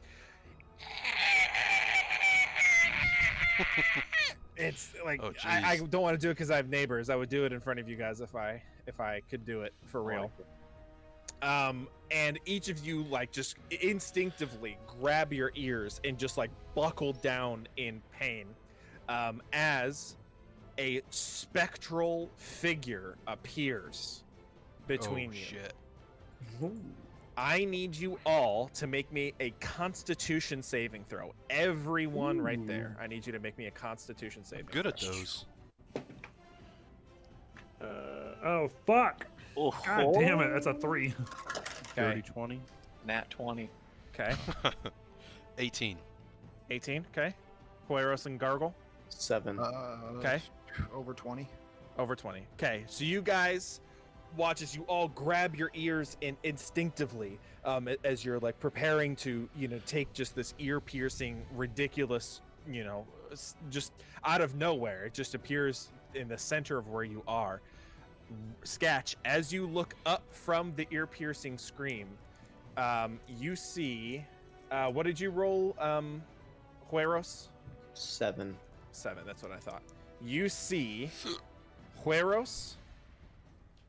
it's like Oh, I jeez. don't want to do it because I have neighbors. I would do it in front of you guys if I could do it for real. And each of you like just instinctively grab your ears and just like buckle down in pain as a spectral figure appears between Oh you. shit. I need you all to make me a Constitution saving throw. Everyone right there. I need you to make me a Constitution saving Good at throw. those. Oh, fuck. Oh, God damn it. That's a 3. Okay. 30-20. Nat 20. Okay. 18. 18. Okay. Hueros and Gargle. 7. Okay. Over 20. Over 20. Okay. So you guys watch as you all grab your ears and instinctively, as you're like preparing to, take just this ear-piercing, ridiculous, just out of nowhere. It just appears in the center of where you are. Scatch, as you look up from the ear-piercing scream, you see, what did you roll, Hueros? 7. 7, that's what I thought. You see Hueros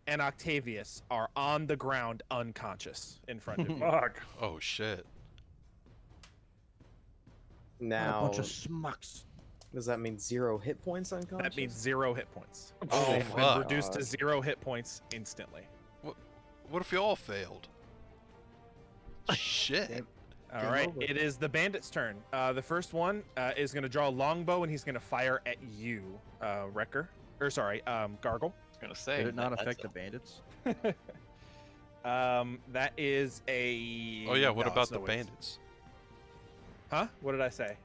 and Octavius are on the ground unconscious in front of you. Fuck. Oh shit. A Now, bunch of smucks. does that mean 0 hit points unconscious? That means 0 hit points. Oh, They've been fuck. reduced to 0 hit points instantly. What if we all failed? Shit. All Game right, over. it is the bandit's turn. The first one is going to draw a longbow and he's going to fire at you, Wrecker. Or sorry, Gargle. I was gonna say. Did it not that's affect a- the bandits? That is a. Oh yeah. What no, about it's the no wits. bandits? Huh? What did I say?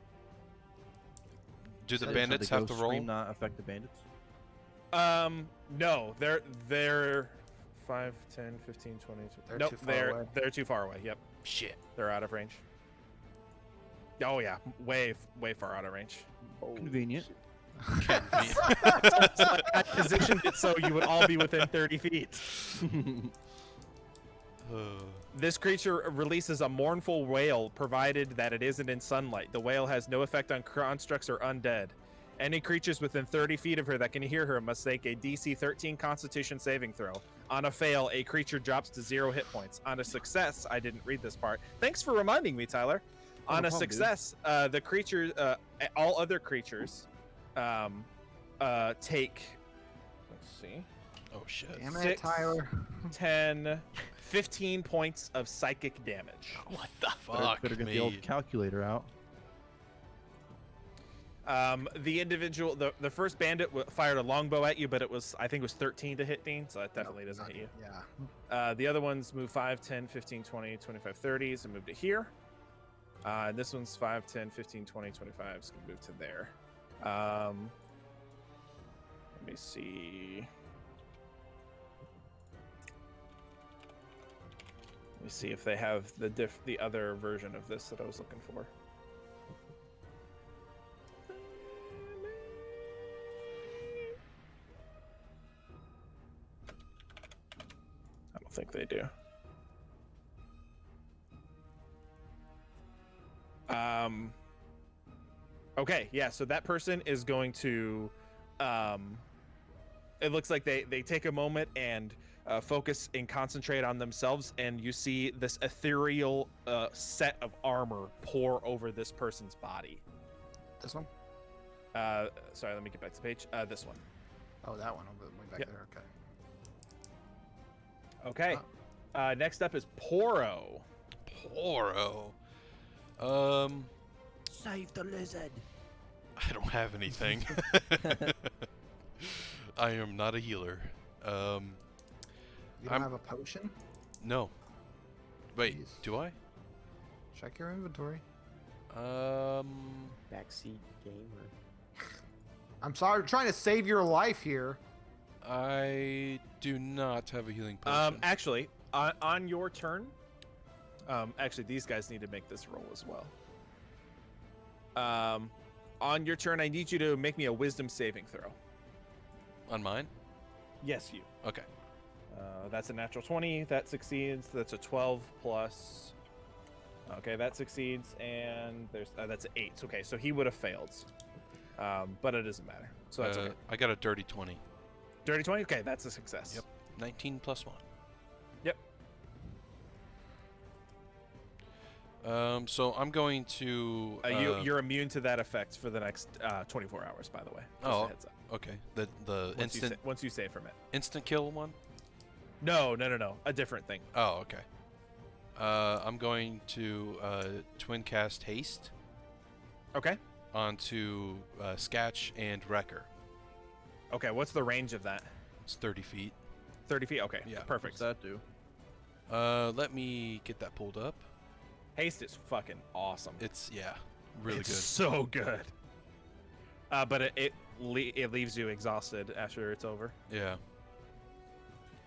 Do the Did bandits the have to ghost roll? scream not affect the bandits? No, they're 5, 10, 15, 20. They're nope, too far away. they're too far away. Yep, Shit. they're out of range. Oh yeah, way far out of range. Convenient. I positioned it so you would all be within 30 feet. This creature releases a mournful wail provided that it isn't in sunlight. The wail has no effect on constructs or undead. Any creatures within 30 feet of her that can hear her must make a DC 13 Constitution saving throw. On a fail, a creature drops to 0 hit points. On a success, I didn't read this part. Thanks for reminding me, Tyler. Oh, On no a problem, dude. success, the creature, all other creatures, take. Let's see. Oh shit. Damn it, 6, Tyler. 10, 15 points of psychic damage. What the Fuck Better get me. the old calculator out. The individual, the first bandit fired a longbow at you, but I think it was 13 to hit, Dean, so that definitely doesn't hit you. Yeah. The other ones move 5, 10, 15, 20, 25, 30, so move to here. And this one's 5, 10, 15, 20, 25, so gonna move to there. Let me see. Let me see if they have the other version of this that I was looking for. I don't think they do. Okay, yeah, so that person is going to it looks like they take a moment and focus and concentrate on themselves, and you see this ethereal set of armor pour over this person's body. This one? Sorry, let me get back to the page. This one. Oh, that one. Way back there. Okay. Okay. Next up is Poro. Poro. Save the lizard. I don't have anything. I am not a healer. You don't have a potion? No. Wait, Jeez. do I? Check your inventory. Backseat gamer. I'm sorry, I'm trying to save your life here. I do not have a healing potion. Actually, on your turn, actually these guys need to make this roll as well. On your turn, I need you to make me a wisdom saving throw. On mine? Yes, you. Okay. That's a natural 20. That succeeds. That's a 12 plus. Okay, that succeeds, and there's that's an 8. Okay, so he would have failed, but it doesn't matter. So that's okay. I got a dirty 20. Dirty 20. Okay, that's a success. Yep. 19 plus 1. Yep. So I'm going to. You're immune to that effect for the next 24 hours. By the way. Just a heads up. Okay. The Once instant. once you save from it. Instant kill one. No. A different thing. Oh, okay. I'm going to twin cast haste. Okay. Onto Sketch and Wrecker. Okay. What's the range of that? It's 30 feet. 30 feet. Okay. Yeah. Perfect. What's that do? Let me get that pulled up. Haste is fucking awesome. It's really it's good. So good. But it leaves you exhausted after it's over. Yeah.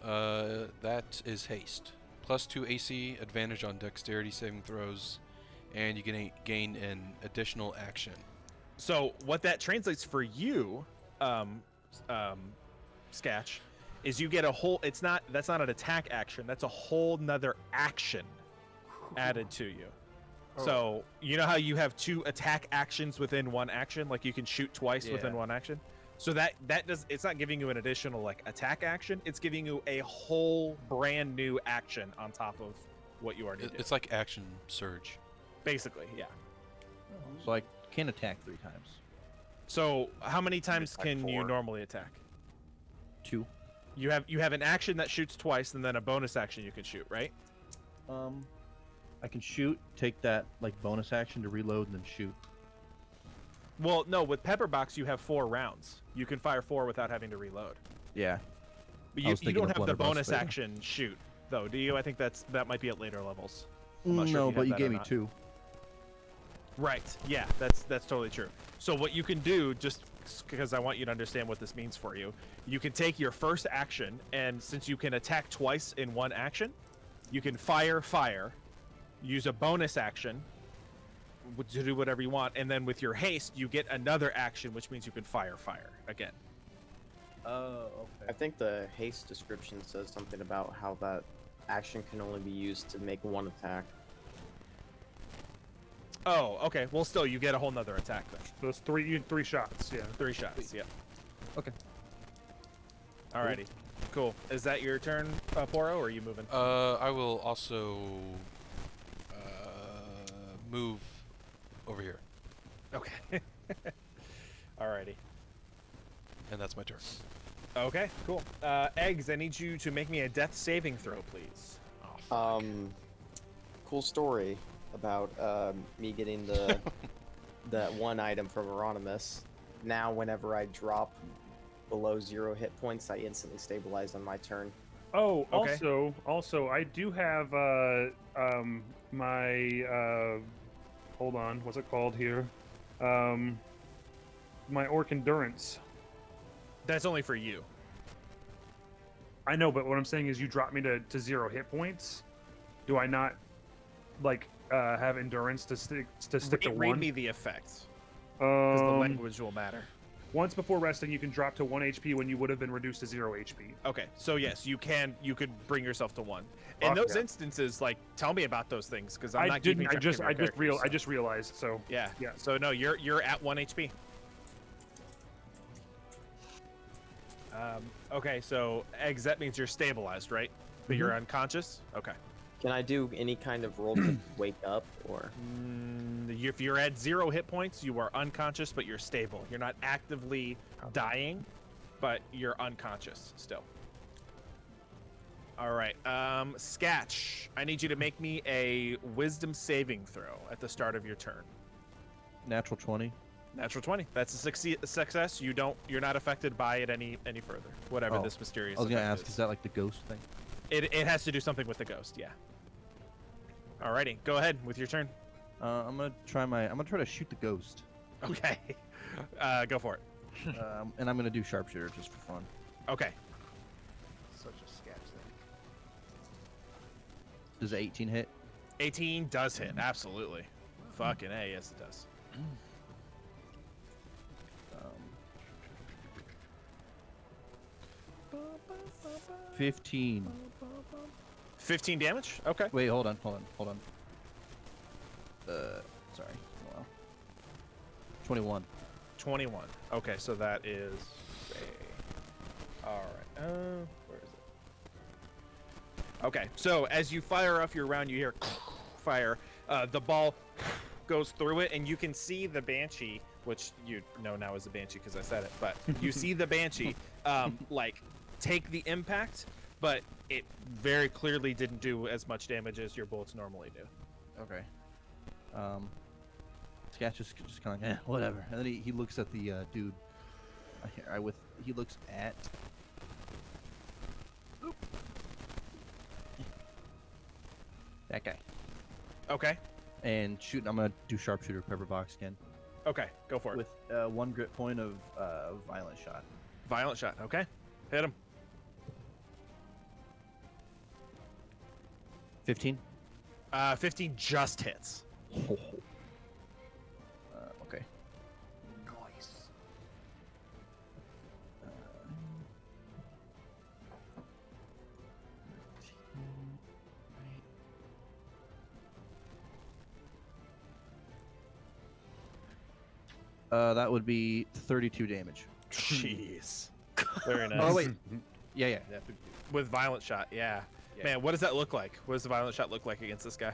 That is haste. +2 AC, advantage on dexterity saving throws, and you can gain an additional action. So what that translates for you, Sketch, is you get a whole. That's not an attack action. That's a whole nother action added to you. So you know how you have 2 attack actions within one action, like you can shoot twice within one action. So that does, it's not giving you an additional like attack action. It's giving you a whole brand new action on top of what you already did. It's like action surge. Basically, yeah. So I can attack 3 times. So how many times attack can you 4. normally attack? 2. You have an action that shoots twice, and then a bonus action you can shoot, right? I can shoot, take that like bonus action to reload, and then shoot. Well, no, with Pepperbox you have 4 rounds. You can fire 4 without having to reload. Yeah. But I was you thinking don't of have the Blunderbuss, bonus but- action shoot, though, do you? I think that might be at later levels. I'm not sure if No, you but have you that or gave me not. 2. Right. Yeah, that's totally true. So what you can do, just because I want you to understand what this means for you, you can take your first action, and since you can attack twice in one action, you can fire, use a bonus action to do whatever you want, and then with your haste, you get another action, which means you can fire again. Oh, I okay. think the haste description says something about how that action can only be used to make 1 attack. Oh, okay. Well, still, you get a whole nother attack then. Those 3 shots. Yeah. 3 shots. Yeah. Okay. Alrighty. Cool. Is that your turn, Poro, or are you moving? I will also move over here, Okay. Alrighty. and that's my turn. Okay, cool. Eggs, I need you to make me a death saving throw, please. Cool story about me getting the that one item from Eronimus. Now, whenever I drop below 0 hit points, I instantly stabilize on my turn. Oh, Okay. also, I do have my hold on, what's it called here? My Orc Endurance. That's only for you. I know, but what I'm saying is, you drop me to 0 hit points. Do I not like have endurance to stick to Read 1? me the effects, because the Um, language will matter. Once before resting, you can drop to 1 HP when you would have been reduced to 0 HP. Okay, so yes, you could bring yourself to 1. In Fuck those yeah. instances, like, tell me about those things, because I'm I not didn't. keeping track of your characters, I just realized. So Yeah. yeah. So no, you're at 1 HP. Okay, so eggs, that means you're stabilized, right? But you're unconscious? Okay. Can I do any kind of roll to wake up, or? If you're at 0 hit points, you are unconscious, but you're stable. You're not actively dying, but you're unconscious still. All right, Sketch, I need you to make me a wisdom saving throw at the start of your turn. Natural 20. Natural 20. That's a success. You're not affected by it any further. Whatever Oh, this mysterious. I was gonna effect ask, is that like the ghost thing? It has to do something with the ghost. Yeah. Alrighty, go ahead with your turn. I'm gonna try to shoot the ghost. Okay. Go for it. And I'm gonna do sharpshooter just for fun. Okay. Such a sketch thing. Does 18 hit? 18 does hit. Absolutely. Fucking A, yes it does. 15. 15 damage? Okay. Wait, hold on. Sorry. Wow. 21. 21. Okay, so that is all right. Where is it? Okay, so as you fire off your round, you hear fire. The ball goes through it, and you can see the banshee, which you know now is a banshee because I said it. But you see the banshee, like take the impact, but it very clearly didn't do as much damage as your bullets normally do. Okay. Sketch is just kind of like, whatever. And then he looks at the dude. He looks at. That guy. Okay. And shoot, I'm gonna do sharpshooter pepper box again. Okay, go for it. With 1 grit point of violent shot. Violent shot. Okay, hit him. 15. 15 just hits. Okay. Nice. That would be 32 damage. Jeez. Very nice. Oh wait. Yeah. With violent shot, yeah. Man, what does that look like? What does the violent shot look like against this guy?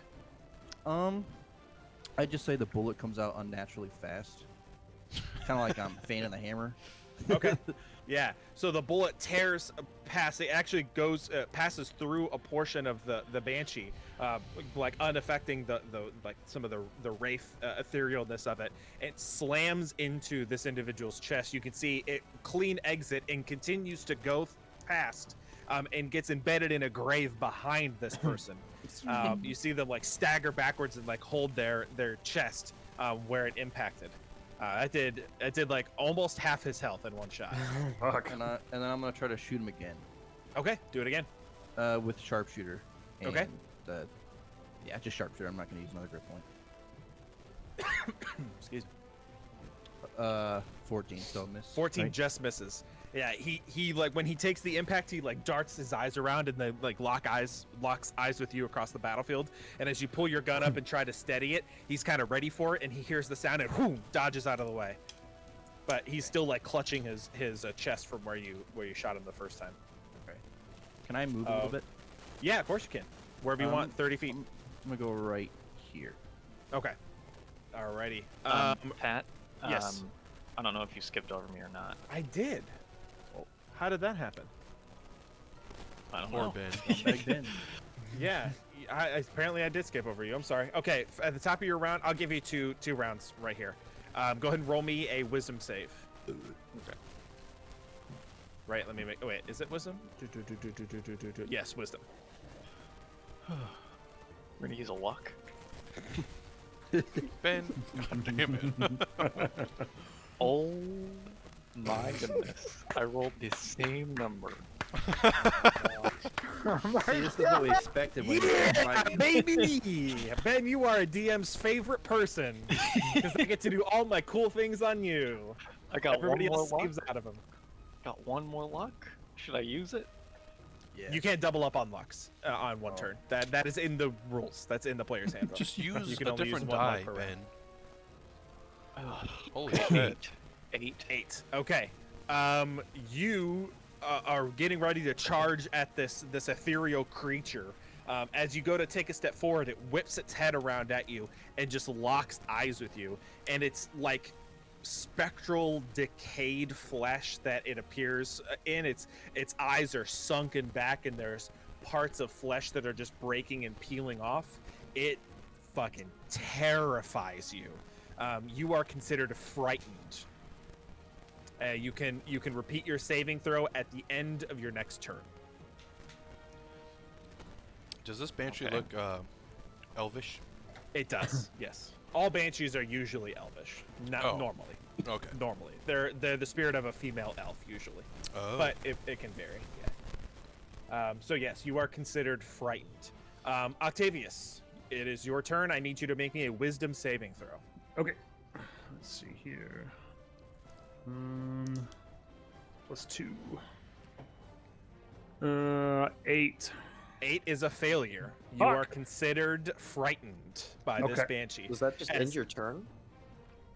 I'd just say the bullet comes out unnaturally fast. Kind of like I'm fanning the hammer. Okay. Yeah. So the bullet tears past. It actually goes passes through a portion of the banshee, like unaffecting the like some of the wraith etherealness of it. It slams into this individual's chest. You can see it clean exit and continues to go past. And gets embedded in a grave behind this person. You see them like stagger backwards and like hold their chest where it impacted. It did like almost half his health in one shot. Fuck. And then I'm gonna try to shoot him again. Okay, do it again. With sharpshooter. And, Okay. Yeah, just sharpshooter. I'm not gonna use another grip point. Excuse me. 14, so miss. 14 right? just misses. Yeah, he like when he takes the impact, he like darts his eyes around and they like locks eyes with you across the battlefield. And as you pull your gun up and try to steady it, he's kind of ready for it, and he hears the sound and whoom, dodges out of the way. But he's still like clutching his chest from where you shot him the first time. Okay. Can I move a little bit? Yeah, of course you can. Wherever you want, 30 feet. I'm gonna go right here. Okay. Alrighty. Pat. Yes. I don't know if you skipped over me or not. I did. How did that happen? I don't Or know. Ben. Yeah, apparently I did skip over you. I'm sorry. Okay, at the top of your round, I'll give you two rounds right here. Go ahead and roll me a wisdom save. Okay. Right, let me make. Oh, wait, is it wisdom? Yes, wisdom. We're gonna use a luck. Ben, god damn it. Oh my goodness! I rolled the same number. See, this is what we expected when you said Yeah, fighting. baby! Ben, you are a DM's favorite person because I get to do all my cool things on you. I got Everybody one more else luck. saves out of them. Got one more luck. Should I use it? Yeah. You can't double up on lucks on one turn. That is in the rules. That's in the player's handbook. Just You use can a only use different one luck die, per round. Ben. Ugh. Holy shit. 8. 8. Okay. You are getting ready to charge at this ethereal creature. As you go to take a step forward, it whips its head around at you and just locks eyes with you. And it's like spectral, decayed flesh that it appears in. Its eyes are sunken back, and there's parts of flesh that are just breaking and peeling off. It fucking terrifies you. You are considered frightened. You can repeat your saving throw at the end of your next turn. Does this banshee Okay. look elvish? It does, yes. All banshees are usually elvish, not Oh. normally. Okay. Normally, they're the spirit of a female elf usually, Oh. but it can vary. Yeah. So yes, you are considered frightened. Octavius, it is your turn. I need you to make me a wisdom saving throw. Okay. Let's see here. +2. 8. 8 is a failure. You Fuck. are considered frightened by this Okay. banshee. Was that just As- end your turn?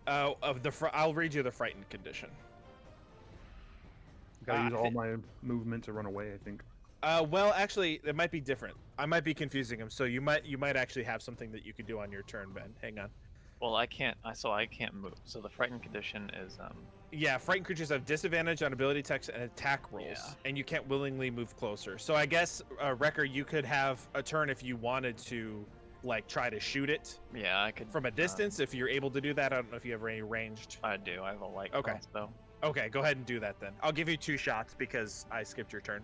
I'll read you the frightened condition. Gotta use I all thi- my movement to run away, I think. Well, actually, it might be different. I might be confusing him. So you might actually have something that you could do on your turn, Ben. Hang on. Well, I can't move. So the frightened condition is Yeah, frightened creatures have disadvantage on ability checks and attack rolls, Yeah. and you can't willingly move closer. So I guess, Wrecker, you could have a turn if you wanted to, like, try to shoot it yeah, I could from a distance. If you're able to do that, I don't know if you have any ranged. I do. I have a light Okay. crossbow. Okay, go ahead and do that then. I'll give you 2 shots because I skipped your turn.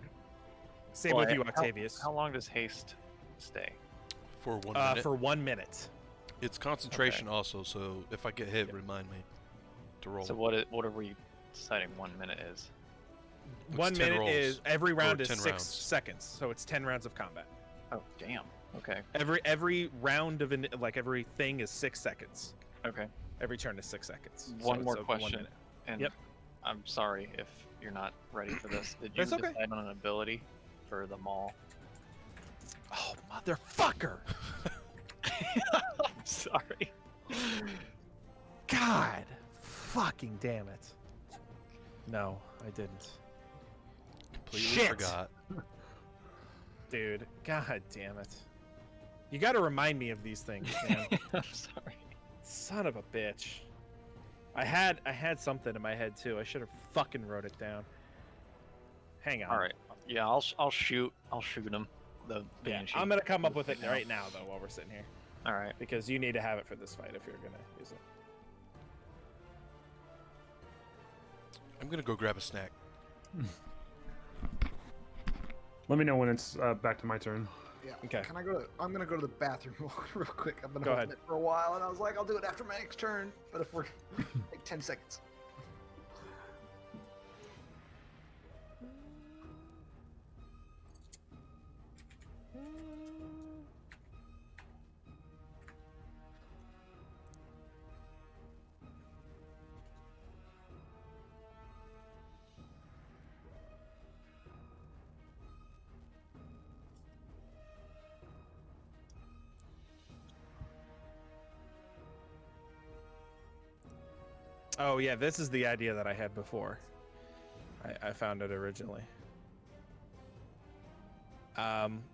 Same Well, with you, how- Octavius. How long does haste stay? For 1 minute. For 1 minute. It's concentration also, so if I get hit, remind me to roll. So what are we deciding 1 minute is? It's 1 10 minute rolls, is every round or is 10 6 rounds. seconds, so it's 10 rounds of combat. Oh, damn. Okay. Every round of everything is 6 seconds. Okay. Every turn is 6 seconds. One so more it's a 1 question. minute. And Yep. I'm sorry if you're not ready for this. Did you That's okay. decide on an ability for the mall? Oh, motherfucker! I'm sorry. God, fucking damn it! No, I didn't. Completely Shit! forgot. Dude, god damn it! You got to remind me of these things, man. I'm sorry. Son of a bitch. I had something in my head too. I should have fucking wrote it down. Hang on. All right. Yeah, I'll shoot him. The Yeah, banshee. I'm gonna come up with it right now though while we're sitting here, All right. because you need to have it for this fight if you're gonna use it. I'm gonna go grab a snack. Let me know when it's back to my turn. Yeah. Okay. Can I go? I'm gonna go to the bathroom real quick. I've been Go holding ahead. it for a while, and I was like, I'll do it after my next turn. But if we're like 10 seconds. Oh yeah, this is the idea that I had before. I found it originally.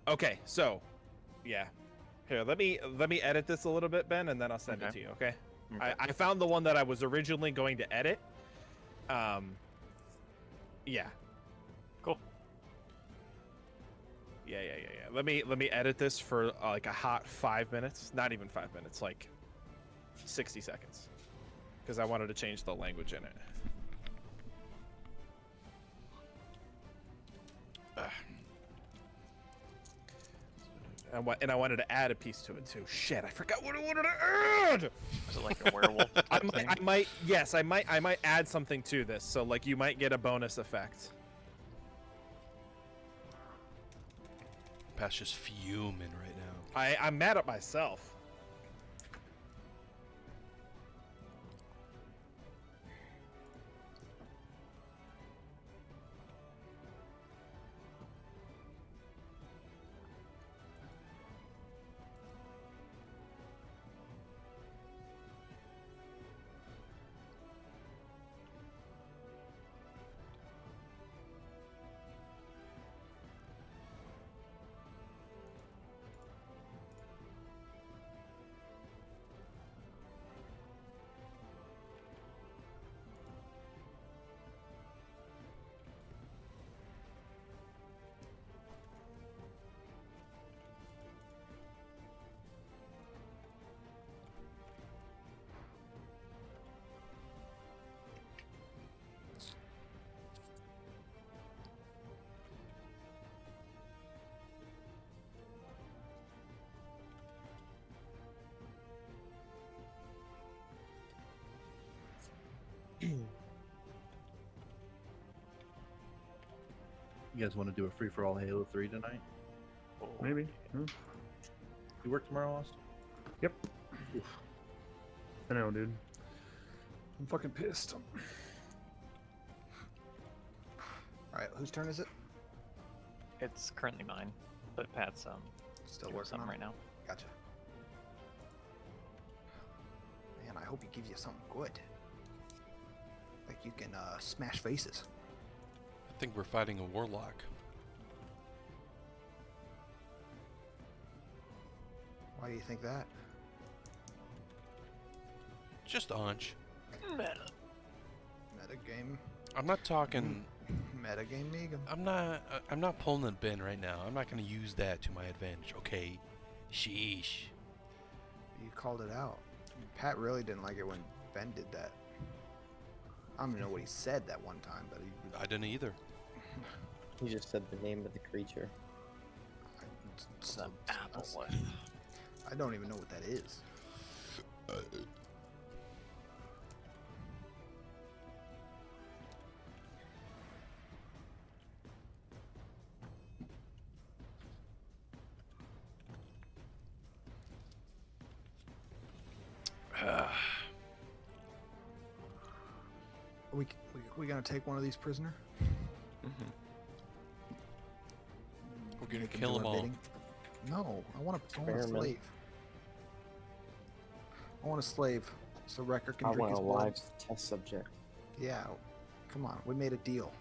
Okay, so yeah. Here, let me edit this a little bit, Ben, and then I'll send it Okay. to you, okay? Okay. I found the one that I was originally going to edit. Yeah. Cool. Yeah. Let me edit this for like a hot 5 minutes. Not even 5 minutes, like 60 seconds. because I wanted to change the language in it. And I wanted to add a piece to it too. Shit, I forgot what I wanted to add. Is it like a werewolf type thing? I might add something to this. So like you might get a bonus effect. Pat's just fuming right now. I'm mad at myself. You guys want to do a free for all Halo 3 tonight? Maybe. You work tomorrow, Austin? Yep. I know, dude. I'm fucking pissed. All right, whose turn is it? It's currently mine, but Pat's Still doing working something on right it? now. Gotcha. Man, I hope he gives you something good. Like you can smash faces. I think we're fighting a warlock. Why do you think that? Just a hunch. Meta. Metagame. I'm not talking. Metagame Megan. I'm not pulling the bin right now. I'm not gonna use that to my advantage. Okay. Sheesh. You called it out. Pat really didn't like it when Ben did that. I don't even know what he said that one time, but he. I didn't either. He just said the name of the creature. It's an Applewith. I don't even know what that is. We gonna take one of these prisoner? We're gonna Make him kill do them our all. bidding? No, I want a Experiment. slave. I want a slave, so Wrecker can I drink want his a blood. live test subject. Yeah, come on, we made a deal.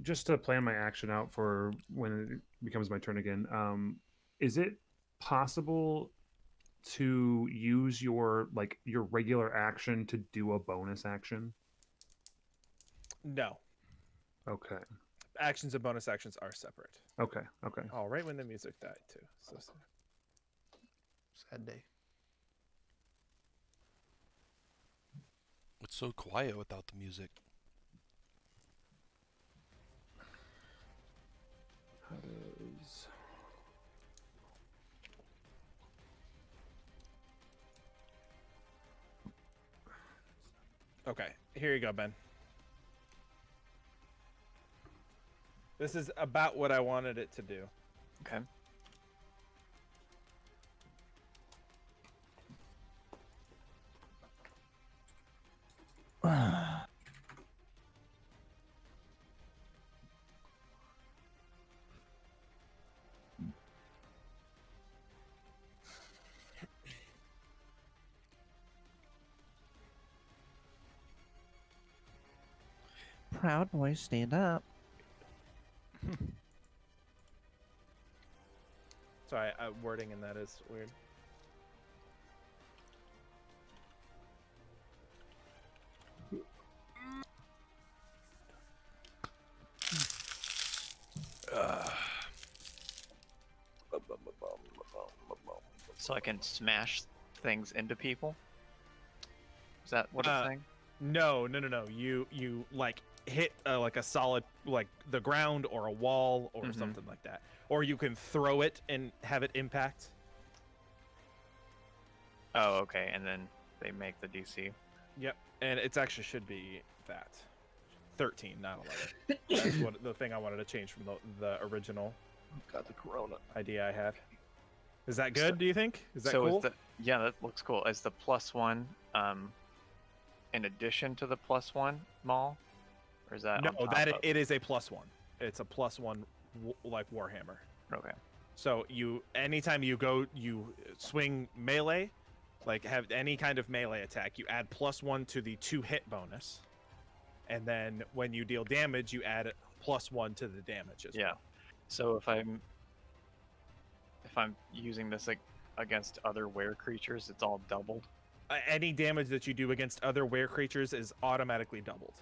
Just to plan my action out for when it becomes my turn again. Is it possible to use your regular action to do a bonus action? No. Okay. Actions and bonus actions are separate. Okay. Okay. All right, when the music died too. So sad. Sad day. It's so quiet without the music. How does... Okay, here you go, Ben. This is about what I wanted it to do. Okay. Proud Boys, stand up. Sorry, wording in that is weird. So I can smash things into people? Is that what it's saying? No. You like hit like a solid, like the ground or a wall or something like that, or you can throw it and have it impact. Oh, okay, and then they make the DC. Yep, and it's actually should be that 13, not 11. That's what the thing I wanted to change from the original. Got the corona idea I had. Is that good? Do you think? Is that so cool? Yeah, that looks cool. Is the +1 in addition to the +1 maul, or is that No, on top that of? it is a +1. It's a +1 like Warhammer. Okay. So anytime you swing melee, like have any kind of melee attack, you add +1 to the 2 hit bonus, and then when you deal damage, you add +1 to the damage as well. So if I'm using this like against other were creatures, it's all doubled. Any damage that you do against other were creatures is automatically doubled.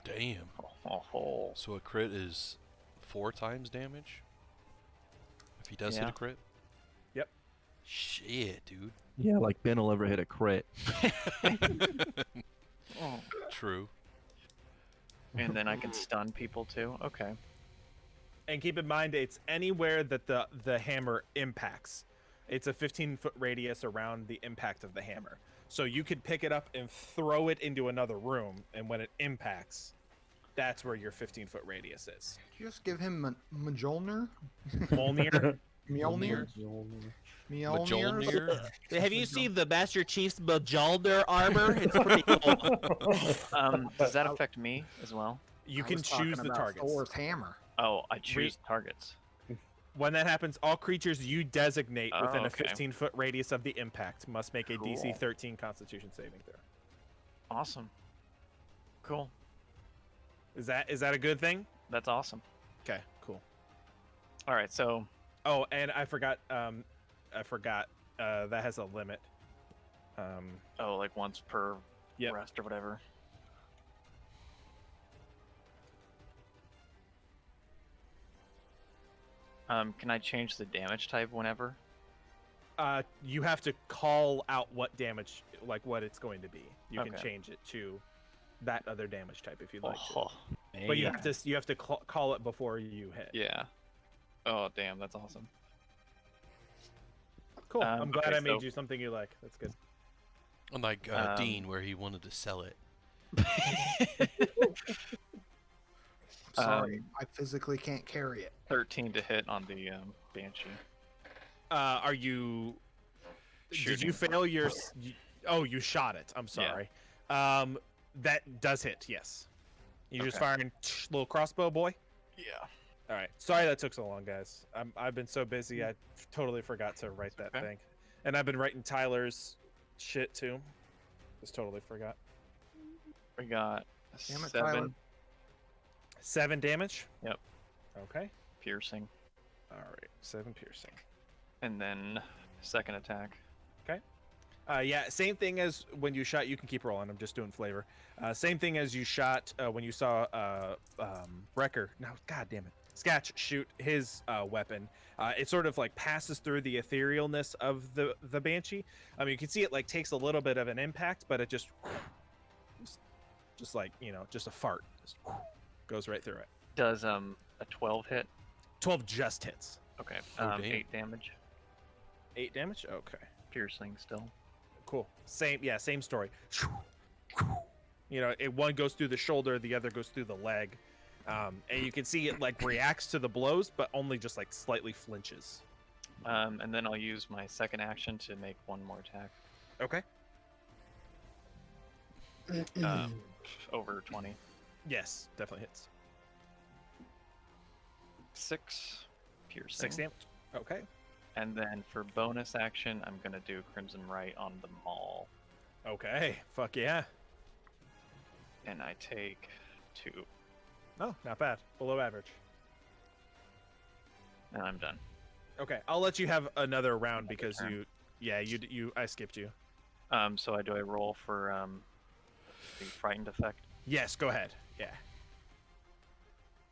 Damn. Oh. So a crit is 4 times damage? If he does hit a crit? Yep. Shit, dude. Yeah, like Ben will ever hit a crit. True. And then I can stun people too. Okay. And keep in mind, it's anywhere that the hammer impacts. It's a 15-foot radius around the impact of the hammer. So you could pick it up and throw it into another room, and when it impacts, that's where your 15-foot radius is. Did you just give him Mjolnir? Mjolnir? Mjolnir? Mjolnir? Have you seen the Master Chief's Mjolnir armor? It's pretty cool. Does that affect me as well? You can choose the targets. Thor's hammer. Oh, I choose targets. When that happens, all creatures you designate within a okay. 15-foot radius of the impact must make a Cool. DC 13 Constitution saving throw. Awesome. Cool. Is that a good thing? That's awesome. Okay, cool. All right, so. Oh, and I forgot. That has a limit. Oh, like once per Yep. rest or whatever. Can I change the damage type whenever? You have to call out what damage, like what it's going to be. You can Okay. change it to that other damage type if you'd like Oh, to. But you have to call it before you hit. Yeah. Oh, damn, that's awesome. Cool. I'm glad okay, I made so- you something you like. That's good. Unlike Dean, where he wanted to sell it. Sorry, I physically can't carry it. 13 to hit on the Banshee. Are you? Did Shooting. you fail your? Oh, you shot it. I'm sorry. That does hit. Yes. You just Okay. firing little crossbow boy. Yeah. All right. Sorry that took so long, guys. I've been so busy, I totally forgot to write that Okay. thing, and I've been writing Tyler's shit too. Just totally forgot. We got Damn it, 7 Tyler. 7 damage. Yep. Okay. piercing, All right. 7 piercing. and then second attack. Yeah, same thing as when you shot. You can keep rolling. I'm just doing flavor. Same thing as you shot when you saw Wrecker. No, god damn it, Sketch shoot his weapon. It sort of like passes through the etherealness of the Banshee. I mean, you can see it like takes a little bit of an impact, but it just like just a fart, just goes right through it. Does a 12 hit? 12 just hits. Okay. Oh, damn. 8 damage. 8 damage. Okay. Piercing still. Cool. Same story. One goes through the shoulder, the other goes through the leg, and you can see it like reacts to the blows, but only just like slightly flinches. And then I'll use my second action to make one more attack. Okay. Over 20. Yes, definitely hits. 6 piercing. 6 damage. Okay. And then for bonus action, I'm gonna do Crimson Right on the Maul, Okay. Fuck yeah. and I take 2, Oh, not bad. Below average. and I'm done. Okay, I'll let you have another round because turn. I skipped you. So do I roll for the frightened effect? Yes, go ahead. Yeah.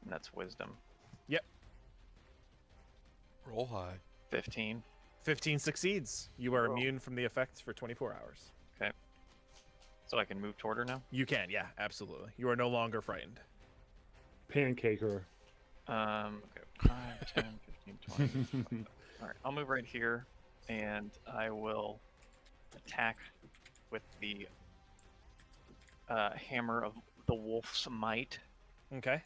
And that's wisdom. Yep. Roll high. 15. 15 succeeds. You are Whoa. immune from the effects for 24 hours. Okay. So I can move toward her now? You can, yeah, absolutely. You are no longer frightened. Pancaker. Okay. 5, 10, 15, 20. Alright, I'll move right here, and I will attack with the Hammer of the Wolf's Might, Okay.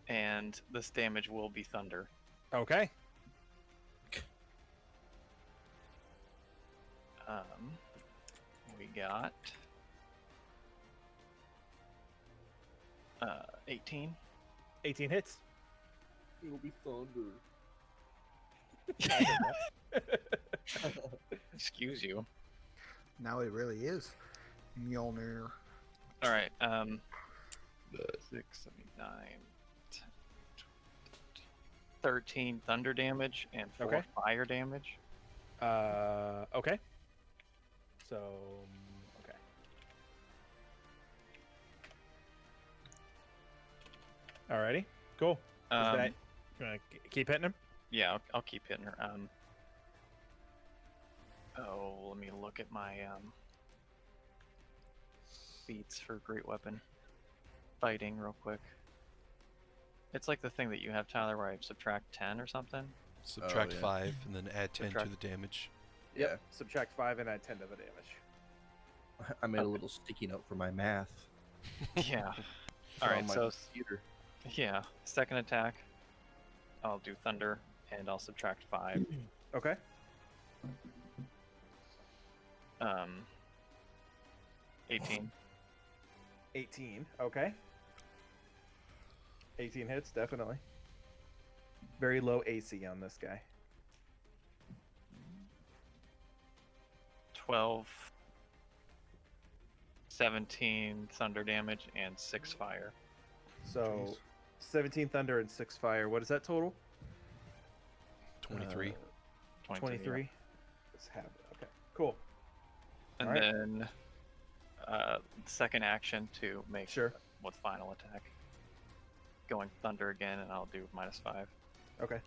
and this damage will be thunder. Okay. We got 18. 18 hits. It'll be thunder. Excuse you. Now it really is. Mjolnir. All right. 6, 7, 9, 10, 13 thunder damage and 4 Okay. fire damage. Okay. So, okay. Alrighty. Cool. Is that, you want to keep hitting him? Yeah, I'll keep hitting her. Let me look at my feats for great weapon fighting real quick. It's like the thing that you have, Tyler, where I subtract 10 or something. Subtract yeah. 5 and then add 10 Subtract- to the damage. Yeah. Subtract 5 and add 10 to the damage. I made a little sticky note for my math. Yeah. It's All on right, my so computer. yeah, second attack. I'll do thunder and I'll subtract 5. Okay. 18. 18. Okay. 18 hits, definitely. Very low AC on this guy. 12, 17 thunder damage, and 6 fire. So, 17 thunder and 6 fire. What is that total? 23. 23. Yeah. Let's have it. Okay. Cool. And Alright. then second action to make Sure. with final attack. Going thunder again, and I'll do -5. Okay.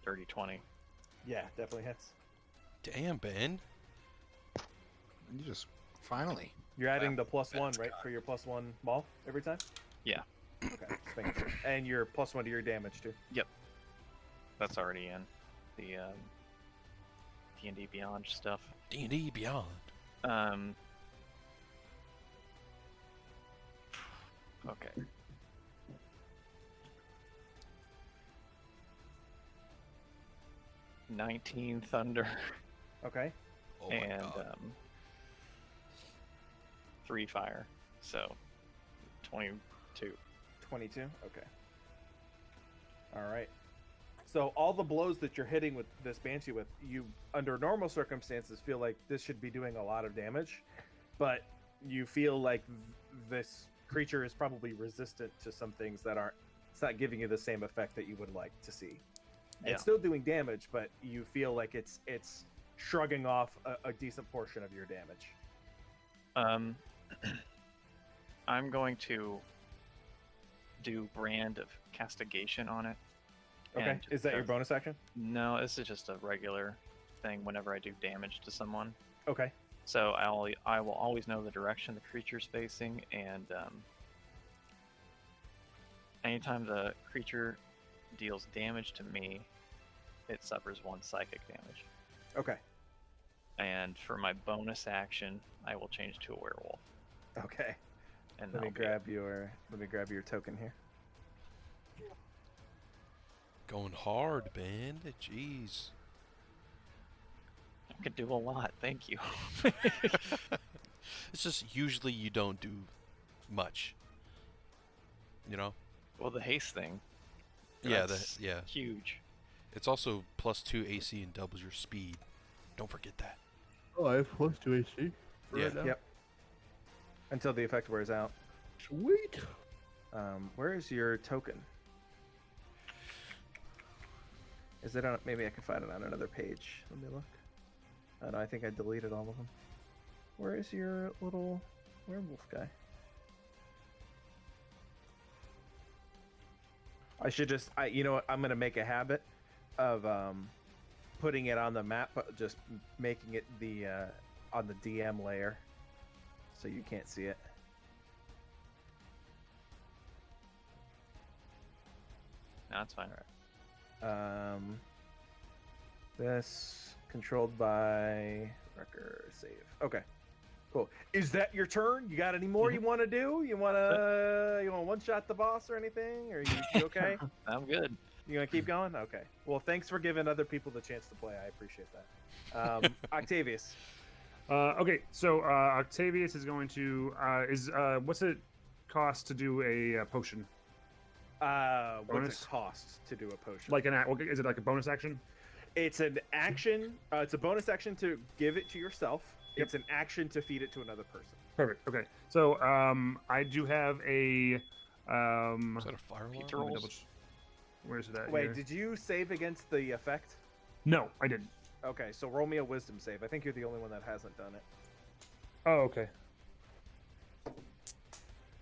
30, 20. Yeah, definitely hits. Damn, Ben. You just finally. You're adding Wow. the +1, That's right, God. for your +1 ball every time? Yeah. Okay. Just making sure. And your +1 to your damage, too. That's already in the D&D Beyond stuff. D&D Beyond. Okay. "19 thunder Okay. Oh my and god. 3 fire, so 22. 22. Okay. All right. So all the blows that you're hitting with this banshee with, you under normal circumstances feel like this should be doing a lot of damage, but you feel like this creature is probably resistant to some things that aren't. It's not giving you the same effect that you would like to see. Yeah. It's still doing damage, but you feel like it's shrugging off a decent portion of your damage. I'm going to do Brand of Castigation on it. Okay. and Is that your just- bonus action? No, this is just a regular thing whenever I do damage to someone. Okay. So I will always know the direction the creature's facing, and anytime the creature deals damage to me, it suffers 1 psychic damage. Okay. And for my bonus action, I will change to a werewolf. Okay. And Let me that'll be it. grab your token here. Going hard, Ben. Jeez. I could do a lot. Thank you. It's just usually you don't do much. You know? Well, the haste thing. Yeah, that's yeah. huge. It's also +2 AC and doubles your speed. Don't forget that. Oh, I have +2 AC. Yeah. Right now. Yep. Until the effect wears out. Sweet. Where is your token? Is it on? Maybe I can find it on another page. Let me look. Oh, no, I think I deleted all of them. Where is your little werewolf guy? I should just, you know what? I'm gonna make a habit of putting it on the map, but just making it the on the DM layer, so you can't see it. No, that's fine. Right. This controlled by record save. Okay, cool. Is that your turn? You got any more you want to do? You want to one shot the boss or anything? Or you okay? I'm good. You gonna keep going? Okay. Well, thanks for giving other people the chance to play. I appreciate that. Octavius. Okay, so Octavius is going to what's it cost to do a potion? What's Bonus? it cost to do a potion? Like is it like a bonus action? It's an action. It's a bonus action to give it to yourself. Yep. It's an action to feed it to another person. Perfect. Okay, so I do have a Is that a fire alarm? let me double where's it at? Wait, here? did you save against the effect? No, I didn't. Okay, so roll me a wisdom save. I think you're the only one that hasn't done it. Oh, okay.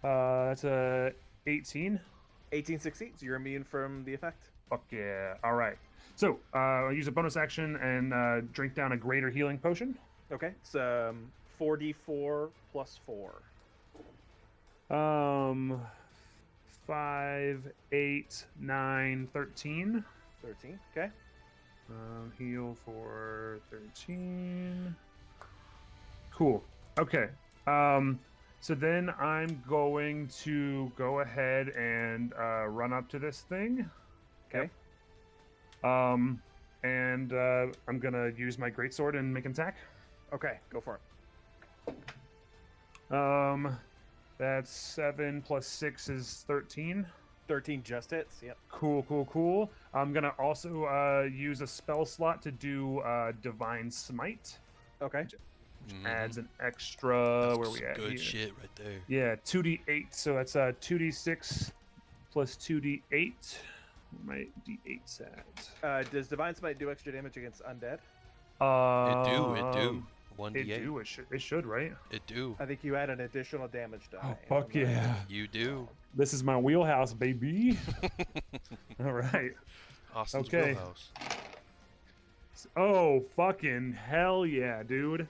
That's a 18. 18 succeeds. You're immune from the effect. Fuck yeah! All right. So I'll use a bonus action and drink down a greater healing potion. Okay, it's 4d4 plus 4. 5, 8, 9, 13. 13. Okay. Heal for 13. Cool. Okay. So then I'm going to go ahead and run up to this thing. Okay. And I'm gonna use my greatsword and make an attack. Okay, go for it. That's 7 plus 6 is 13. 13 just hits. Yep. Cool. I'm gonna also use a spell slot to do Divine Smite. Okay. Which adds an extra. That's Where we at good here? shit right there. Yeah, 2d8. So that's 2d6 plus 2d8. Where my d8's at? Does Divine Smite do extra damage against undead? It do. It 1d8. do. It should, right? It do. I think you add an additional damage die. Oh, fuck yeah. You do. This is my wheelhouse, baby. All right. Austin's Okay. wheelhouse. Oh, fucking hell yeah, dude.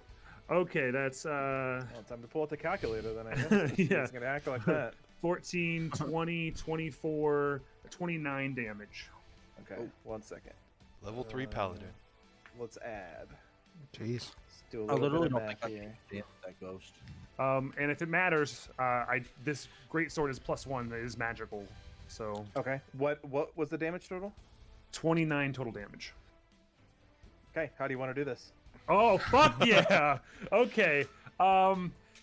Okay, that's Well, time to pull out the calculator then, I guess. Yeah. It's gonna act like that. 14, 20, 24, 29 damage. Okay, 1 second. Level 3 paladin. Let's add. Jeez. Let's do a I little literally bit of don't math think I here. can damage that ghost. And if it matters, this great sword is +1. It is magical, so Okay. What was the damage total? 29 total damage. Okay, how do you want to do this? Oh fuck yeah! Okay.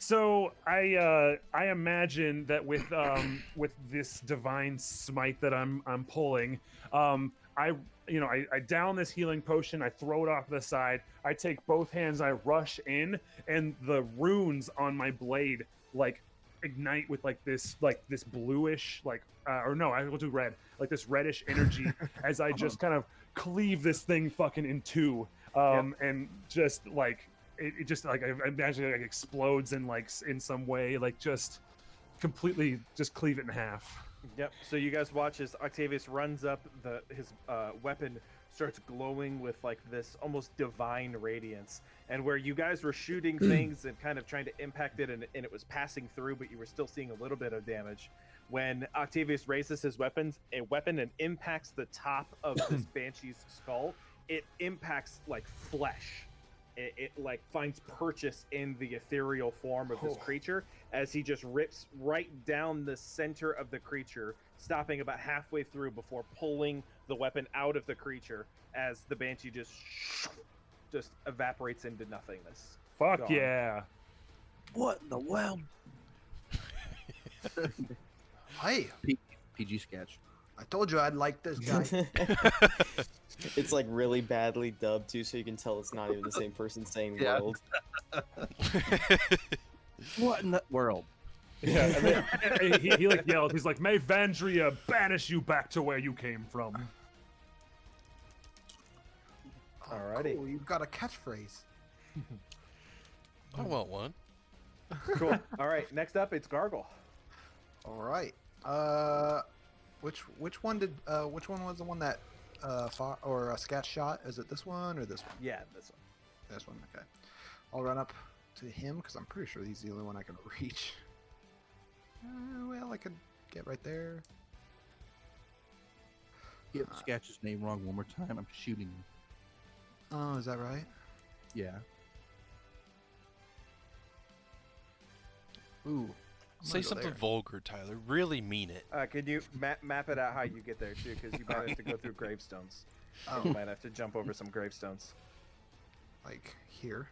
So I imagine that with this divine smite that I'm pulling, I down this healing potion, I throw it off to the side, I take both hands, I rush in, and the runes on my blade like ignite with this bluish or no, I will do red, like this reddish energy as I just kind of cleave this thing fucking in two, and just like it just like I imagine it like explodes in some way, like just completely just cleave it in half. Yep. So you guys watch as Octavius runs up, his weapon starts glowing with like this almost divine radiance, and where you guys were shooting things and kind of trying to impact it, and it was passing through, but you were still seeing a little bit of damage. When Octavius raises his weapon and impacts the top of this banshee's skull, it impacts like flesh. It like finds purchase in the ethereal form of this creature as he just rips right down the center of the creature, stopping about halfway through before pulling the weapon out of the creature as the banshee just evaporates into nothingness. Fuck Gone. yeah. What in the world? Hey, PG sketch. I told you I'd like this guy. It's like really badly dubbed too, so you can tell it's not even the same person saying Yeah. world. What in the world? Yeah, and then, he like yelled. He's like, "May Vandria banish you back to where you came from." Alrighty. Cool, you've got a catchphrase. I want one. Cool. All right. Next up, it's Gargle. All right. Which one was the one that fought or Scat shot? Is it this one or this one? Yeah, this one. This one. Okay. I'll run up to him because I'm pretty sure he's the only one I can reach. Well, I could get right there. Get Sketch's name wrong one more time. I'm shooting him. Oh, is that right? Yeah. Ooh. Say something vulgar, Tyler. Really mean it. Can you map it out how you get there too? Because you might have to go through gravestones. Oh. You might have to jump over some gravestones. Like here.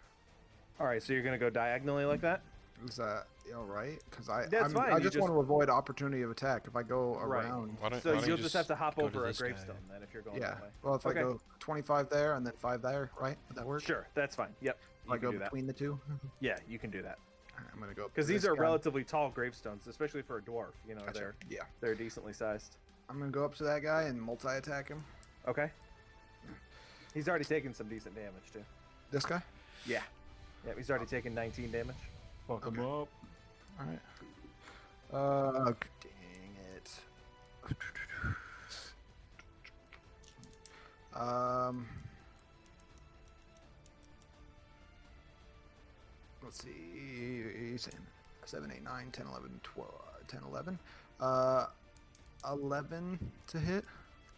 All right, so you're gonna go diagonally like that? Is that all right? Because I Fine. I You just want to avoid opportunity of attack if I go around. So you'll just have to hop over a gravestone then if you're going Yeah. that way. Well, if I go 25 there and then 5 there, right? Would that work? Sure, that's fine. Yep. If I You can go do that. between the two. Yeah, you can do that. Alright, I'm gonna go Because to these this are guy. relatively tall gravestones, especially for a dwarf. You know, Gotcha. they're decently sized. I'm gonna go up to that guy and multi-attack him. Okay. He's already taken some decent damage too. This guy? Yeah. Yeah, he's already taken 19 damage. Fuck him up. All right. Dang it. Let's see. 7, 8, 9, 10, 11, 12, 10, 11. 11 to hit.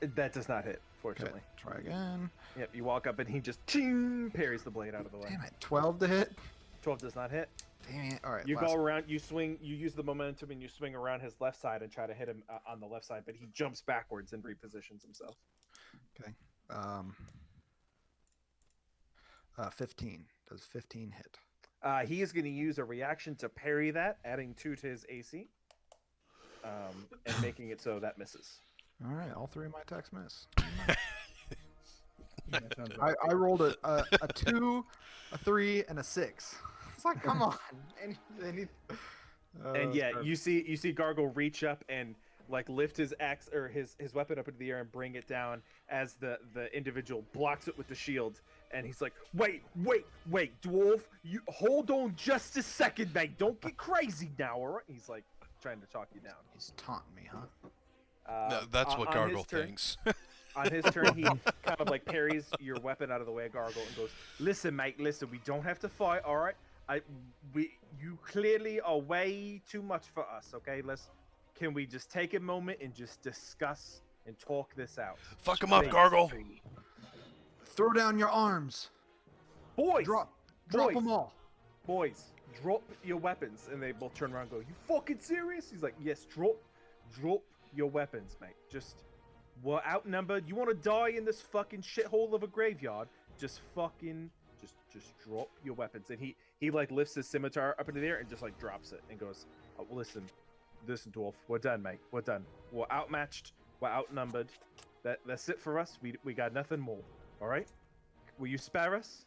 That does not hit, fortunately. Okay, try again. Yep, you walk up and he just ting, parries the blade out of the way. Damn it. 12 to hit. 12 does not hit. Damn it. All right. You last go around, you swing, you use the momentum and you swing around his left side and try to hit him on the left side, but he jumps backwards and repositions himself. Okay. 15. Does 15 hit? He is going to use a reaction to parry that, adding 2 to his AC, and making it so that misses. All right. All 3 of my attacks miss. I rolled a 2, a 3, and a 6. It's like, come on. And yeah, you see Gargle reach up and like lift his axe or his weapon up into the air and bring it down as the individual blocks it with the shield. And he's like, wait, dwarf, you hold on just a second, mate. Don't get crazy now, all right? He's like trying to talk you down. He's taunting me, huh? No, that's what on Gargle his turn- thinks. On his turn, he kind of like parries your weapon out of the way, Gargle, and goes, "Listen, mate, listen. We don't have to fight, all right? You clearly are way too much for us. Okay, can we just take a moment and just discuss and talk this out? Fuck him up, Gargle. Throw down your arms, boys. Drop boys, them all, boys. Drop your weapons." And they both turn around and go, "You fucking serious?" He's like, "Yes, drop your weapons, mate. We're outnumbered. You want to die in this fucking shithole of a graveyard? Just drop your weapons." And he like lifts his scimitar up into the air and just like drops it and goes, "Oh, listen, dwarf. We're done, mate. We're done. We're outmatched. We're outnumbered. That's it for us. We got nothing more. All right? Will you spare us?"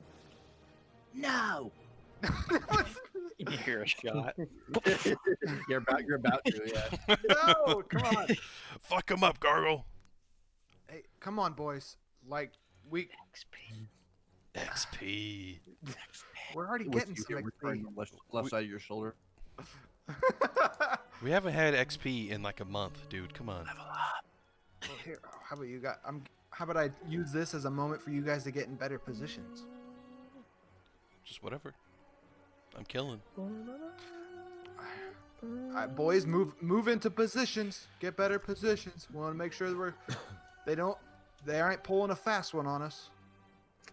No. You hear a shot. You're about to, yeah. No, come on. Fuck him up, Gargle. Hey, come on, boys. Like XP. we're already With getting you some hit return XP. the left side of your shoulder. We haven't had XP in like a month, dude. Come on. Well, here, how about you guys? How about I use this as a moment for you guys to get in better positions? Just whatever. I'm killing. All right, boys, move into positions. Get better positions. We want to make sure that they aren't pulling a fast one on us.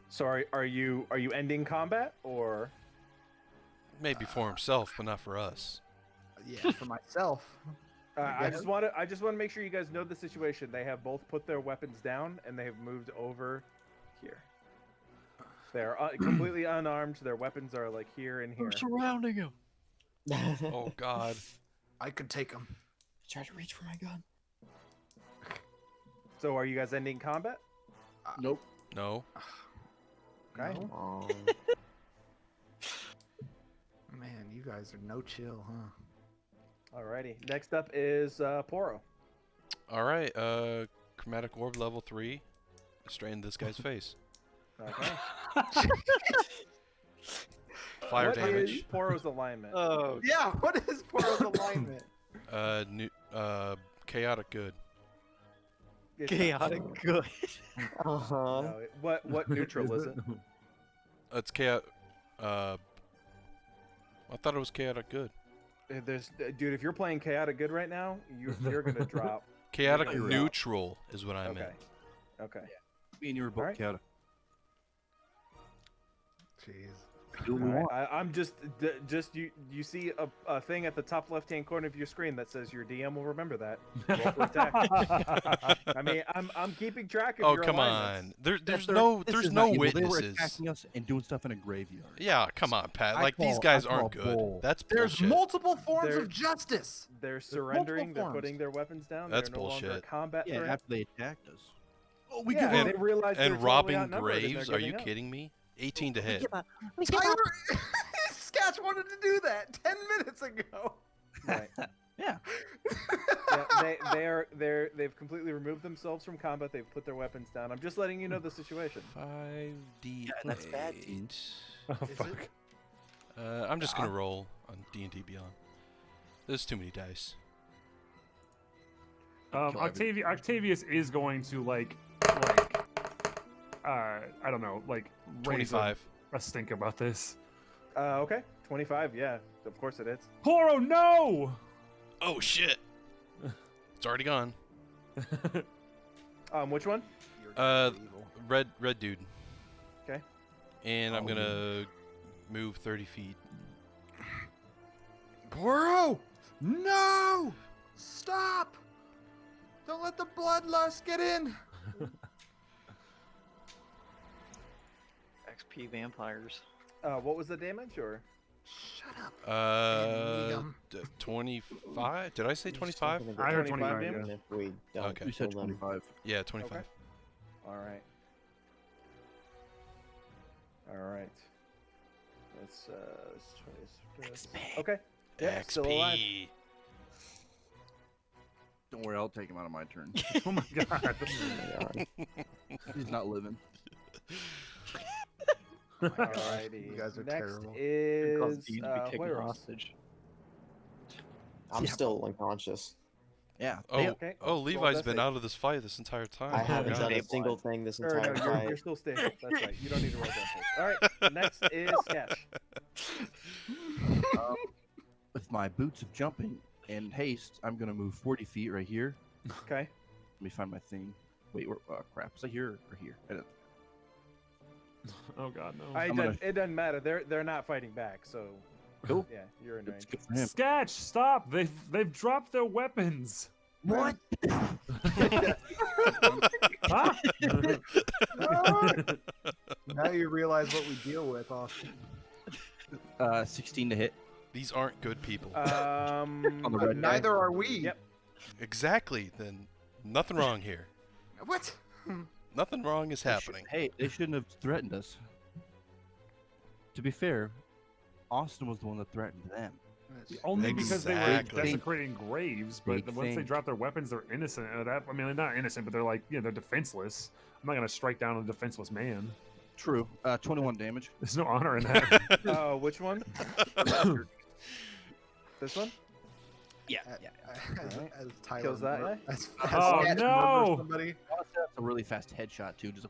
So are you ending combat or? Maybe for himself, but not for us. Yeah, for myself. I just want to make sure you guys know the situation. They have both put their weapons down and they have moved over here. They're completely unarmed. Their weapons are like here and here. We're surrounding him. Oh God. I can take them. Try to reach for my gun. So are you guys ending combat? Nope. No. Okay. No. Man, you guys are no chill, huh? Alrighty. Next up is Poro. All right. Chromatic orb level 3. Straight in this guy's face. Okay. Fire What damage. is Poro's alignment? Oh, Yeah, what is Poro's alignment? Chaotic good. It's not- chaotic good. Uh-huh. No, what neutral is it? It's chaotic. I thought it was chaotic good. Dude, if you're playing chaotic good right now, you're gonna drop. Chaotic You're right. neutral is what I Okay. meant. Okay. Me and you were both Alright. chaotic. Jeez. Do what we Alright, want. I'm just you see a thing at the top left hand corner of your screen that says your DM will remember that. Roll for attack. I mean, I'm keeping track of Oh your come alignments. on! There's This no is not evil. They were witnesses. attacking us and doing stuff in a graveyard. Yeah, come on, Pat. I Like these call- guys I call aren't good. bull. That's There's bullshit. multiple forms There- of justice. They're surrendering. They're forms. putting their weapons down. That's they're no longer a bullshit. combat Yeah, threat. after they attacked us. Oh, we Yeah, give they up. realize they're And totally robbing outnumbered and they're graves? Are you giving up. kidding me? 18 to hit. Tyler, Sketch wanted to do that 10 minutes ago. Right. Yeah. Yeah, they've completely removed themselves from combat. They've put their weapons down. I'm just letting you know the situation. 5d8. that's bad, team. Oh Is fuck. I'm just gonna roll on D&D Beyond. There's too many dice. Octavius is going to like I don't know, like raise 25. a stink about this. Okay. 25. Yeah, of course it is. Poro, no! Oh shit! It's already gone. Which one? Red dude. Okay. And I'm gonna move 30 feet. Poro! No! Stop! Don't let the bloodlust get in. XP vampires. What was the damage or? Shut up. Um, 25? Did I say 25? I heard 25 25. damage? Yeah. If we don't Okay. You said kill them. 25. Yeah, 25. Okay. All right. All right. Let's 20. Okay. Yeah, still alive. XP. Don't worry, I'll take him out of my turn. Oh my god. He's not living. Alrighty. You guys are Next terrible. Cause is Dean to be taken Huerus. hostage. I'm still unconscious. Yeah. Oh, Okay. oh, Roll Levi's death been save. out of this fight this entire time. I Oh, haven't God. done a Stabilized. single thing this Or, entire no, fight. you're still stable. That's right. You don't need to roll death save. All right. Next is Sketch. With my boots of jumping and haste, I'm gonna move 40 feet right here. Okay. Let me find my thing. Wait, where, crap. Was I here or here? I don't- Oh god, no. I'm gonna- It doesn't matter. They're not fighting back. So. Cool. Yeah, you're in It's range. good for him. Sketch, stop! They've dropped their weapons. What? Huh? Now you realize what we deal with, Austin. 16 to hit. These aren't good people. On the red die. Neither are we. Yep. Exactly. Then nothing wrong here. What? Nothing wrong is They should- happening. Hey, they shouldn't have threatened us. To be fair, Austin was the one that threatened them. Only because they were Exactly. desecrating graves, but Big once they thing. drop their weapons, they're innocent. I mean, they're not innocent, but they're like, they're defenseless. I'm not gonna strike down a defenseless man. True. 21 damage. There's no honor in that. Which one? This one? Yeah. As Tyler Kills that mur- guy? as Oh, Sketch no! murders somebody. That's a really fast headshot too. Just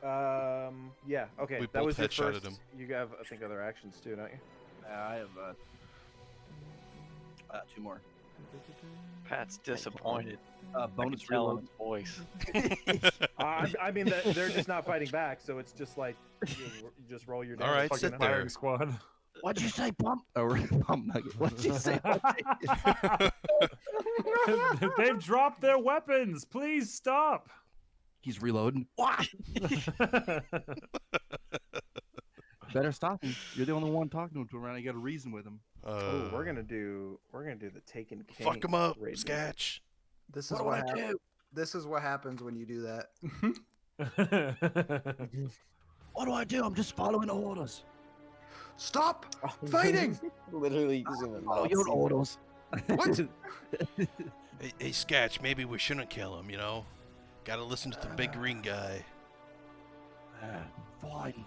Yeah. Okay. We that both was your headshotted first. him. You have, I think, other actions too, don't you? I have 2 more. Pat's disappointed. Bonus Tell in reload. his voice. I mean, they're just not fighting back, so it's just like you just roll your. All damage. right, Fucking sit there. firing squad. What'd you say, Bump? Or Bump Nugget? What'd you say? They've dropped their weapons. Please stop. He's reloading. What? Better stop him. You're the only one talking to him around. You got to reason with him. Oh, we're gonna do the Taken King. Fuck him up, raid. Sketch. This is What do what I happens. do? This is what happens when you do that. What do I do? I'm just following orders. Stop fighting! Literally using the Follow your Nazi. orders. What? Hey, Sketch, maybe we shouldn't kill him, you know? Gotta listen to the big green guy. Fine.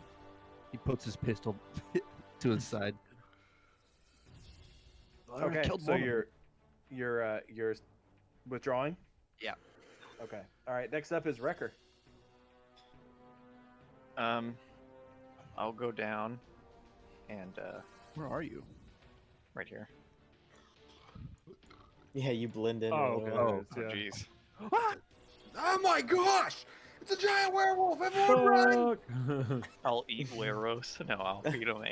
He puts his pistol to his side. I already Okay, killed so one of them. you're withdrawing. Yeah. Okay. All right. Next up is Wrecker. I'll go down and Where are you? right here. Yeah, you blend in. Oh, really okay. well. Oh, Yeah. jeez. Oh my gosh! It's a giant werewolf! Everyone run! Fuck. I'll eat Weros. No, I'll feed him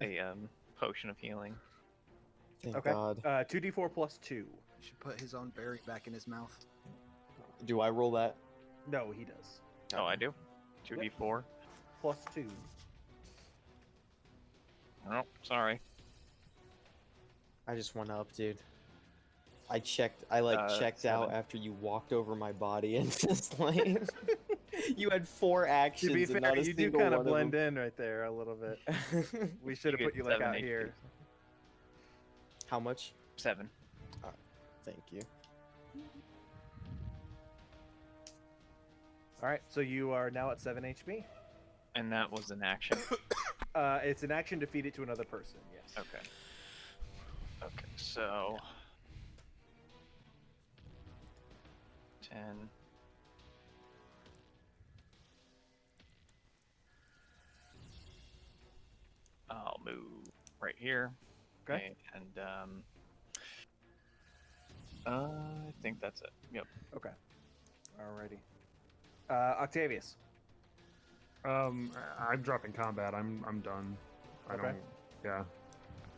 a potion of healing. Thank Okay. God. 2d4 plus 2. You should put his own berry back in his mouth. Do I roll that? No, he does. Oh, I do. 2d4. Plus 2. Oh, sorry. I just went up, dude. I checked. I checked out 7. after you walked over my body and just like you had 4 actions. To be and fair, not a you do single kind of one blend them. in right there a little bit. We should have You put get you like 7 out HP. here. How much? 7. Thank you. All right, so you are now at 7 HP. And that was an action. It's an action to feed it to another person. Yes. Okay. Okay, so 10. I'll move right here. Okay. And I think that's it. Yep. Okay. Alrighty. Octavius. I'm dropping combat. I'm done. I Okay. don't. Yeah.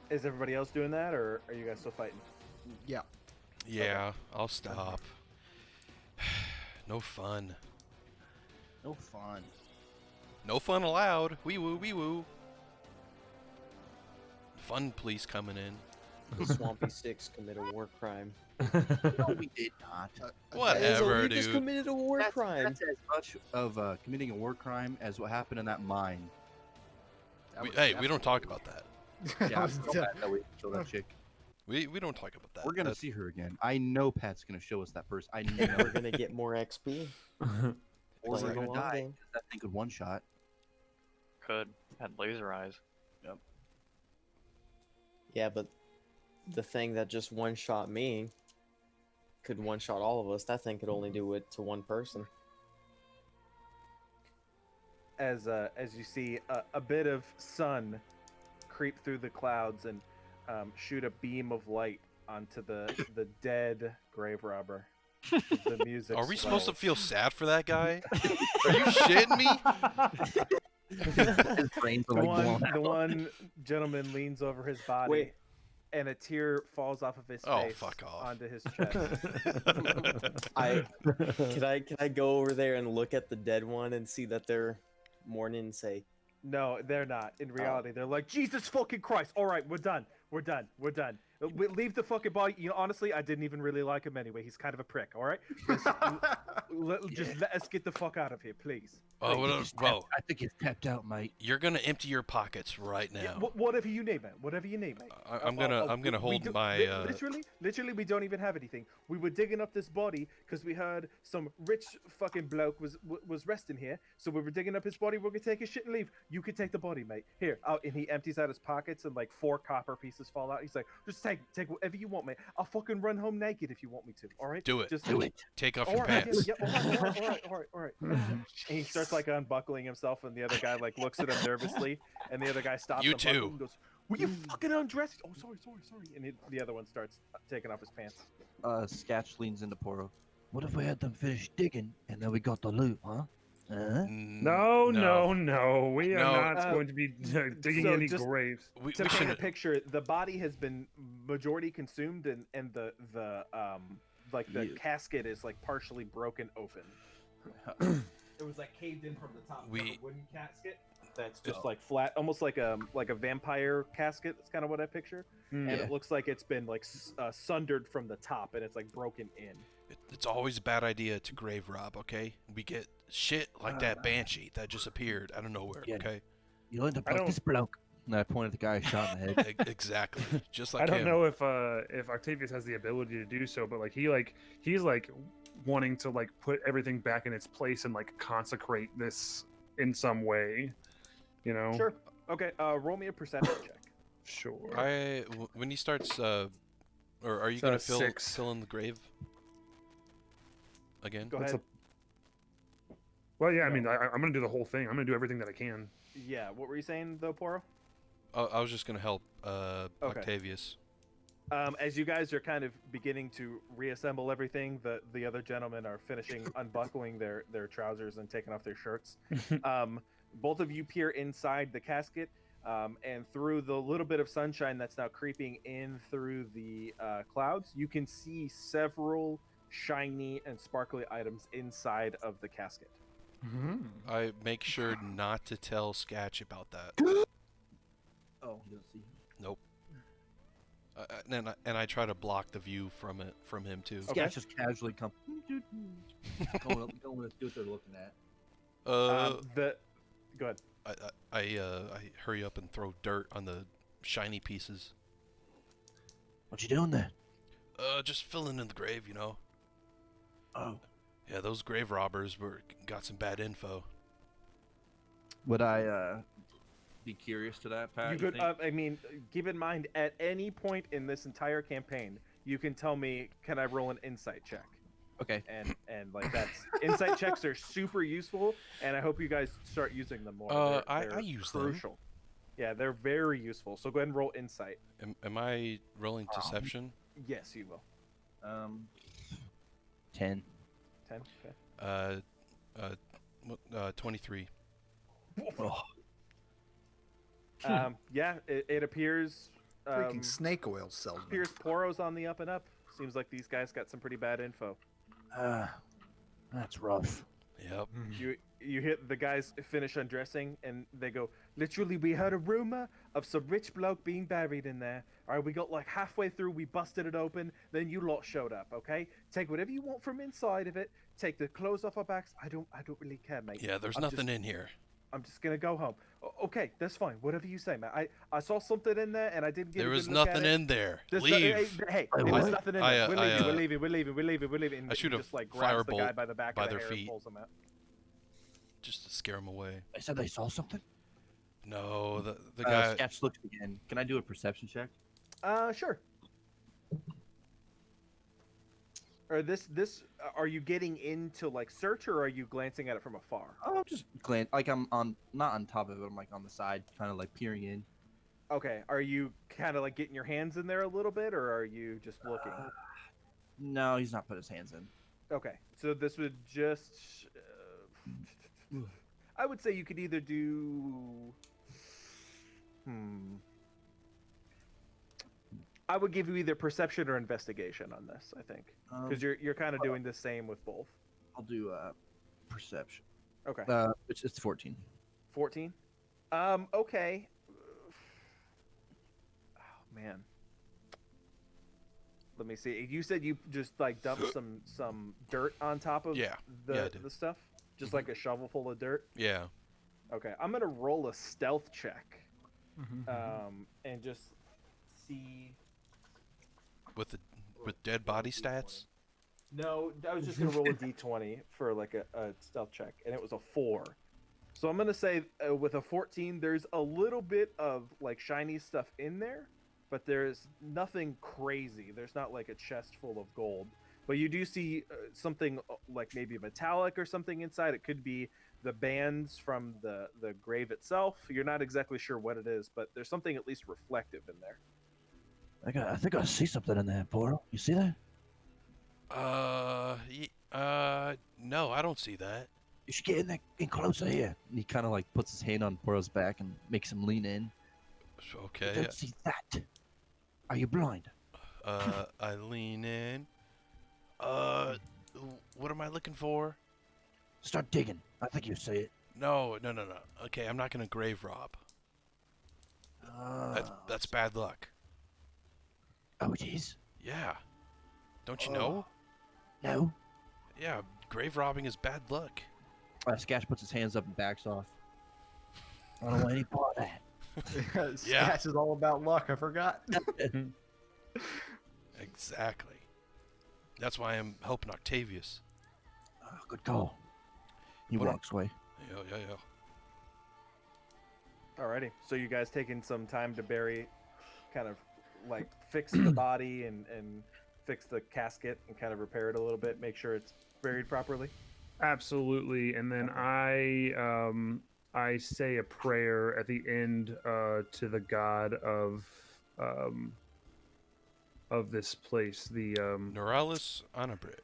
Is everybody else doing that, or are you guys still fighting? Yeah. Yeah, I'll stop. No fun. No fun. No fun allowed. Wee woo, wee woo. Fun police coming in. The Swampy Six commit a war crime. No, we did not. Whatever, you just dude. committed a war crime. That's as much of committing a war crime as what happened in that mine. That was Hey, we don't talk about that. That Yeah, I'm was so mad that we didn't show that chick. We don't talk about that. We're gonna That's- see her again. I know Pat's gonna show us that person. I know. We're gonna get more XP. Or Play we're the gonna long die. game. 'Cause That thing could one shot. Could. Had laser eyes. Yeah, but the thing that just one shot me could one shot all of us. That thing could only do it to one person. As you see a bit of sun creep through the clouds and shoot a beam of light onto the dead grave robber. The music. Are we supposed to swells. feel sad for that guy? Are you shitting me? His brains are The like one, blown the out. one gentleman leans over his body, Wait. and a tear falls off of his Oh, face fuck off. onto his chest. Can I go over there and look at the dead one and see that they're mourning and say, No, they're not. In reality, they're like, Jesus fucking Christ! All right, we're done. We're done. We're done. Leave the fucking body. You know, honestly, I didn't even really like him anyway. He's kind of a prick. All right, just let us get the fuck out of here, please. Oh, well, I think he's tapped out, mate. you're gonna empty your pockets right now. Yeah, whatever you name it. Whatever you name it. I'm gonna hold my. Literally, we don't even have anything. We were digging up this body because we heard some rich fucking bloke was resting here. So we were digging up his body. We're gonna take his shit and leave. You can take the body, mate. Here. And he empties out his pockets and like 4 copper pieces fall out. He's like, just take whatever you want, mate. I'll fucking run home naked if you want me to. All right. Do it. Just Do it. Take off All your right, pants. yeah, all right. And he starts like unbuckling himself, and the other guy like looks at him nervously, and the other guy stops. You unbuckling too. and goes, "Will you fucking undress?" Oh, sorry. And the other one starts taking off his pants. Sketch leans into Poro. What if we had them finish digging and then we got the loot, huh? No. We are No. not going to be digging so any just- graves. We To paint a shouldn't. picture, the body has been majority consumed, and the Yeah. casket is like partially broken open. It was like caved in from the top. We- Like a wooden casket. That's just like flat, almost like a vampire casket. That's kind of what I picture. Hmm. And it looks like it's been like sundered from the top, and it's like broken in. It's always a bad idea to grave rob. Okay, we get shit like that banshee that just appeared out of nowhere. Yeah. Okay, You'll end up I like don't- this bloke. And I pointed at the guy shot in the head. Exactly. Just like I don't him. know if Octavius has the ability to do so, but like he's like wanting to like put everything back in its place and like consecrate this in some way, you know? Sure. Okay. Roll me a perception check. Sure. When he starts, or are you So gonna that's fill 6. fill in the grave again? Go That's ahead. Well, yeah, I No. mean, I'm gonna do the whole thing. I'm gonna do everything that I can. Yeah. What were you saying though, Poro? I was just gonna help Octavius. As you guys are kind of beginning to reassemble everything, the other gentlemen are finishing unbuckling their trousers and taking off their shirts. Both of you peer inside the casket, and through the little bit of sunshine that's now creeping in through the clouds, you can see several shiny and sparkly items inside of the casket. I make sure not to tell Sketch about that. Oh, he doesn't see. Nope. And I try to block the view from him too. Okay. Sketch just casually come. Going to see what they're looking at. Go ahead. I hurry up and throw dirt on the shiny pieces. What you doing there? Just filling in the grave, you know. Oh. Yeah, those grave robbers got some bad info. Would I be curious to that, Pat? You could. I mean, keep in mind, at any point in this entire campaign, you can tell me, "Can I roll an insight check?" Okay. And like that's insight checks are super useful, and I hope you guys start using them more. I use them. crucial. Yeah, they're very useful. So go ahead and roll insight. Am I rolling deception? Yes, you will. 10. 10. Okay. 23. Yeah, it appears. Freaking snake oil salesman. Appears Poro's on the up and up. Seems like these guys got some pretty bad info. That's rough. Yep. You hit the guys finish undressing and they go, literally we heard a rumor of some rich bloke being buried in there. Alright, we got like halfway through, we busted it open, then you lot showed up, okay? Take whatever you want from inside of it, take the clothes off our backs. I don't really care, mate. Yeah, there's I'm nothing just- in here. I'm just gonna go home. Okay, that's fine. Whatever you say, man. I saw something in there and I didn't get There a was good look nothing at it. in there. There's Leave. Hey, Wait, there's what? nothing in I, there. We're leaving, I, we're leaving. And I shoot he a just like grabs the guy firebolt by the back by of the their hair feet. and pulls him out. Just to scare him away. They said they saw something? No, the guy. Sketch looks again. Can I do a perception check? Sure. Or this are you getting into like search or are you glancing at it from afar? Oh, I'm just like I'm on, not on top of it. I'm like on the side, kind of like peering in. Okay, are you kind of like getting your hands in there a little bit or are you just looking? No, he's not put his hands in. Okay, so this would just I would say you could either do I would give you either perception or investigation on this, I think. Because you're kind of doing the same with both. I'll do perception. Okay. Which is 14. 14? Okay. Oh man. Let me see. You said you just like dumped some dirt on top of Yeah. Yeah, I the did. the stuff? Just like a shovel full of dirt? Yeah. Okay. I'm gonna roll a stealth check. And just see. With dead body stats. No, I was just gonna roll a d20 for like a stealth check, and it was a 4. So I'm gonna say with a 14, there's a little bit of like shiny stuff in there, but there's nothing crazy. There's not like a chest full of gold, but you do see something like maybe metallic or something inside. It could be the bands from the grave itself. You're not exactly sure what it is, but there's something at least reflective in there. I think I see something in there, Poro. You see that? No, I don't see that. You should get in closer here. And he kind of like puts his hand on Poro's back and makes him lean in. I Okay. don't see that. Are you blind? I lean in. What am I looking for? Start digging. I think you see it. No. Okay, I'm not gonna grave rob. That's bad luck. Oh, jeez. Yeah. Don't you know? No. Yeah, grave robbing is bad luck. Sketch puts his hands up and backs off. I don't want any part of that. Yeah. Sketch is all about luck. I forgot. Exactly. That's why I'm helping Octavius. Good call. He Put on- walks away. Yeah. Alrighty. So you guys taking some time to bury, kind of like fix the body and fix the casket and kind of repair it a little bit, make sure it's buried properly. Absolutely, and then I say a prayer at the end to the god of this place, the Neuralis Analor.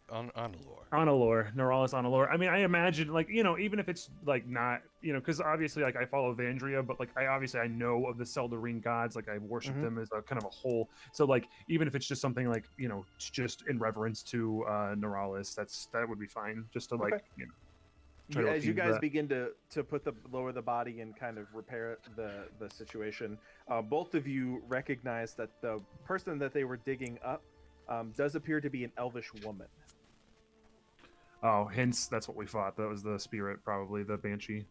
Neuralis Analor. I mean, I imagine, like, even if it's like not, because obviously, like, I follow Vandria, but like I know of the Seldarine gods, like I worship them as a kind of a whole. So like, even if it's just something like just in reverence to Neuralis, that would be fine. Just to like try to As you appease guys that. begin to lower the body and kind of repair the situation, both of you recognize that the person that they were digging up does appear to be an elvish woman. Oh, hence that's what we fought. That was the spirit, probably the banshee.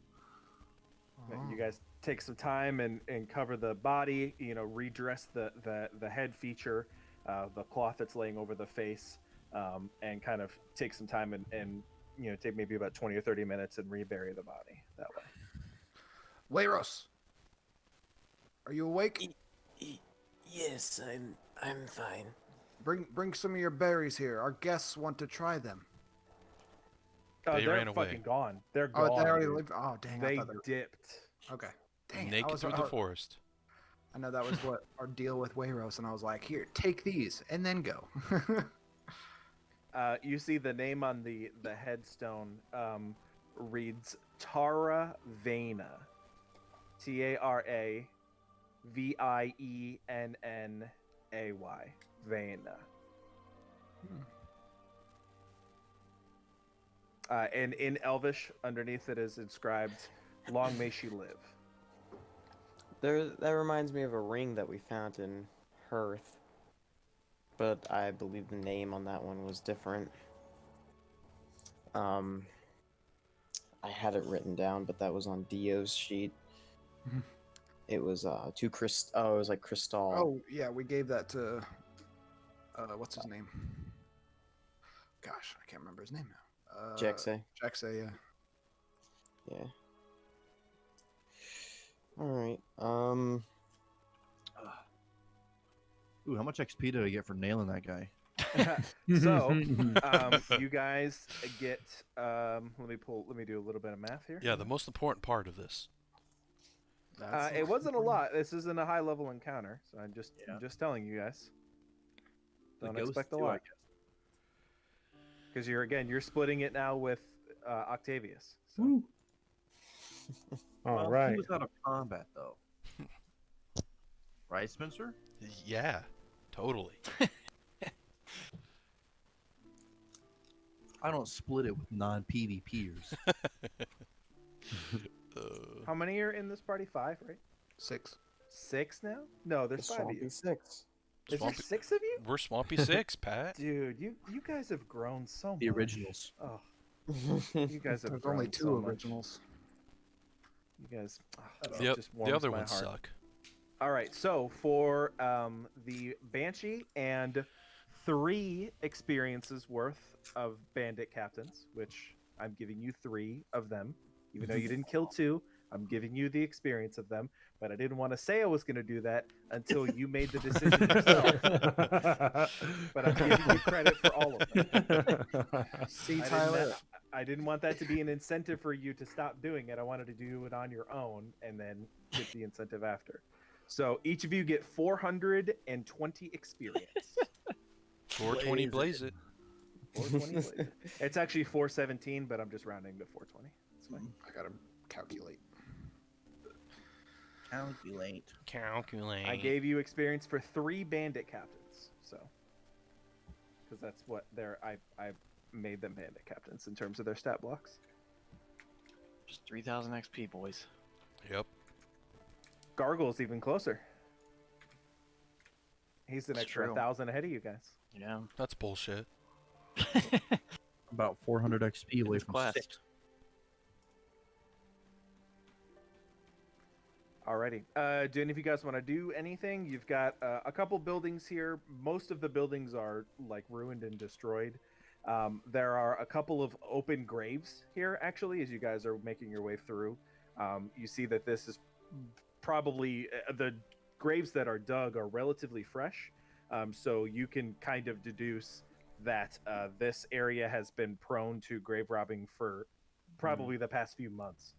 You guys take some time and cover the body, redress the head feature, the cloth that's laying over the face, and kind of take some time and take maybe about 20 or 30 minutes and rebury the body that way. Wayros, are you awake? Yes, I'm fine. Bring some of your berries here. Our guests want to try them. They They're ran away. fucking gone. They're gone. Oh, they already dude. lived. Oh, dang! They I thought dipped. Okay. Dang. Naked through the forest. I know that was what our deal with Wayros, and I was like, "Here, take these, and then go." You see the name on the headstone reads Tara Vaina. TaraViennay. Vaina. And in Elvish, underneath it is inscribed, "Long may she live." That reminds me of a ring that we found in Hearth, but I believe the name on that one was different. I had it written down, but that was on Dio's sheet. It was it was like Crystal. Oh yeah, we gave that to what's his name? Gosh, I can't remember his name now. Jexe. Jexe, yeah. Yeah. All right. Ooh, how much XP did I get for nailing that guy? So, you guys get. Let me do a little bit of math here. Yeah, the most important part of this. It wasn't a lot. This isn't a high level encounter, so I'm just telling you guys. The Don't ghost expect a too, I lot. Because you're splitting it now with Octavius. So. All Well, right. He was out of combat though. Right, Spencer? Yeah, totally. I don't split it with non-PvPers. How many are in this party? 5, right? 6. 6 now? No, there's 5 of you. 6. Is there 6 of you? We're Swampy 6, Pat. Dude, you guys have grown so much. The originals. Oh, you guys have There's grown only 2 so much. originals. You guys, The warms other my ones heart. suck. All right, so for the Banshee and 3 experiences worth of bandit captains, which I'm giving you 3 of them, even though you didn't kill 2. I'm giving you the experience of them, but I didn't want to say I was going to do that until you made the decision yourself. But I'm giving you credit for all of them. See, I Tyler. I didn't want that to be an incentive for you to stop doing it. I wanted to do it on your own and then get the incentive after. So each of you get 420 experience. 420 blaze it. 420 blaze it. It's actually 417, but I'm just rounding to 420. It's fine. I gotta calculate. Calculate. I gave you experience for 3 bandit captains, so because that's what I made them bandit captains in terms of their stat blocks. Just 3,000 XP, boys. Yep. Gargle's even closer. He's an It's extra true. 1,000 ahead of you guys. Yeah. That's bullshit. About 400 XP away It's from quest. 6. Alrighty. Do any of you guys want to do anything? You've got a couple buildings here. Most of the buildings are like ruined and destroyed. There are a couple of open graves here, actually, as you guys are making your way through. You see that this is probably the graves that are dug are relatively fresh. So you can kind of deduce that this area has been prone to grave robbing for probably the past few months.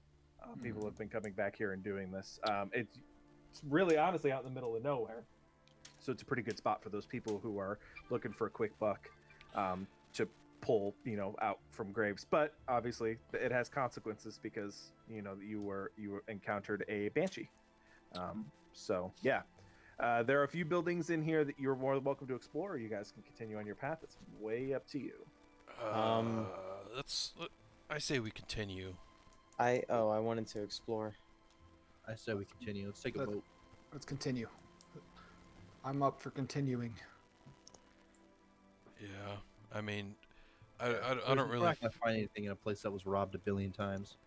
People have been coming back here and doing this. It's really honestly out in the middle of nowhere. So it's a pretty good spot for those people who are looking for a quick buck to pull, out from graves. But obviously it has consequences because, you encountered a banshee. So yeah. There are a few buildings in here that you're more than welcome to explore. Or you guys can continue on your path. It's way up to you. I say we continue. I wanted to explore. I say we continue. Let's take a vote. Let's continue. I'm up for continuing. Yeah, I mean, I We're don't really. not gonna find anything in a place that was robbed a billion times.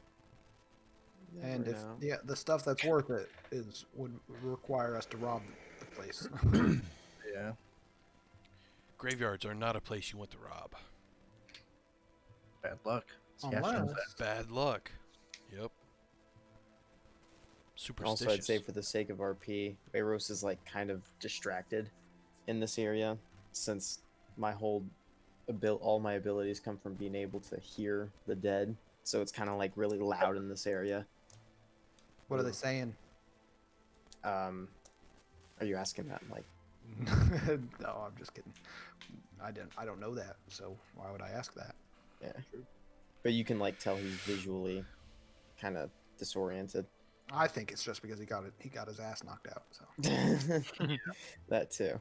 And Never if know. the stuff that's worth it would require us to rob the place. Yeah. Graveyards are not a place you want to rob. Bad luck. Scatch knows Unless- that. Bad luck. Yep. Superstitious. Also, I'd say for the sake of RP, Wayros is like kind of distracted in this area since all my abilities come from being able to hear the dead. So it's kind of like really loud in this area. What are they saying? Are you asking that? Like, No, I'm just kidding. I don't know that, so why would I ask that? yeah. But you can like tell he's visually kind of disoriented. I think it's just because he got his ass knocked out. So That too.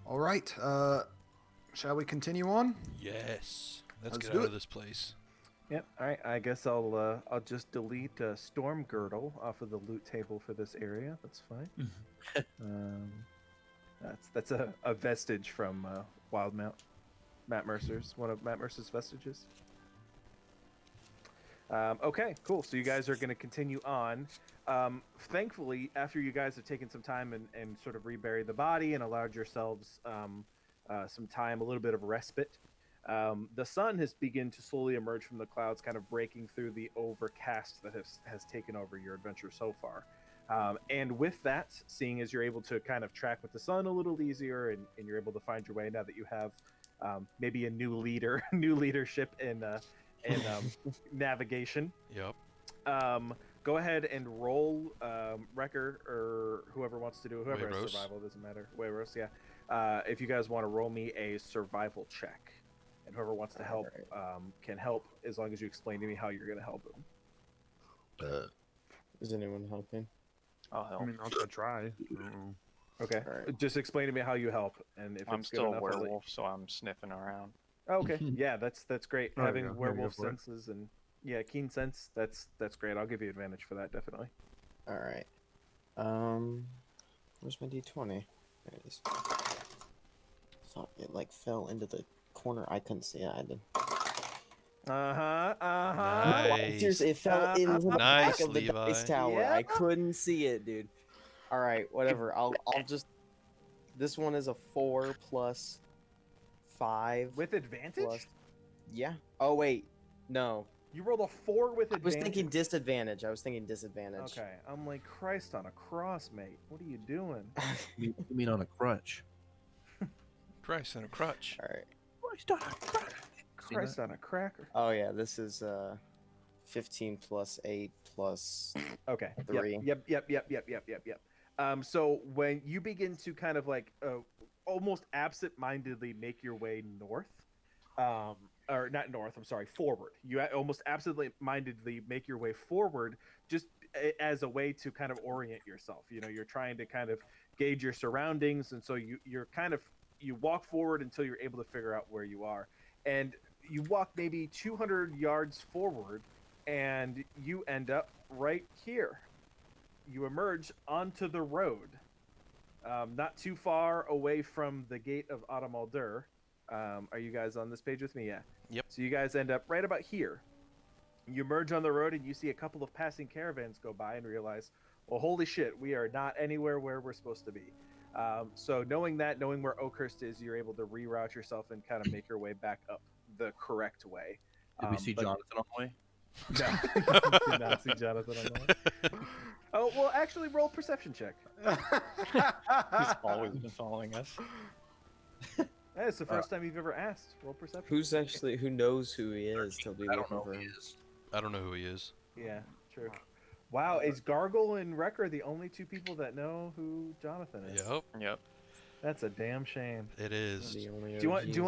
all right, shall we continue on? Yes. Let's Let's get do out it. of this place. Yep. All right. I guess I'll just delete Storm Girdle off of the loot table for this area. That's fine. That's a vestige from Wildmount. Matt Mercer's one of Matt Mercer's vestiges. Okay, cool. So you guys are going to continue on. Thankfully, after you guys have taken some time and sort of reburied the body and allowed yourselves some time, a little bit of respite, the sun has begun to slowly emerge from the clouds, kind of breaking through the overcast that has taken over your adventure so far. And with that, seeing as you're able to kind of track with the sun a little easier and you're able to find your way now that you have maybe a new leadership in navigation. Yep. Go ahead and roll Wrecker or whoever wants to do it. Whoever has Wayros. survival, doesn't matter. Wayros, yeah. If you guys want to roll me a survival check, and whoever wants to help can help as long as you explain to me how you're going to help them. Is anyone helping? I'll help. I mean, I'll try. Okay. Alright. Just explain to me how you help, and if I'm it's good still a enough, I'll let- werewolf, so I'm sniffing around. Oh, okay. Yeah, that's great. Oh, Having yeah, go werewolf for it. senses and keen sense. That's great. I'll give you advantage for that, definitely. All right. Where's my D20? There it is. Thought it like fell into the corner. I couldn't see it. I did. Nice. Seriously, it fell into the back Nice, of the Levi. dice tower. Yeah. I couldn't see it, dude. All right, whatever. I'll just. This one is a 4 plus 5 With advantage? plus. Yeah. Oh wait, no. You rolled a 4 with I was advantage. thinking disadvantage. I was thinking disadvantage. Okay, I'm like Christ on a cross, mate. What are you doing? You mean on a crutch? Christ and a crutch. All right. Christ on a crutch. See Christ that? on a cracker. Oh yeah, this is 15 plus 8 plus. Okay. Three. Yep. So when you begin to kind of like almost absent-mindedly make your way north, or not north, I'm sorry, forward. You almost absent-mindedly make your way forward just as a way to kind of orient yourself. You're trying to kind of gauge your surroundings, and so you're kind of you walk forward until you're able to figure out where you are, and you walk maybe 200 yards forward, and you end up right here. You emerge onto the road, not too far away from the gate of Adamaldur. Are you guys on this page with me? Yeah. Yep. So you guys end up right about here. You emerge on the road and you see a couple of passing caravans go by and realize, well, holy shit, we are not anywhere where we're supposed to be. So knowing where Oakhurst is, you're able to reroute yourself and kind of make your way back up the correct way. Did we see but- Jonathan on the way? No, did not see Jonathan on the way. Oh, well, actually, roll perception check. He's always been following us. That is the first time you've ever asked. Roll perception. Who knows who he is till we I look don't know for who he him. is. I don't know who he is. Yeah, true. Wow, is Gargle and Wrecker the only two people that know who Jonathan is? Yep, Yep. That's a damn shame. it is. The only Do you want OGs. do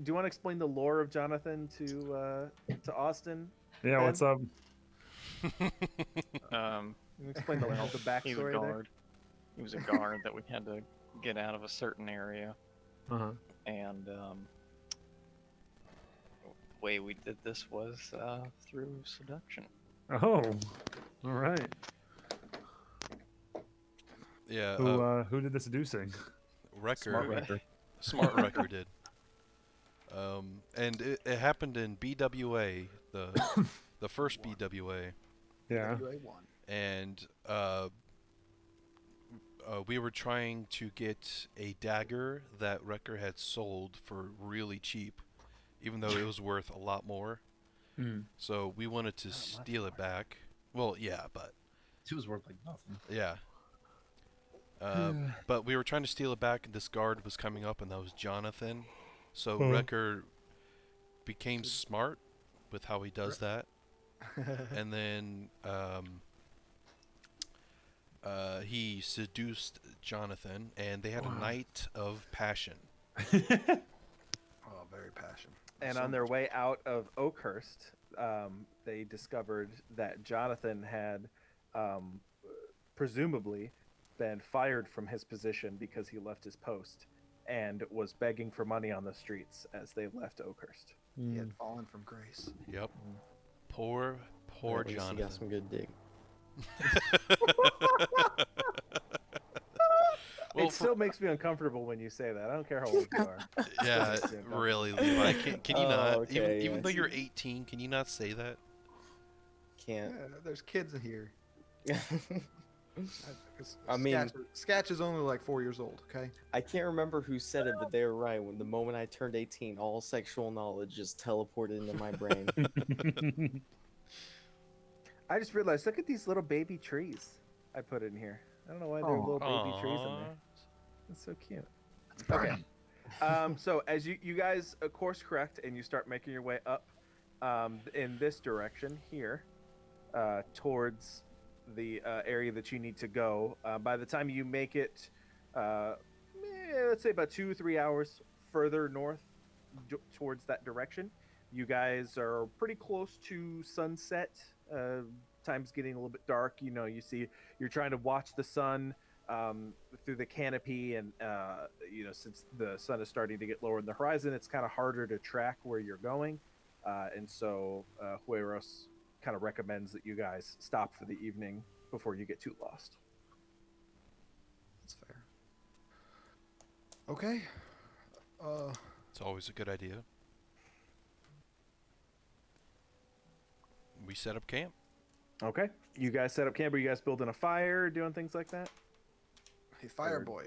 you want to explain the lore of Jonathan to Austin? Yeah, Ben? what's up? You explain the Well, the He was a backstory there. guard. He was a guard that we had to get out of a certain area, Uh-huh. and the way we did this was through seduction. Oh, all right. Yeah, Who did the seducing? Wrecker. Smart Wrecker. Smart Wrecker did. And it happened in BWA, the first BWA, Yeah. WA1. and we were trying to get a dagger that Wrecker had sold for really cheap, even though it was worth a lot more. Mm. So we wanted to steal it back. Well, yeah, but It was worth like nothing. yeah. But we were trying to steal it back, and this guard was coming up, and that was Jonathan. So Wrecker became smart with how he does that, and then he seduced Jonathan, and they had a night of passion. Oh, very passionate. And So on their much- way out of Oakhurst, they discovered that Jonathan had presumably been fired from his position because he left his post and was begging for money on the streets as they left Oakhurst. He had fallen from grace. Yep. Poor At least he Jonathan. got some good dig. Well, It still makes me uncomfortable when you say that. I don't care how old you are. yeah, makes me uncomfortable. really, Levi. Can you Oh, not? okay, even yeah, though you're see. 18, can you not say that? Can't. Yeah, there's kids in here. I mean- Sketch is only like 4 years old. Okay. I can't remember who said it, but they were right. When the moment I turned 18, all sexual knowledge just teleported into my brain. I just realized, look at these little baby trees I put in here. I don't know why there are little baby trees in there. That's so cute. Okay. So as you guys course correct and you start making your way up in this direction here towards the area that you need to go, by the time you make it, let's say about 2-3 hours further north towards that direction, you guys are pretty close to sunset. Time's getting a little bit dark. You know, you're trying to watch the sun through the canopy, and since the sun is starting to get lower in the horizon, it's kind of harder to track where you're going, and so Hueros kind of recommends that you guys stop for the evening before you get too lost. That's fair. Okay. It's always a good idea. We set up camp. Okay, you guys set up camp. Are you guys building a fire, doing things like that? Hey, fire boy.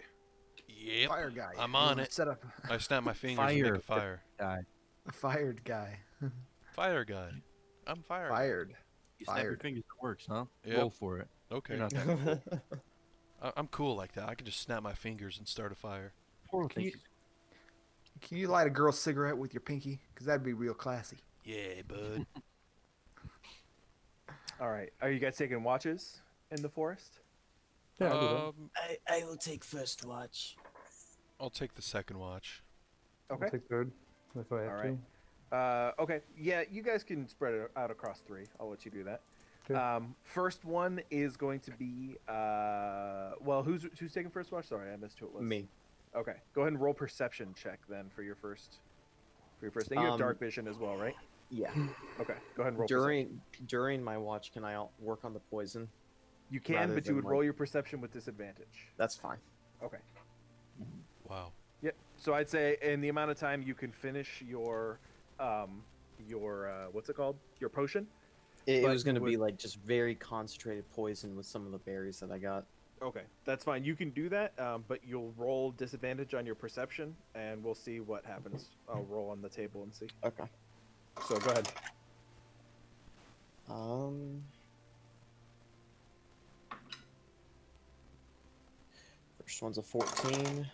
Yep. Fire guy. I'm You on wanna it. Set up I snap my fingers and make a fire. Guy. a fired guy. Fire guy. I'm fire. Fired. You snap your Fired. fingers, it works, huh? Yep. Roll for it. Okay. You're not that I'm cool like that. I can just snap my fingers and start a fire. poor. Can you light a girl's cigarette with your pinky? Because that'd be real classy. Yeah, bud. All right. Are you guys taking watches in the forest? Yeah, I'll do that. I will take first watch. I'll take the second watch. I'll Okay. take third if I have All to. right. Okay. Yeah, you guys can spread it out across 3. I'll let you do that. Okay. First one is going to be well, who's taking first watch? Sorry, I missed who it was. Me. Okay. Go ahead and roll perception check then for your first thing. You have dark vision as well, right? Yeah. Okay. Go ahead and roll perception. During my watch, can I work on the poison? You can, rather but you than, would like- roll your perception with disadvantage. That's fine. Okay. Wow. Yep. So I'd say in the amount of time you can finish your what's it called? Your potion. It But was going to you be would- like just very concentrated poison with some of the berries that I got. Okay, that's fine. You can do that, but you'll roll disadvantage on your perception, and we'll see what happens. I'll roll on the table and see. Okay. So go ahead. First one's a 14.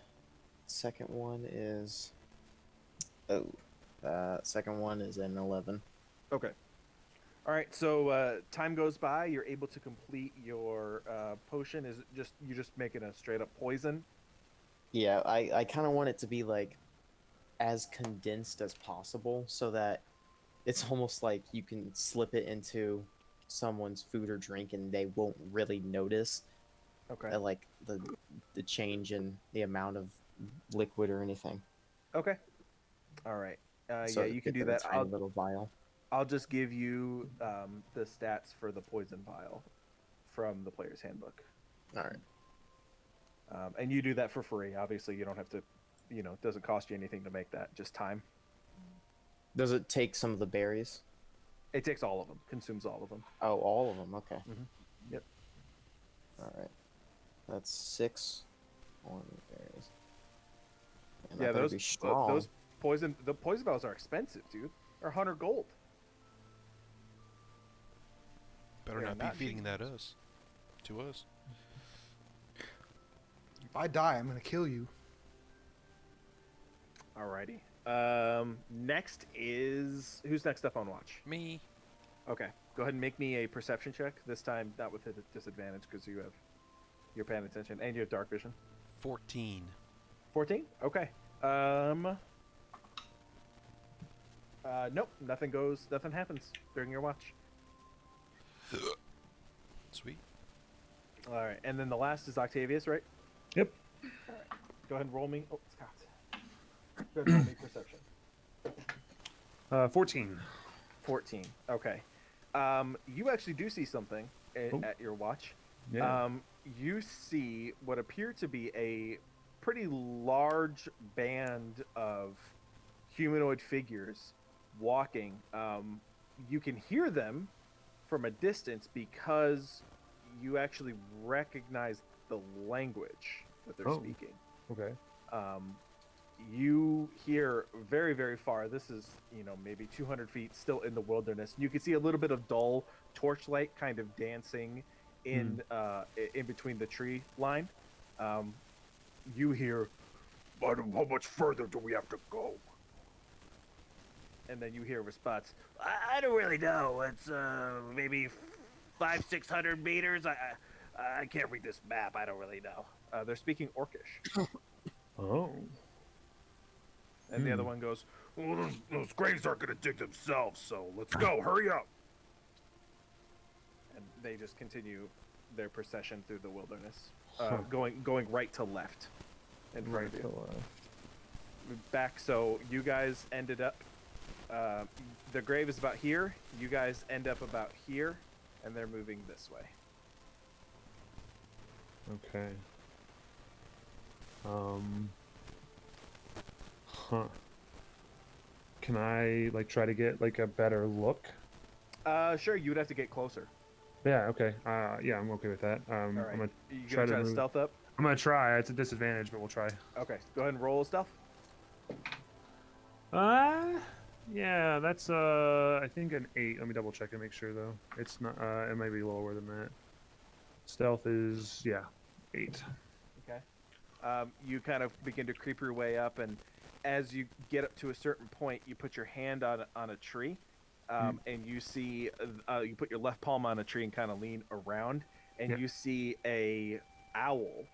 Second one is second one is an 11. Okay. All right. So time goes by. You're able to complete your potion. Is it just you just making a straight up poison? Yeah, I kind of want it to be like as condensed as possible so that it's almost like you can slip it into someone's food or drink and they won't really notice Okay. like the change in the amount of liquid or anything. Okay. All right. So yeah, you can get do them in that. a tiny little vial. I'll just give you the stats for the poison vial from the player's handbook. All right. And you do that for free. Obviously, you don't have to, it doesn't cost you anything to make that, just time. Does it take some of the berries? It takes all of them, consumes all of them. Oh, all of them. Okay. Yep. All right. That's 6 on berries. And I Yeah, better those be strong. the poison vials are expensive, dude. They're 100 gold. Better They're not be not feeding cheap. that us. To us. If I die, I'm gonna kill you. Alrighty. Next is who's next up on watch? Me. Okay, go ahead and make me a perception check. This time, not with a disadvantage because you're paying attention and you have dark vision. 14. 14. Okay. Nope. Nothing happens during your watch. Sweet. All right, and then the last is Octavius, right? Yep. All right. Go ahead and roll me. Oh, Scott. Go ahead and roll me perception. 14. 14. Okay. You actually do see something at your watch. Yeah. You see what appear to be a pretty large band of humanoid figures walking. You can hear them from a distance because you actually recognize the language that they're speaking. Okay. You hear very, very far. This is, maybe 200 feet still in the wilderness. You can see a little bit of dull torchlight kind of dancing in between the tree line. You hear, "But how much further do we have to go?" And then you hear a response. I don't really know. It's maybe 500-600 meters. I can't read this map. I don't really know. They're speaking Orcish. Oh. And the other one goes, "Well, those graves aren't going to dig themselves, so let's go. Hurry up." And they just continue their procession through the wilderness, going right to left in front of you. Back, so you guys ended up, the grave is about here. You guys end up about here, and they're moving this way. Okay. Huh. Can I try to get a better look? Sure, you would have to get closer. Yeah. Okay. Yeah, I'm okay with that. All right. I'm gonna You try gonna try to move. stealth up? I'm gonna try. It's a disadvantage, but we'll try. Okay, go ahead and roll stealth. Yeah, that's I think an 8. Let me double check and make sure though. It's not. It might be lower than that. Stealth is 8. Okay. You kind of begin to creep your way up, and as you get up to a certain point, you put your hand on a tree, and you see you put your left palm on a tree and kind of lean around, and you see a owl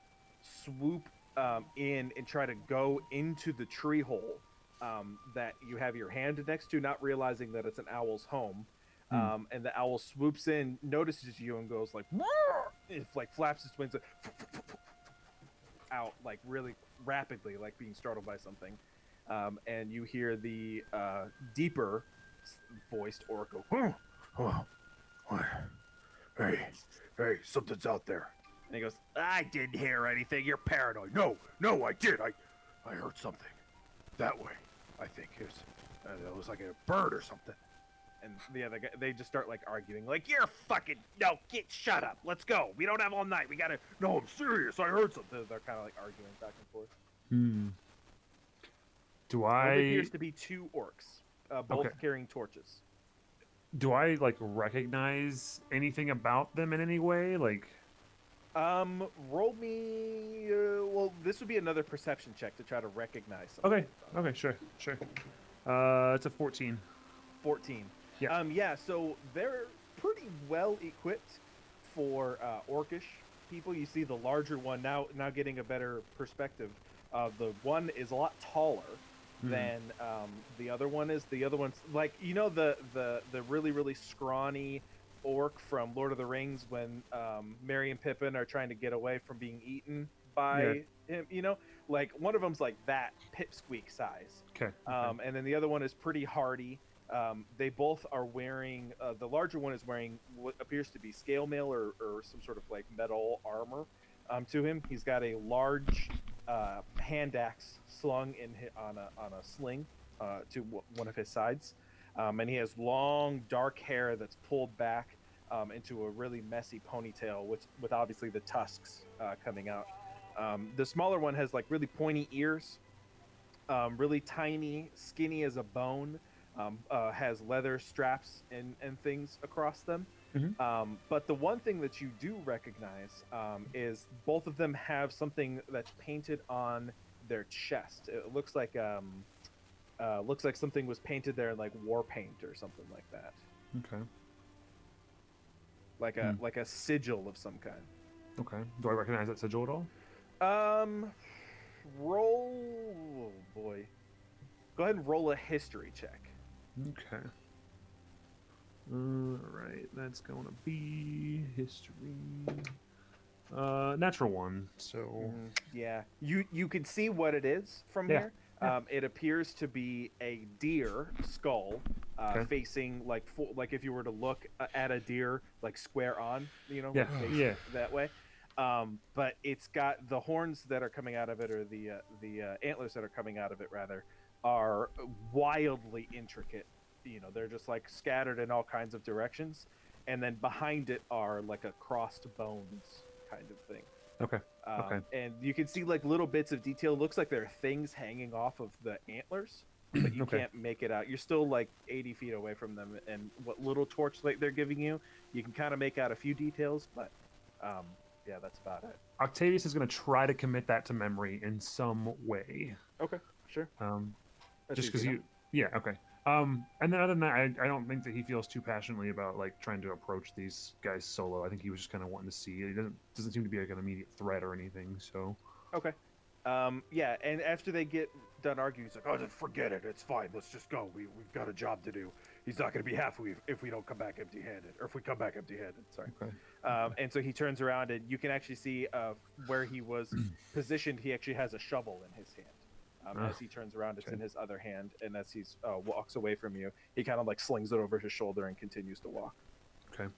swoop in and try to go into the tree hole that you have your hand next to, not realizing that it's an owl's home. And the owl swoops in, notices you, and goes like, it flaps its wings out really rapidly, like being startled by something. And you hear the deeper voiced oracle. Hey, something's out there. And he goes, "I didn't hear anything. You're paranoid." No, I did. I heard something. That way, I think. It was like a bird or something. And the other guy, they just start like arguing, like, "You're fucking no, shut up, let's go. We don't have all night. We gotta. No, I'm serious. I heard something." They're kind of like arguing back and forth. Do There I appears to be 2 orcs, both Okay. carrying torches. like recognize anything about them in any way? Like, Roll me. Well, this would be another perception check to try to recognize something. okay, okay, sure. It's a 14. 14. Yeah. Yeah. So they're pretty well equipped for orcish people. You see the larger one now getting a better perspective. The one is a lot taller than the other one is. The other one's like, you know, the really really scrawny orc from Lord of the Rings when Merry and Pippin are trying to get away from being eaten by him. You know, like one of them's like that pipsqueak size. Okay. And then the other one is pretty hardy. They both are wearing, the larger one is wearing what appears to be scale mail or some sort of like metal armor to him. He's got a large hand axe slung on a sling to one of his sides. And he has long dark hair that's pulled back into a really messy ponytail with obviously the tusks coming out. The smaller one has like really pointy ears, really tiny, skinny as a bone. Has leather straps and things across them. But the one thing that you do recognize is both of them have something that's painted on their chest. It looks like something was painted there in like war paint or something like that. Okay. Like a sigil of some kind. Okay. Do I recognize that sigil at all? Roll. Oh boy. Go ahead and roll a history check. Okay. All right, that's going to be history. Natural 1. So yeah, you can see what it is from Yeah. here. It appears to be a deer skull facing like like if you were to look at a deer like square on, you know, like facing that way. But it's got the horns that are coming out of it, or the antlers that are coming out of it rather, are wildly intricate. You know, they're just like scattered in all kinds of directions, and then behind it are like a crossed bones kind of thing. Okay. And you can see like little bits of detail. Looks like there are things hanging off of the antlers, but you can't make it out. You're still like 80 feet away from them, and what little torchlight they're giving you, you can kind of make out a few details, but yeah, that's about it. Octavius is going to try to commit that to memory in some way. Okay, sure. Just because you, okay. And then other than that, I don't think that he feels too passionately about like trying to approach these guys solo. I think he was just kind of wanting to see. He doesn't seem to be like an immediate threat or anything. So okay, yeah. And after they get done arguing, he's like, "Oh, just forget it. It's fine. Let's just go. We've got a job to do. He's not going to be happy if we don't come back empty-handed, or if we come back empty-handed. Sorry." Okay. And so he turns around, and you can actually see where he was positioned. He actually has a shovel in his hand. As he turns around, it's in his other hand, and as he walks away from you, he kind of like slings it over his shoulder and continues to walk. Okay.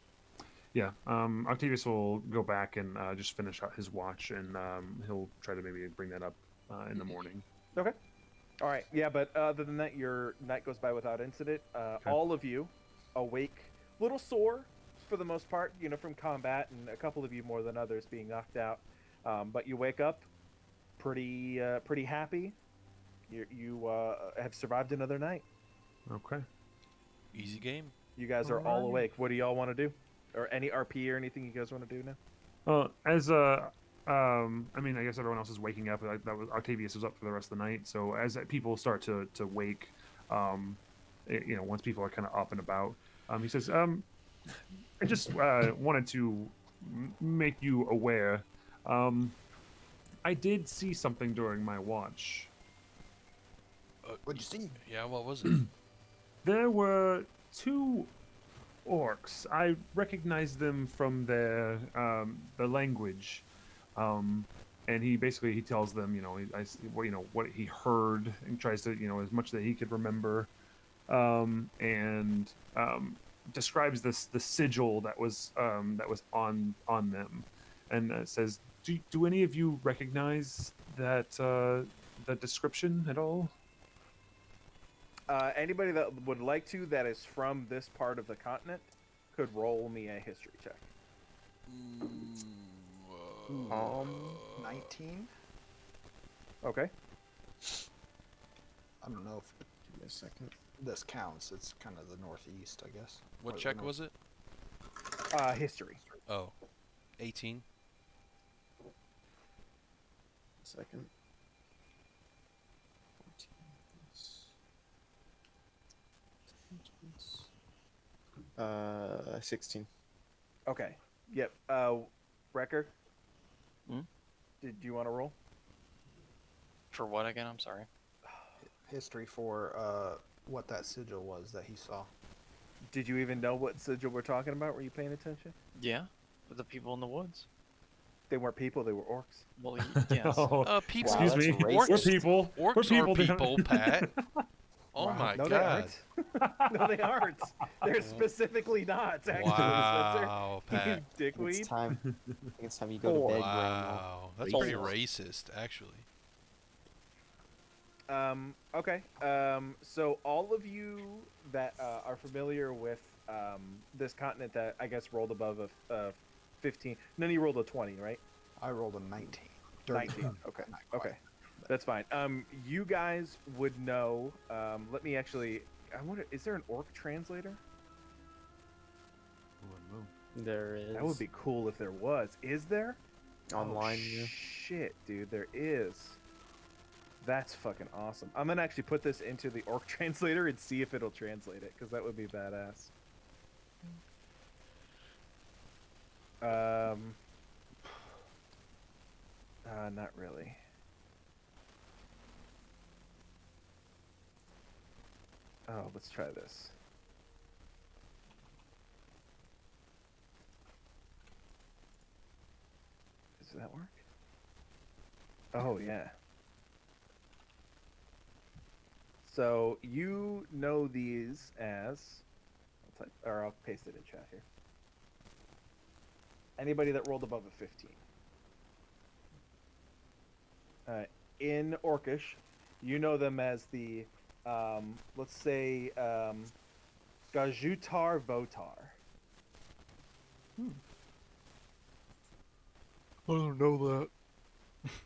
Yeah. Octavius will go back and just finish out his watch, and he'll try to maybe bring that up in the morning. Okay. All right. Yeah, but other than that, your night goes by without incident. All of you awake, a little sore for the most part, you know, from combat, and a couple of you more than others being knocked out. But you wake up pretty happy. You have survived another night. Okay. Easy game. You guys are all awake. What do y'all want to do? Or any RP or anything you guys want to do now? Well, as I mean, I guess everyone else is waking up. That was Octavius was up for the rest of the night. So as people start to wake, you know, once people are kind of up and about, he says, I just wanted to make you aware. I did see something during my watch. What'd you see? Yeah, what was it? There were 2 orcs. I recognized them from their language, and he tells them, you know, what he heard, and tries to, you know, as much that he could remember, and describes the sigil that was on them, and says, do any of you recognize that the description at all? Anybody that would like to, that is from this part of the continent, could roll me a history check. 19. Okay. I don't know if Give me a second. this counts. It's kind of the northeast, I guess. What Or the check north- was it? History. Oh, 18. Second. 16. Okay. Yep. Wrecker. Hmm? Did you want to roll? For what again? I'm sorry. History for what that sigil was that he saw. Did you even know what sigil we're talking about? Were you paying attention? Yeah, with the people in the woods. They weren't people. They were orcs. Well, yes. Oh, People. Wow, excuse me. that's We're racist. people. Orcs We're are people. people, Pat. Oh Wow. my No, god. they aren't. No, they aren't. They're specifically not. Actually, Wow, Spencer. Pat. You It's dickweed. time. I think it's time you go to bed, Grandma. Wow. That's pretty Racist. racist, actually. Okay. So all of you that are familiar with this continent that I guess rolled above a 15. None of you rolled a 20, right? I rolled a 19. 19. Okay. Not quite. Okay. That's fine. You guys would know. Let me actually. I wonder. Is there an orc translator? There is. That would be cool if there was. Is there? online. Oh, yeah. shit, dude, there is. That's fucking awesome. I'm gonna actually put this into the orc translator and see if it'll translate it, because that would be badass. Not really. Oh, let's try this. Does that work? Oh, yeah. So you know these as, I'll paste it in chat here. Anybody that rolled above a 15. In Orcish, you know them as the, let's say, Gajutar Votar. I don't know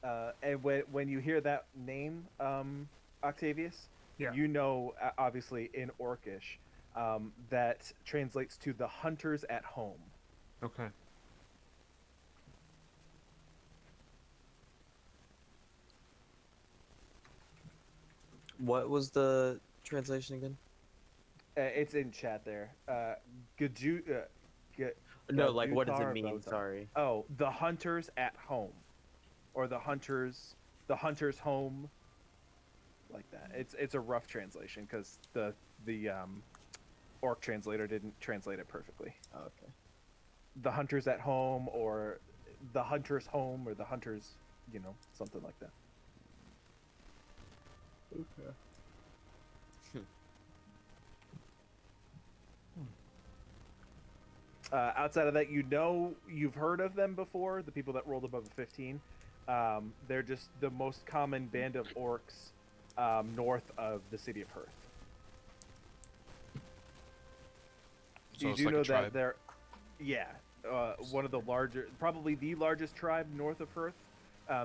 that. And when you hear that name, Octavius, Yeah. you know, obviously in Orcish, that translates to the hunters at home. Okay. What was the translation again? It's in chat there. No, like what does it Gajutar mean? Votar. Sorry. Oh, the hunters at home, or the hunters home, like that. It's a rough translation because the orc translator didn't translate it perfectly. Oh, okay. The hunters at home, or the hunter's home, or the hunters, something like that. Okay. Outside of that, you've heard of them before. The people that rolled above a 15, they're just the most common band of orcs north of the city of Hearth. So You it's do like a know tribe. that they're, yeah, one of the larger, probably the largest tribe north of Hearth.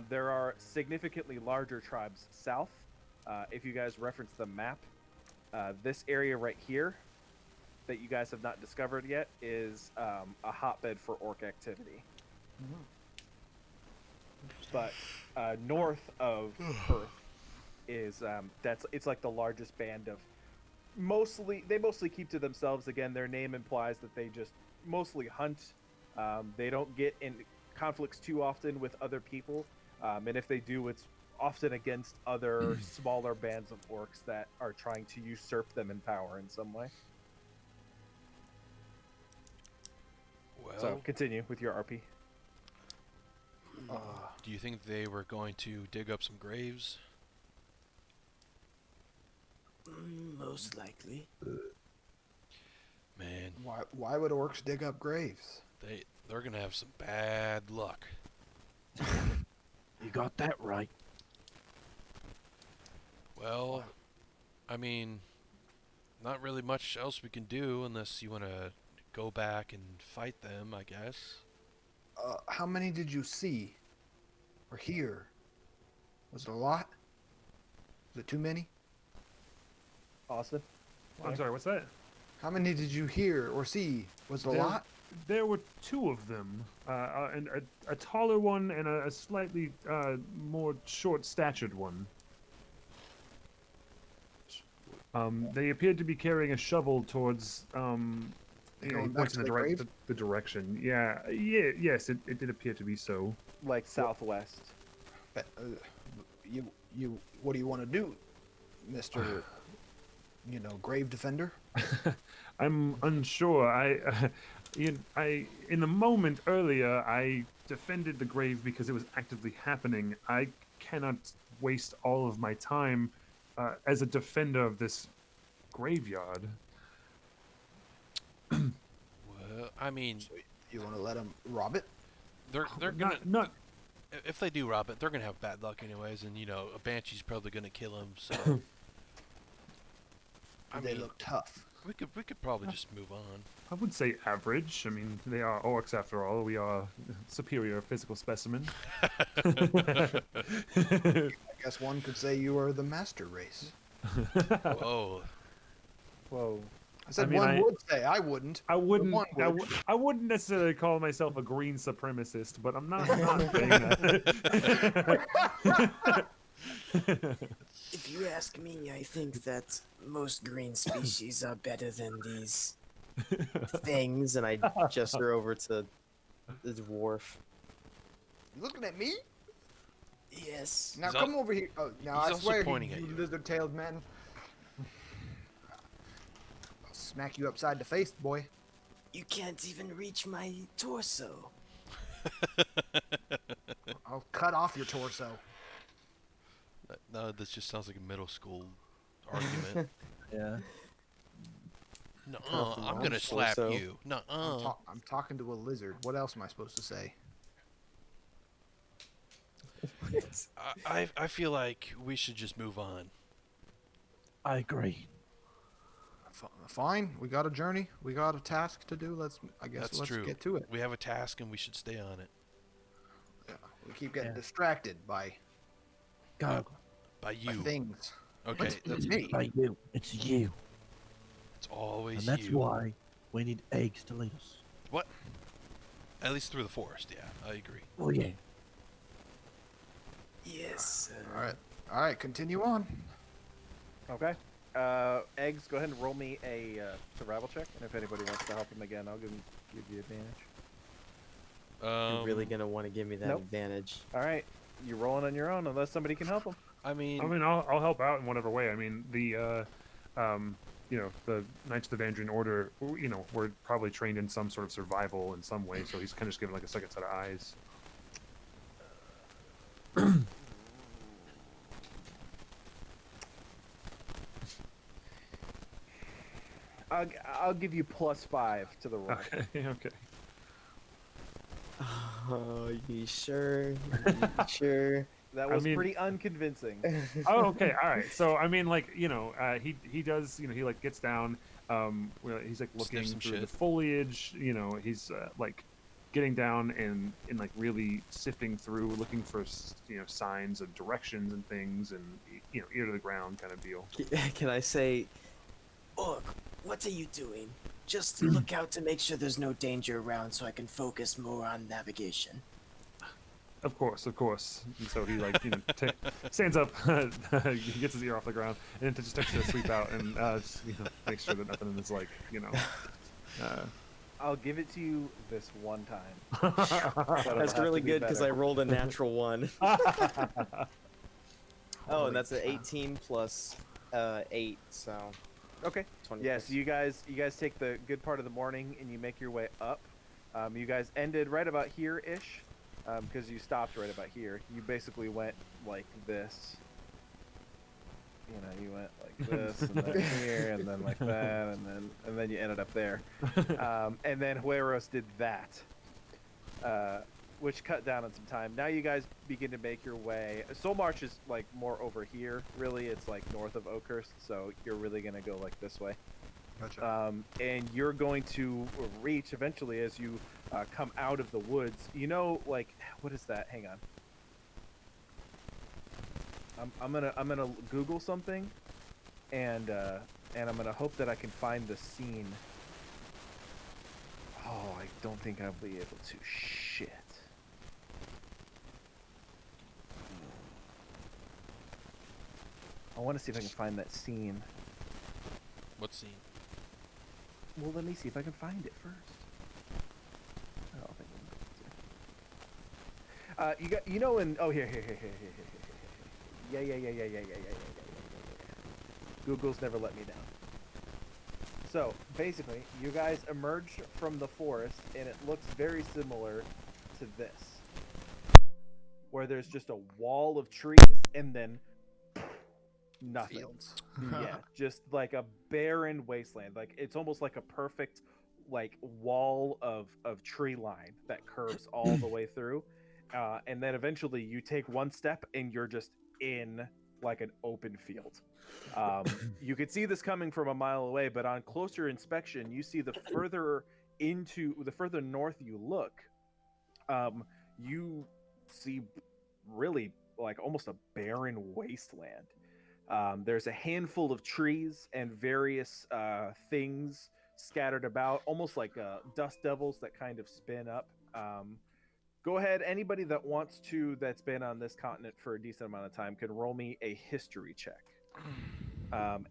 There are significantly larger tribes south. If you guys reference the map, this area right here that you guys have not discovered yet is a hotbed for orc activity. But north of Hearth is it's like the largest band of they mostly keep to themselves. Again, their name implies that they just mostly hunt. They don't get in conflicts too often with other people, and if they do, it's often against other smaller bands of orcs that are trying to usurp them in power in some way. Well, So continue with your RP. do you think they were going to dig up some graves? Most likely. Man, Why would orcs dig up graves? they're gonna have some bad luck. You got that right. Well, I mean, not really much else we can do unless you want to go back and fight them, I guess. How many did you see or hear? Was it a lot? Was it too many? Austin? I'm sorry, what's that? How many did you hear or see? Was it a There- lot? There were two of them, and a taller one and a slightly more short-statured one. They appeared to be carrying a shovel towards, They he going back points to in the the, grave? the direction. Yes, it did appear to be so. Like southwest. What do you want to do, Mister? Grave defender. I'm unsure. In the moment earlier, I defended the grave because it was actively happening. I cannot waste all of my time as a defender of this graveyard. Well, I mean, You want to let him rob it? they're gonna Not if they do rob it, they're gonna have bad luck anyways, and a banshee's probably gonna kill him. So I They mean, look tough. we could probably just move on. I would say average. I mean, they are orcs after all. We are superior physical specimen. I guess one could say you are the master race. Whoa. Whoa. I said I mean, one would say. I wouldn't. I wouldn't. one would. I wouldn't necessarily call myself a green supremacist, but I'm not saying that. If you ask me, I think that most green species are better than these. Things, and I gesture over to the dwarf. You looking at me? Yes. Now He's come over here. Oh, now he's I also swear, pointing at you. lizard-tailed man. I'll smack you upside the face, boy. You can't even reach my torso. I'll cut off your torso. No, this just sounds like a middle school argument. Yeah. No, off the I'm mom's gonna slap torso. you. No, I'm talking to a lizard. What else am I supposed to say? I feel like we should just move on. I agree. Fine. We got a journey. We got a task to do. Let's That's true. get to it. We have a task and we should stay on it. Yeah, we keep getting Yeah. distracted by Go. By you. things. Okay, It's that's me. By you. It's you. it's always And that's you. why we need eggs to lead us. What? At least through the forest. Yeah, I agree. Oh, yeah. Yes. All right. Continue on. Okay. Eggs, go ahead and roll me a survival check, and if anybody wants to help him again, I'll give you advantage. You're really gonna want to give me that nope. advantage. All right. You're rolling on your own unless somebody can help him. I mean, I'll help out in whatever way. I mean, the the Knights of the Vandrian Order, were probably trained in some sort of survival in some way, so he's kind of just given like a second set of eyes. I'll give you +5 to the roll. Okay, okay. Oh, you sure? You sure? That I was mean- pretty unconvincing. Oh, okay, all right. So I mean, like, he does, he like gets down, he's like looking some through the shit. foliage, he's like getting down and like really sifting through, looking for signs of directions and things, and ear to the ground kind of deal. Can I say? Orc, what are you doing? Just look out to make sure there's no danger around so I can focus more on navigation. Of course. And so he like stands up, he gets his ear off the ground, and then just starts to sweep out and just, make sure that nothing is like I'll give it to you this one time. That's really good because I rolled a natural one. Oh, and that's an 18 plus 8, so Okay. 20. Yes, you guys take the good part of the morning and you make your way up. You guys ended right about here-ish, because you stopped right about here. You basically went like this. You went like this, and then here, and then like that, and then you ended up there. And then Hueros did that. which cut down on some time. Now you guys begin to make your way. Soul March is like more over here. Really, it's like north of Oakhurst, so you're really gonna go like this way. Gotcha. And you're going to reach eventually as you come out of the woods. You know, like what is that? Hang on. I'm gonna Google something, and I'm gonna hope that I can find the scene. Oh, I don't think I'll be able to. Shit. I want to see if I can find that scene. What scene? Well, let me see if I can find it first. I don't think I'm able to. You got, you know, in here. Yeah. Google's never let me down. So basically, you guys emerge from the forest, and it looks very similar to this, where there's just a wall of trees and then nothing. Fields. Yeah, just like a barren wasteland. Like it's almost like a perfect like wall of tree line that curves all the way through, and then eventually you take one step and you're just in like an open field. You could see this coming from a mile away, but on closer inspection, you see the further north you look, you see really like almost a barren wasteland. There's a handful of trees and various things scattered about, almost like dust devils that kind of spin up. Go ahead, anybody that wants to, that's been on this continent for a decent amount of time, can roll me a history check.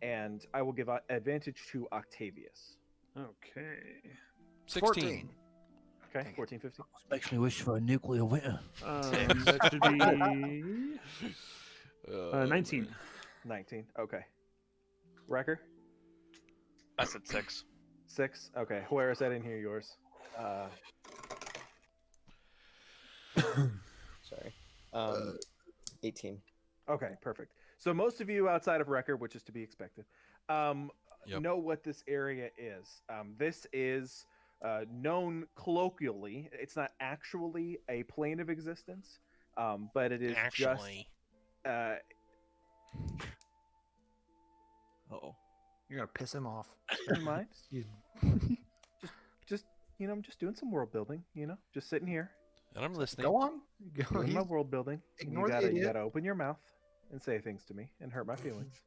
And I will give advantage to Octavius. Okay. 16. Okay, 14, 15. Makes me wish for a nuclear winter. That should be 19. 19. Okay. Wrecker? I said 6. 6. Okay. Where is that in here? Yours. Sorry. 18. Okay, perfect. So most of you outside of Wrecker, which is to be expected, know what this area is. This is known colloquially. It's not actually a plane of existence, but it is Actually. just. Uh-oh. You're gonna piss him off. Never mind. just I'm just doing some world building. Just sitting here. And I'm listening. Go on. Doing my world building. Ignore you the gotta, idiot. You gotta open your mouth and say things to me and hurt my feelings.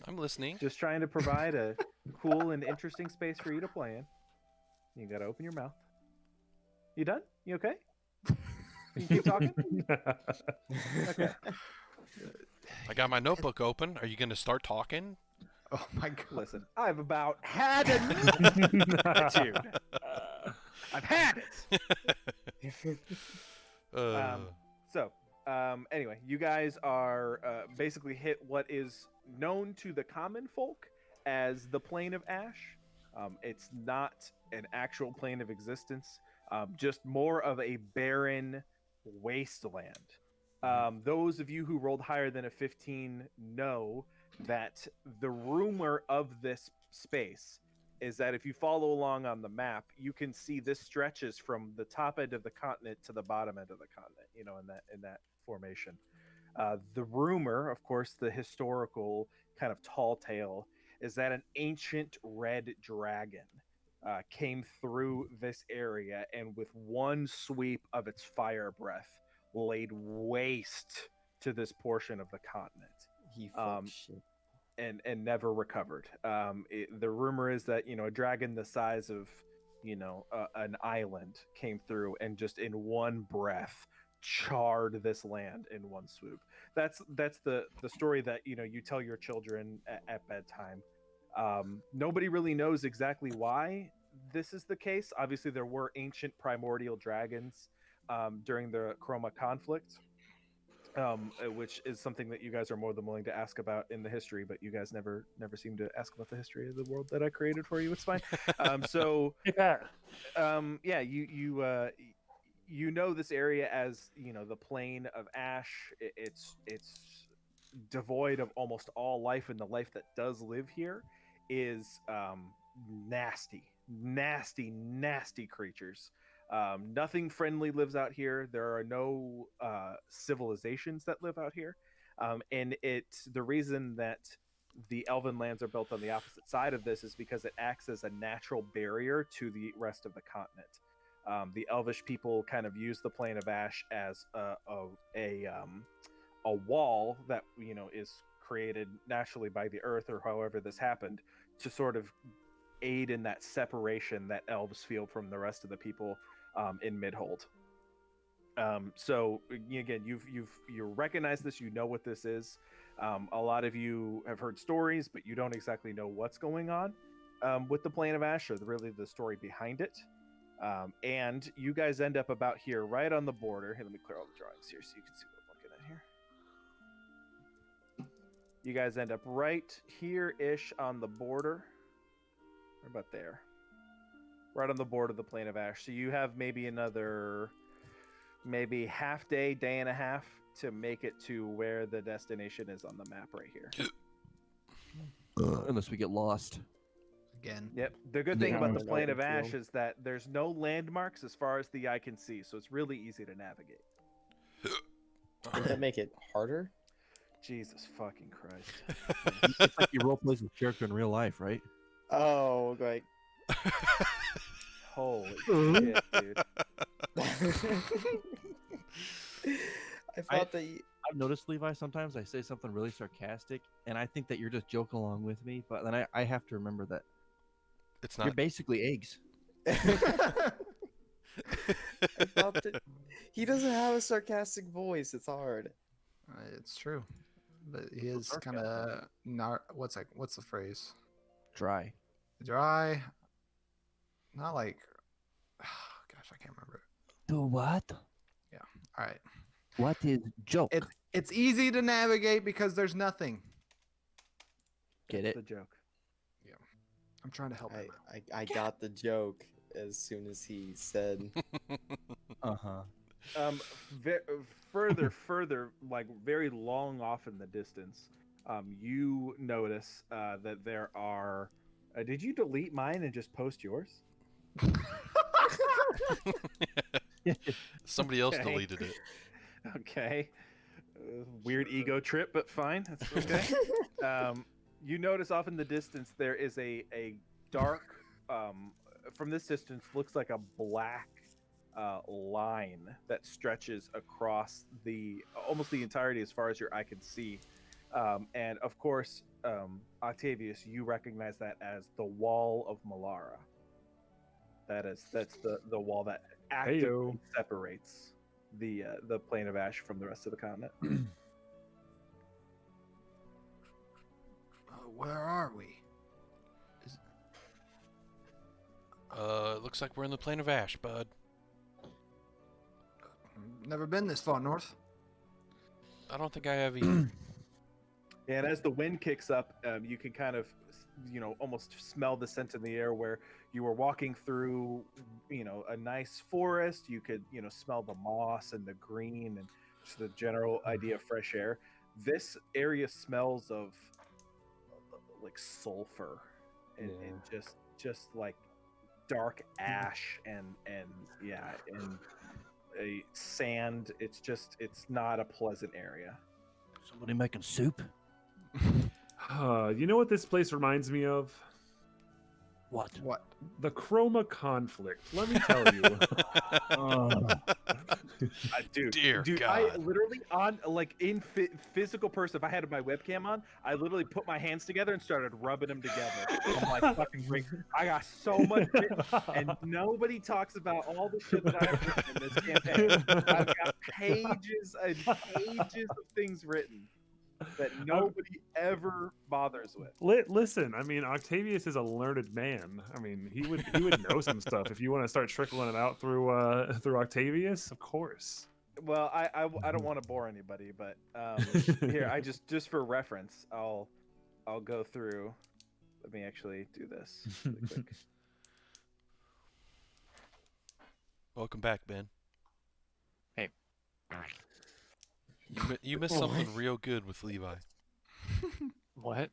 I'm listening. Just trying to provide a cool and interesting space for you to play in. You gotta open your mouth. You done? You okay? You keep talking? Okay. I got my notebook open. Are you going to start talking? Oh my god. Listen, I've about had enough attitude. I've had it. Anyway, you guys are basically hit what is known to the common folk as the Plane of Ash. It's not an actual plane of existence, just more of a barren wasteland. Those of you who rolled higher than a 15 know that the rumor of this space is that if you follow along on the map, you can see this stretches from the top end of the continent to the bottom end of the continent, in that formation. The rumor, of course, the historical kind of tall tale, is that an ancient red dragon came through this area and with one sweep of its fire breath laid waste to this portion of the continent. He fucked shit. And never recovered. The rumor is that a dragon the size of an island came through and just in one breath charred this land in one swoop. That's the story that you tell your children at bedtime. Nobody really knows exactly why this is the case. Obviously, there were ancient primordial dragons during the Chroma conflict. Which is something that you guys are more than willing to ask about in the history, but you guys never seem to ask about the history of the world that I created for you. It's fine. You know this area as the Plane of Ash. It's devoid of almost all life, and the life that does live here is nasty creatures. Nothing friendly lives out here. There are no civilizations that live out here, and the reason that the Elven lands are built on the opposite side of this is because it acts as a natural barrier to the rest of the continent. The Elvish people kind of use the Plain of Ash as a wall that is created naturally by the earth, or however this happened, to sort of aid in that separation that elves feel from the rest of the people in Midhold. So again, you recognize this, you know what this is. A lot of you have heard stories, but you don't exactly know what's going on with the Plain of Ash, or really the story behind it. And you guys end up about here, right on the border. Here, let me clear all the drawings here so you can see what I'm looking at here. You guys end up right here-ish on the border. Or about there. Right on the border of the Plain of Ash. So you have maybe another half day, day and a half to make it to where the destination is on the map right here. Unless we get lost. Again. Yep. The good thing about the Plain of Ash is that there's no landmarks as far as the eye can see, so it's really easy to navigate. Does that make it harder? Jesus fucking Christ. It's like you role plays with character in real life, right? Oh, like. Holy shit, dude. I thought that I've noticed, Levi, sometimes I say something really sarcastic, and I think that you're just joking along with me, but then I have to remember that It's not. you're basically eggs. I thought that he doesn't have a sarcastic voice. It's hard. It's true, but he is kind of not. What's the phrase? Dry. Dry. Not like. Gosh, I can't remember. Do what? Yeah. All right. What is joke? It's easy to navigate because there's nothing. Get That's it? the joke. Yeah. I'm trying to help him out. I got the joke as soon as he said. Further, like very long off in the distance, you notice that there are. Did you delete mine and just post yours? Somebody else Okay. deleted it. Okay. Weird ego trip, but fine. That's okay. You notice off in the distance there is a dark, from this distance, looks like a black line that stretches across almost the entirety as far as your eye can see. And of course, Octavius, you recognize that as the Wall of Malara. That's the wall that actively separates the Plain of Ash from the rest of the continent. Where are we? It looks like we're in the Plain of Ash, bud. Never been this far north. I don't think I have either. And as the wind kicks up, you can kind of, almost smell the scent in the air where you were walking through, a nice forest. You could, smell the moss and the green and just the general idea of fresh air. This area smells of like sulfur and just like dark ash and a sand. It's not a pleasant area. Somebody making soup? You know what this place reminds me of? What? The Chroma conflict. Let me tell you. Dude, Dear I God. literally in physical person, if I had my webcam on, I literally put my hands together and started rubbing them together. I'm like, fucking ring. I got so much shit, and nobody talks about all the shit that I've written in this campaign. I've got pages and pages of things written that nobody ever bothers with. Listen, I mean, Octavius is a learned man. I mean, he would know some stuff. If you want to start trickling it out through Octavius, of course. Well, I don't want to bore anybody, but here I just for reference, I'll go through. Let me actually do this really quick. Welcome back, Ben. Hey. You missed something real good with Levi. What?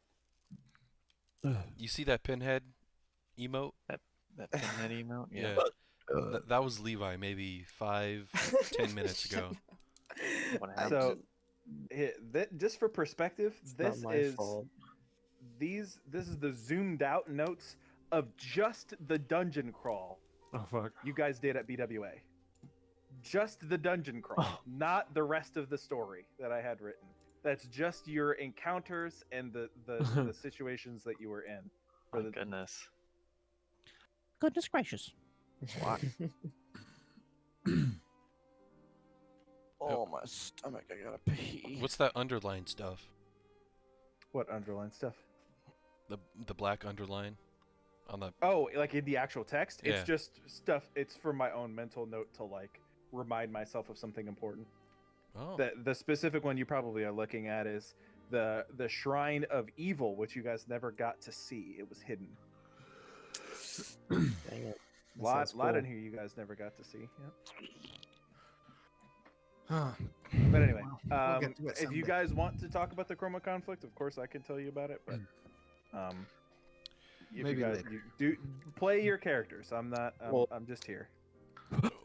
You see that pinhead emote? That pinhead emote? Yeah. That was Levi maybe 5-10 minutes ago. What I happened? So, just for perspective, It's not this my is fault. this is the zoomed out notes of just the dungeon crawl Oh fuck. you guys did at BWA. Just the dungeon crawl, not the rest of the story that I had written. That's just your encounters and the situations that you were in. For My the, goodness. Goodness gracious. Oh, my stomach. I gotta pee. What's that underline stuff? what underlined stuff? The black underline on the. Oh, like in the actual text? Yeah. It's just stuff. It's for my own mental note to like remind myself of something important. Oh. The specific one you probably are looking at is the Shrine of Evil, which you guys never got to see. It was hidden. Dang it. That Lot sounds cool. in here you guys never got to see. Yep. Huh. But anyway, We'll get to it if you someday. guys want to talk about the Chroma conflict, of course I can tell you about it. But if Maybe you guys later. you do play your characters. I'm not. Well- I'm just here.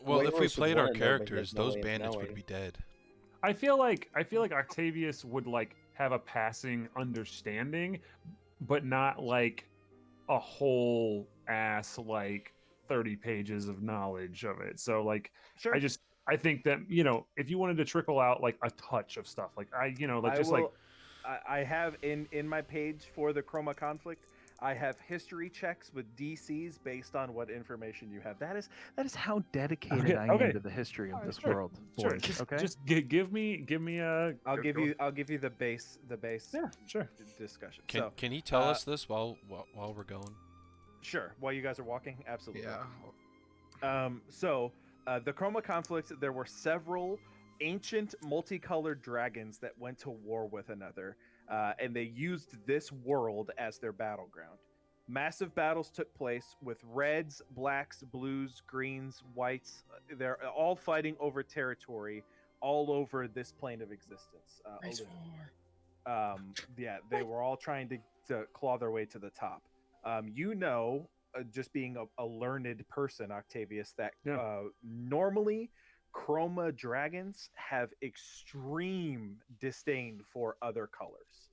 Well, if we Waylos would played our wanna know, but he characters, has no those way of bandits would knowing. be dead. I feel like Octavius would like have a passing understanding, but not like a whole ass like 30 pages of knowledge of it. So like Sure. I think that, if you wanted to trickle out like a touch of stuff, like I have in my page for the Chroma conflict, I have history checks with DCs based on what information you have. That is how dedicated I am to the history of this world. Sure. boys, Just, okay. just give me a. I'll give you the base. Yeah, sure. Discussion. Can he tell us this while we're going? Sure. While you guys are walking, absolutely. Yeah. The Chroma conflict, there were several ancient multicolored dragons that went to war with another, and they used this world as their battleground. Massive battles took place with reds, blacks, blues, greens, whites. They're all fighting over territory all over this plane of existence. They were all trying to claw their way to the top. Just being a learned person, Octavius, that normally Chroma dragons have extreme disdain for other colors.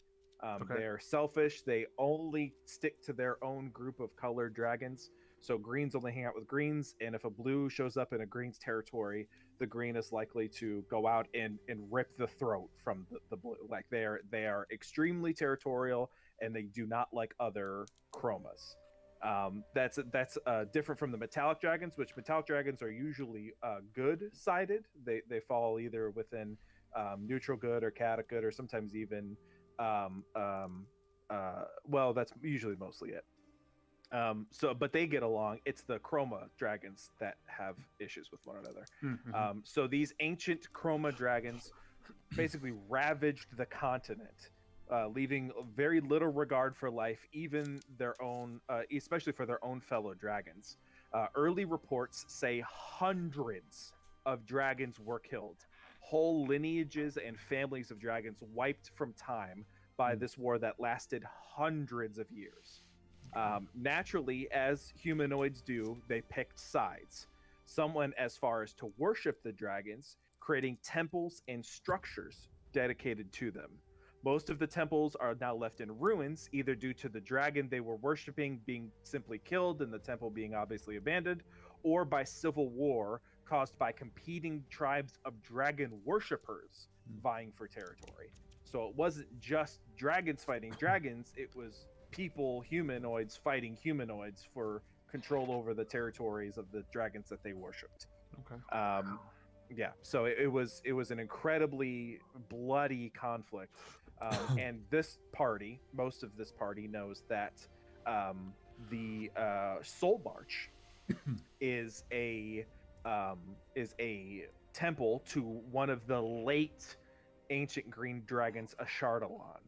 They're selfish. They only stick to their own group of colored dragons. So greens only hang out with greens, and if a blue shows up in a green's territory, the green is likely to go out and rip the throat from the blue. Like they are extremely territorial, and they do not like other chromas. That's different from the metallic dragons, which metallic dragons are usually good sided. They fall either within neutral good or chaotic good, or sometimes even that's usually mostly it. But they get along. It's the Chroma dragons that have issues with one another. Mm-hmm. So these ancient Chroma dragons basically ravaged the continent, leaving very little regard for life, even their own, especially for their own fellow dragons. Early reports say hundreds of dragons were killed. Whole lineages and families of dragons wiped from time by this war that lasted hundreds of years. Naturally, as humanoids do, they picked sides. Some went as far as to worship the dragons, creating temples and structures dedicated to them. Most of the temples are now left in ruins, either due to the dragon they were worshiping being simply killed and the temple being obviously abandoned, or by civil war caused by competing tribes of dragon worshippers vying for territory. So it wasn't just dragons fighting dragons, it was people, humanoids, fighting humanoids for control over the territories of the dragons that they worshipped. Okay. So it was an incredibly bloody conflict. And most of this party knows that the Soul March is a temple to one of the late ancient green dragons, Ashardalon,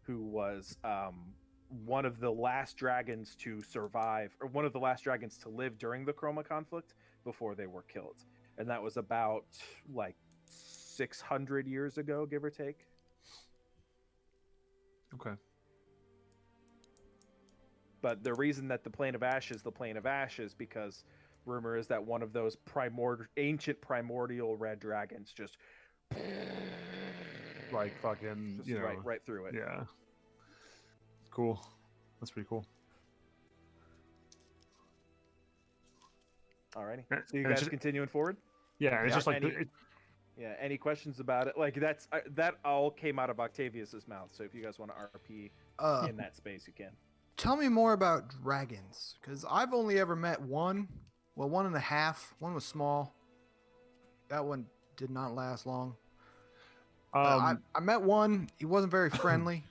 who was one of the last dragons to survive, or one of the last dragons to live during the Chroma conflict before they were killed. And that was about like 600 years ago, give or take. Okay. But the reason that the Plane of Ash is the Plane of Ash is because rumor is that one of those ancient primordial red dragons just Like fucking, just you know, right through it. Yeah. Cool. That's pretty cool. Alrighty. And- So you and it's guys just- continuing forward? Yeah, and it's just like Any- Yeah. Any questions about it? Like that all came out of Octavius's mouth. So if you guys want to RP in that space, you can. Tell me more about dragons, because I've only ever met one. Well, 1.5. One was small. That one did not last long. I met one. He wasn't very friendly.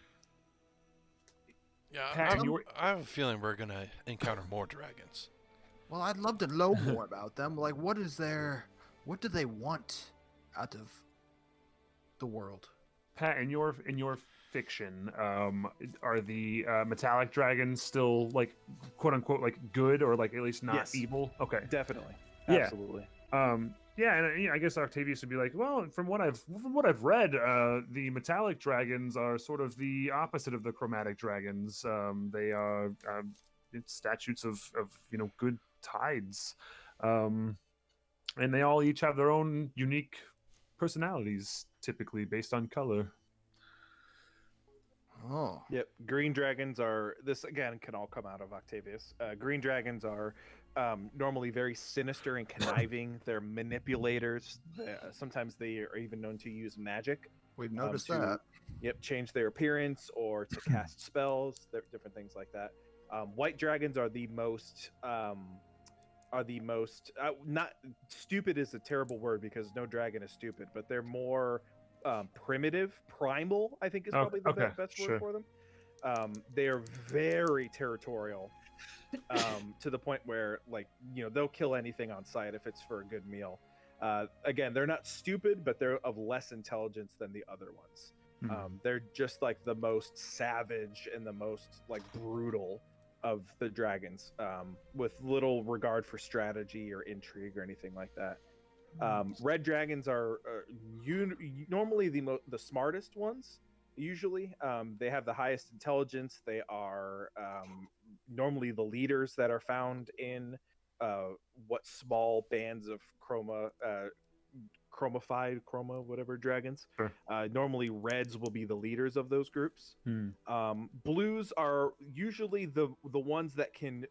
Yeah, Pat, you were- I have a feeling we're gonna encounter more dragons. Well, I'd love to know more about them. Like, what do they want out of the world? Pat, in your fiction, are the metallic dragons still like quote unquote like good, or like at least not Yes. evil? Okay. Definitely. Yeah. Absolutely. Yeah, and you know, I guess Octavius would be like, well, from what I've read, the metallic dragons are sort of the opposite of the chromatic dragons. They are statutes of you know, good tides, and they all each have their own unique personalities, typically based on color. Oh. Yep. Green dragons are, this again can all come out of Octavius. Green dragons are normally very sinister and conniving. They're manipulators. Sometimes they are even known to use magic. We've noticed to, that. Yep, change their appearance or to cast spells, different things like that. White dragons are the most not stupid is a terrible word because no dragon is stupid, but they're more primitive, primal, I think is probably the best word for them. They are very territorial, to the point where, like, you know, they'll kill anything on sight if it's for a good meal. Again, they're not stupid, but they're of less intelligence than the other ones. They're just like the most savage and the most like brutal of the dragons, with little regard for strategy or intrigue or anything like that. Red dragons are normally the smartest ones. Usually, they have the highest intelligence. They are normally the leaders that are found in what small bands of whatever dragons. Sure. Normally, reds will be the leaders of those groups. Blues are usually the ones that can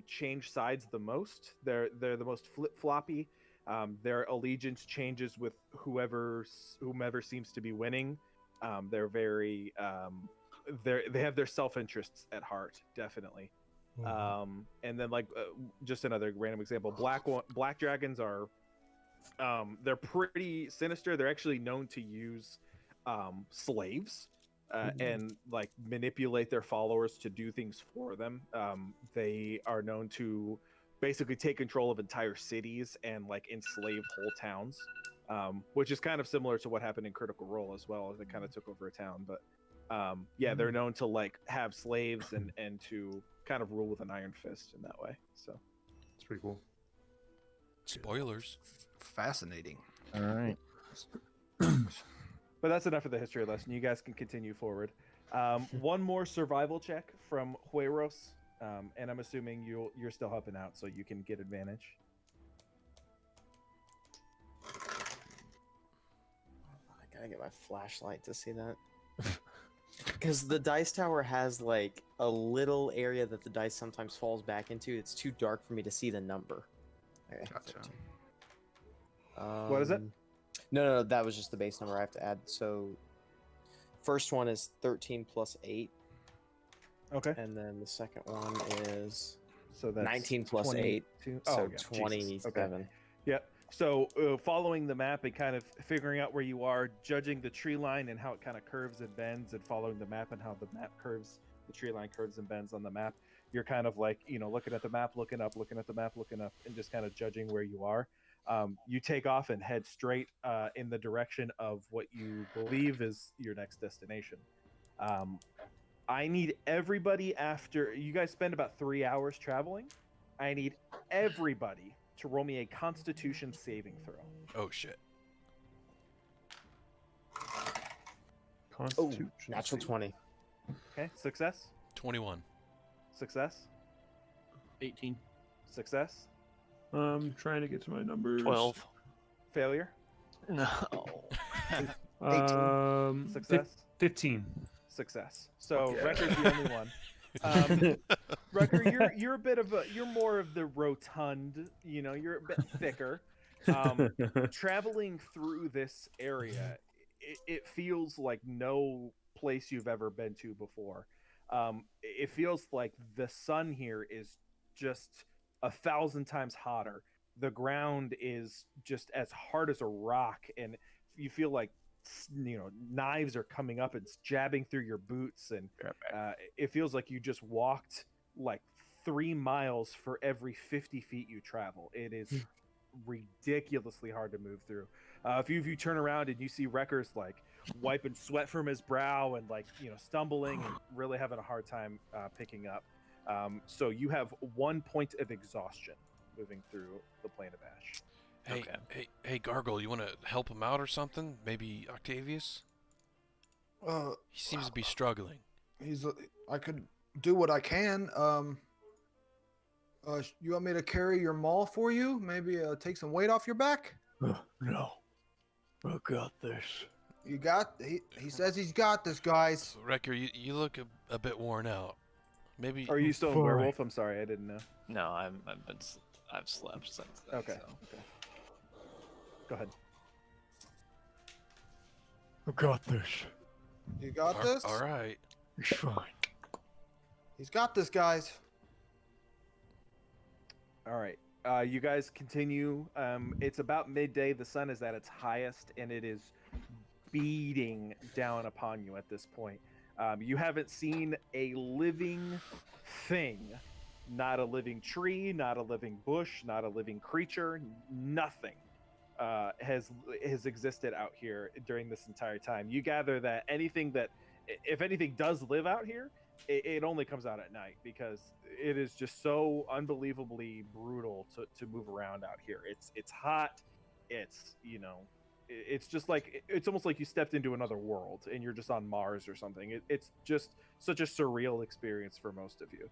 change sides the most. They're the most flip-floppy. Their allegiance changes with whomever seems to be winning. They're very they have their self-interests at heart, definitely. And then like just another random example, black dragons are they're pretty sinister. They're actually known to use slaves and like manipulate their followers to do things for them. They are known to basically take control of entire cities and like enslave whole towns, which is kind of similar to what happened in Critical Role as well. They kind of took over a town, but yeah, they're known to like have slaves and to kind of rule with an iron fist in that way. So it's pretty cool. Spoilers. Fascinating. All right. But that's enough of the history lesson. You guys can continue forward. One more survival check from Hueros, and I'm assuming you're still helping out, so you can get advantage. I gotta get my flashlight to see that. Because the dice tower has like a little area that the dice sometimes falls back into. It's too dark for me to see the number. Okay, Gotcha. What is it? No, that was just the base number I have to add. So, first one is 13 plus 8. Okay. And then the second one is So that's 19 plus 8. 22. So Oh, yeah, Jesus. 27. Okay. Yep. So following the map and kind of figuring out where you are, judging the tree line and how it kind of curves and bends, and following the map and how the map curves, the tree line curves and bends on the map, you're kind of like, you know, looking at the map, looking up, looking at the map, looking up, and just kind of judging where you are. You take off and head straight in the direction of what you believe is your next destination. I need everybody, after you guys spend about 3 hours traveling, I need everybody to roll me a Constitution saving throw. Oh shit. Oh, natural 20. Okay, success. 21. Success. 18. Success. I'm trying to get to my numbers. 12. Failure. No. Success. 15. Success. So Fuck yeah. Wrecker's the only one. Wrecker, you're a bit of a you're more of the rotund. You're a bit thicker. Traveling through this area, it feels like no place you've ever been to before. It feels like the sun here is just 1,000 times hotter. The ground is just as hard as a rock, and you feel like knives are coming up and jabbing through your boots, and it feels like you just walked like 3 miles for every 50 feet you travel. It is ridiculously hard to move through. A few of you turn around and you see Wrecker's like wiping sweat from his brow and stumbling and really having a hard time picking up. So you have 1 point of exhaustion moving through the Plane of Ash. Hey, Gargle, you want to help him out or something? Maybe Octavius? He seems to be struggling. I could do what I can. You want me to carry your maul for you? Maybe take some weight off your back? No. I got this. He says he's got this, guys. Wrecker, you look a bit worn out. Maybe. Are you still a werewolf? I'm sorry, I didn't know. No, I've slept since then. Okay. So. Okay. Go ahead. I got this. You got this? All right. It's fine. He's got this, guys. All right. You guys continue. It's about midday. The sun is at its highest, and it is beating down upon you at this point. You haven't seen a living thing. Not a living tree, not a living bush, not a living creature. Nothing has existed out here during this entire time. You gather that if anything does live out here, it only comes out at night, because it is just so unbelievably brutal to move around out here. It's hot. It's just like, it's almost like you stepped into another world and you're just on Mars or something. It's just such a surreal experience for most of you.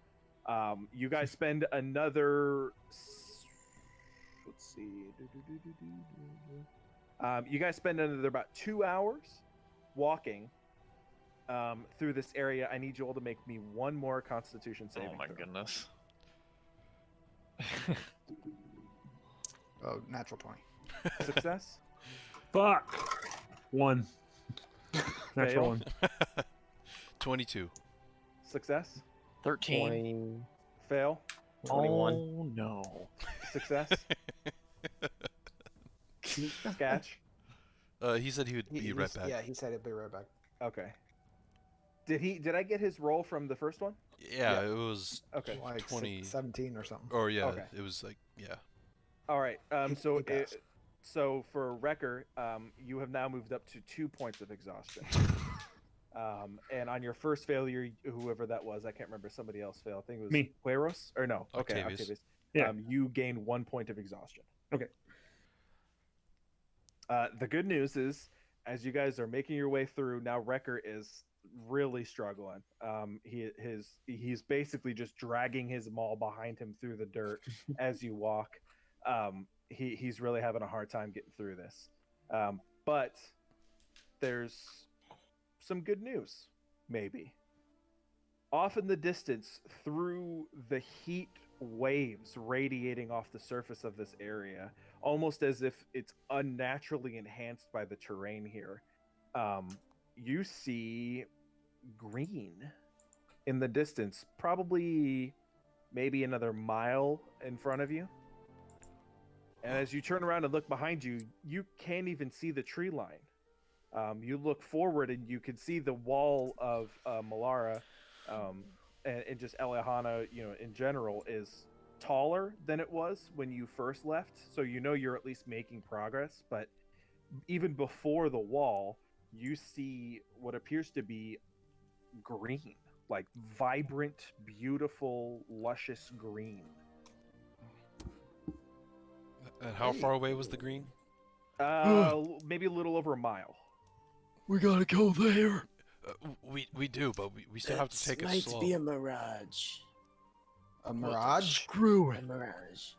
You guys spend another, let's see, you guys spend another about 2 hours walking through this area. I need you all to make me one more Constitution saving throw. Oh my goodness. Oh, natural 20. Success. Fuck. 1. Natural 1. 22. Success. 13. 20, Fail. 21. Oh no. Success. Sketch. He said he would be right back. Yeah, he said he'd be right back. Okay. Did I get his roll from the first one? Yeah, it was Okay. Like 20. 17 or something. Or yeah, Okay. it was like, yeah. All right. He passed. So for Wrecker, you have now moved up to 2 points of exhaustion. And on your first failure, whoever that was, I can't remember, somebody else failed. I think it was Me. Hueros, or no? Okay, Octavius. Octavius. Yeah. You gain 1 point of exhaustion. Okay. The good news is, as you guys are making your way through, now Wrecker is really struggling. He's basically just dragging his maul behind him through the dirt as you walk. He's really having a hard time getting through this. But there's some good news, maybe. Off in the distance, through the heat waves radiating off the surface of this area, almost as if it's unnaturally enhanced by the terrain here, you see green in the distance, probably maybe another mile in front of you. And as you turn around and look behind you, you can't even see the tree line. You look forward and you can see the wall of Malara, and just Eliahana, in general, is taller than it was when you first left. So you're at least making progress. But even before the wall, you see what appears to be green, like vibrant, beautiful, luscious green. And how far away was the green? Maybe a little over a mile. We gotta go there. We do, but we still have to take it might slow. be a mirage. A mirage? Screw A it. mirage.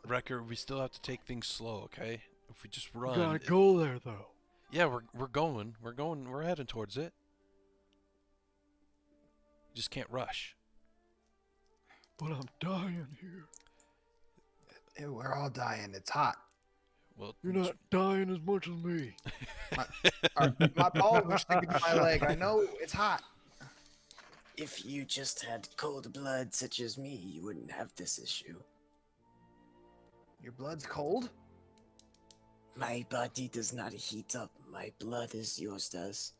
Wrecker, we still have to take things slow, okay? If we just You run. gotta go there though. Yeah, we're heading towards it. Just can't rush. But I'm dying here. Ew, we're all dying. It's hot. Well, You're not dying as much as me. My balls are sticking to my leg. I know it's hot. If you just had cold blood such as me, you wouldn't have this issue. Your blood's cold? My body does not heat up. My blood as yours does.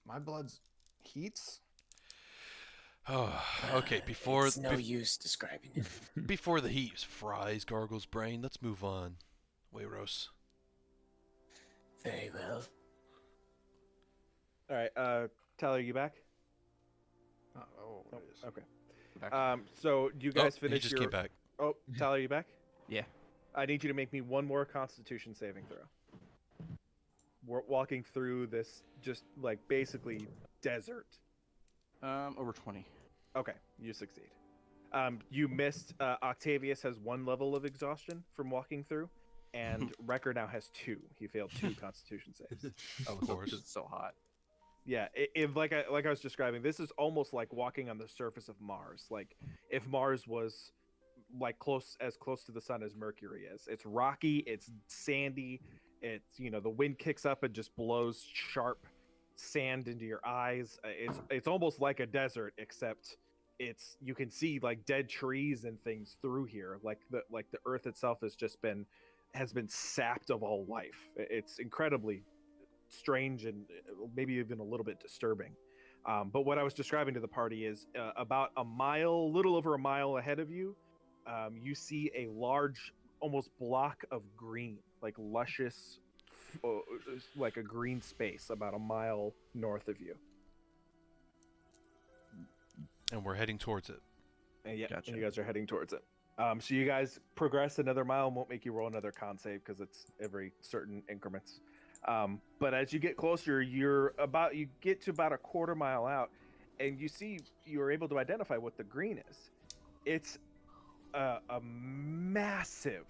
My blood's heats? Oh, okay. Before It's no use describing it. before the heat fries Gargle's brain, let's move on. Wayros. Very well. All right, Tyler, you back? Oh, Oh, it is. okay. So you guys He finished just your. came back. Oh, Tyler, you back? Yeah. I need you to make me one more Constitution saving throw. We're walking through this just like basically desert. Over 20. Okay, you succeed. You missed. Octavius has 1 level of exhaustion from walking through, and Wrecker now has 2. He failed 2 Constitution saves. Of course. It's so hot. Yeah, like I was describing, this is almost like walking on the surface of Mars. Like if Mars was like as close to the sun as Mercury is. It's rocky, it's sandy, it's the wind kicks up and just blows sharp sand into your eyes. It's almost like a desert, except you can see like dead trees and things through here. Like the earth itself has been sapped of all life. It's incredibly strange and maybe even a little bit disturbing. But what I was describing to the party is about little over a mile ahead of you, you see a large, almost block of green, like luscious, like a green space about a mile north of you. And we're heading towards it. And yeah, Gotcha. and you guys are heading towards it. So you guys progress another mile and won't make you roll another con save because it's every certain increments. But as you get closer, you get to about a quarter mile out, and you're able to identify what the green is. It's a massive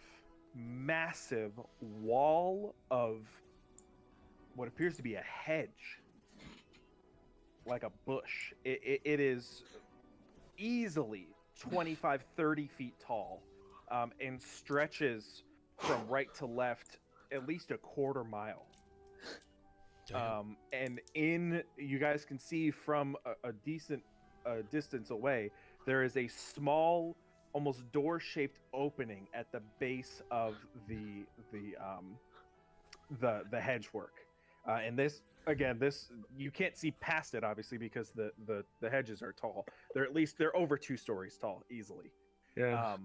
wall of what appears to be a hedge, like a bush. It is easily 25, 30 feet tall, and stretches from right to left at least a quarter mile. And you guys can see from a decent distance away, there is a small, almost door-shaped opening at the base of the hedgework. And this you can't see past it, obviously, because the hedges are tall. They're over 2 stories tall easily. Yeah.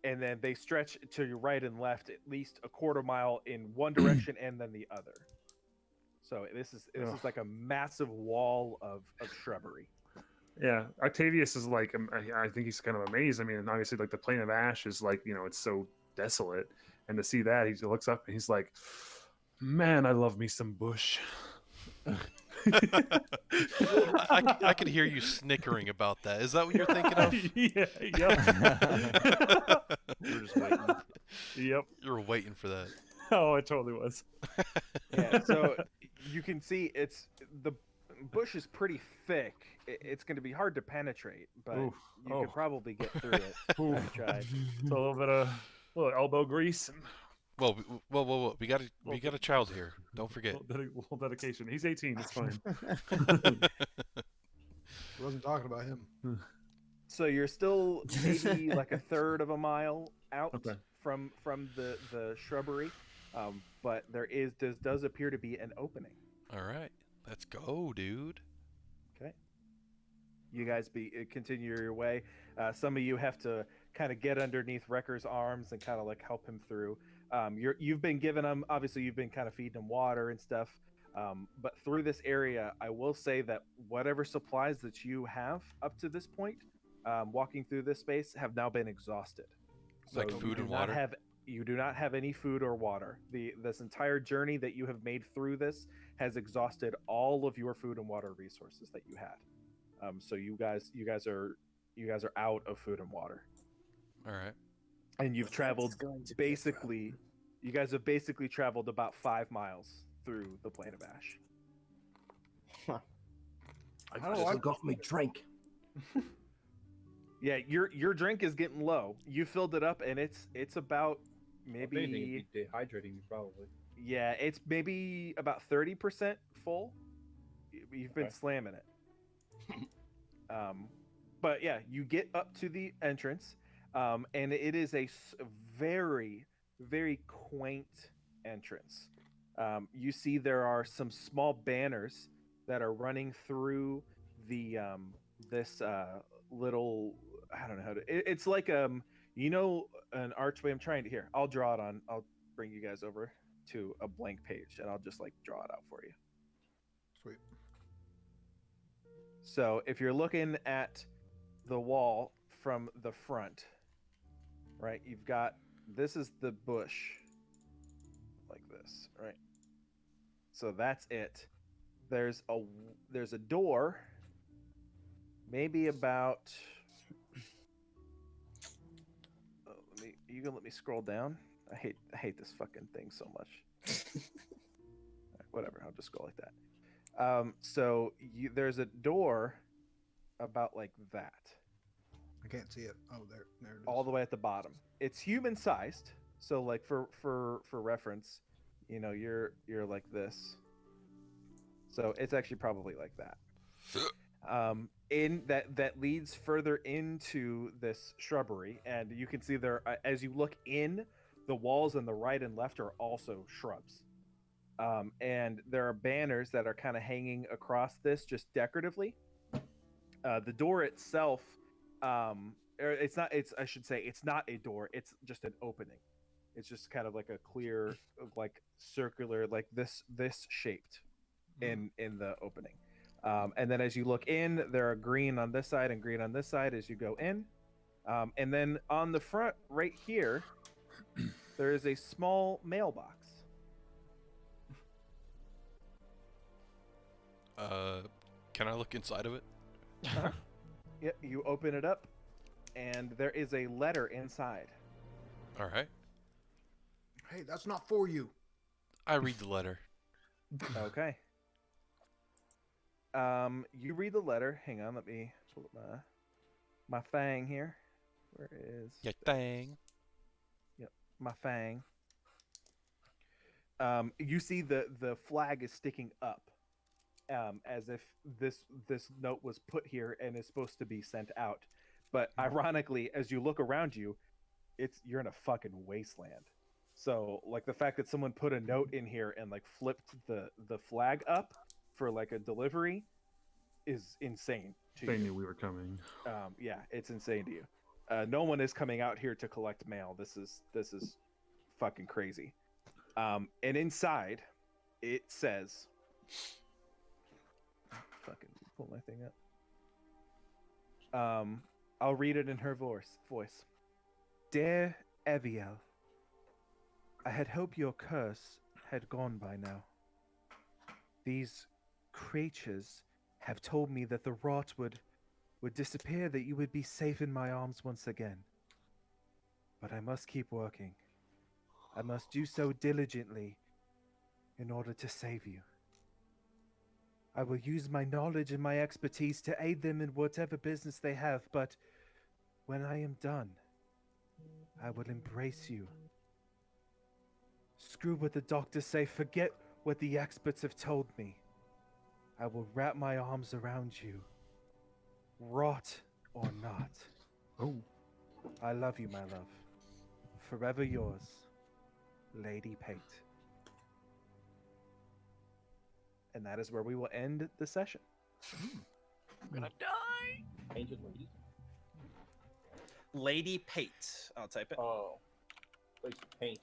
And then they stretch to your right and left at least a quarter mile in one direction and then the other. So this is like a massive wall of shrubbery. Yeah, Octavius is like, I think he's kind of amazed. I mean, obviously, like the Plain of Ash is like, it's so desolate, and to see that, he looks up and he's like, "Man, I love me some bush." I can hear you snickering about that. Is that what you're thinking of? Yeah. We're just waiting. Yep. You were waiting for that. Oh, it totally was. Yeah. So you can see the bush is pretty thick. It's going to be hard to penetrate, but Oof. you could probably get through it if you tried. It's a little bit of elbow grease. Whoa! We got a child here. Don't forget. Little dedication. He's 18. It's fine. I wasn't talking about him. So you're still maybe like a third of a mile out Okay. from the shrubbery, but there does appear to be an opening. All right, let's go, dude. Okay. You guys continue your way. Some of you have to kind of get underneath Wrecker's arms and kind of like help him through. You've been giving him, obviously you've been kind of feeding him water and stuff. But through this area, I will say that whatever supplies that you have up to this point, walking through this space, have now been exhausted. Like food and water? You do not have any food or water. This entire journey that you have made through this has exhausted all of your food and water resources that you had. So you guys are out of food and water. All right. and you've Well, that's traveled going to be a basically. You guys have basically traveled about 5 miles through the Plain of Ash. I How do just I- got me drink. Yeah, your drink is getting low. You filled it up, and it's about If anything, maybe it'd be dehydrating me probably. yeah, it's maybe about 30% full. You've been Okay. slamming it. But yeah, you get up to the entrance, and it is a very, very quaint entrance. You see there are some small banners that are running through the this little, I don't know how to. It's like you know, an archway. I'm trying to here. I'll draw it on. I'll bring you guys over to a blank page, and I'll just like draw it out for you. Sweet. So if you're looking at the wall from the front, right, you've got, this is the bush, like this, right? So that's it. There's a door, maybe about. Oh, you gonna let me scroll down? I hate this fucking thing so much. Alright, whatever, I'll just go like that. So there's a door about like that. I can't see it. Oh, there it is. All the way at the bottom. It's human sized. So like for reference, you know, you're like this. So it's actually probably like that. In that leads further into this shrubbery, and you can see there as you look in, the walls on the right and left are also shrubs. And there are banners that are kind of hanging across this just decoratively. The door itself, it's not. I should say it's not a door. It's just an opening. It's just kind of like a clear, like circular, like this shaped in the opening. And then as you look in, there are green on this side and green on this side as you go in. And then on the front right here, there is a small mailbox. Can I look inside of it? Yeah, you open it up, and there is a letter inside. All right. Hey, that's not for you. I read the letter. Okay. You read the letter. Hang on, let me pull up my fang here. Where is Yeah, dang. Yep, my fang. You see the flag is sticking up, as if this note was put here and is supposed to be sent out. But ironically, as you look around you, you're in a fucking wasteland. So like the fact that someone put a note in here and like flipped the flag up for like a delivery is insane to They you. knew we were coming. Yeah, it's insane to you. No one is coming out here to collect mail. This is fucking crazy. And inside, it says, fucking pull my thing up. I'll read it in her voice. Dear Eviel, I had hoped your curse had gone by now. These creatures have told me that the rot would disappear, that you would be safe in my arms once again. But I must keep working. I must do so diligently in order to save you. I will use my knowledge and my expertise to aid them in whatever business they have, but when I am done, I will embrace you. Screw what the doctors say, forget what the experts have told me. I will wrap my arms around you, rot or not. Oh. I love you, my love. Forever yours, Lady Pate. And that is where we will end the session. I'm gonna die. Painted lady. Lady Pate. I'll type it. Oh. Place to paint.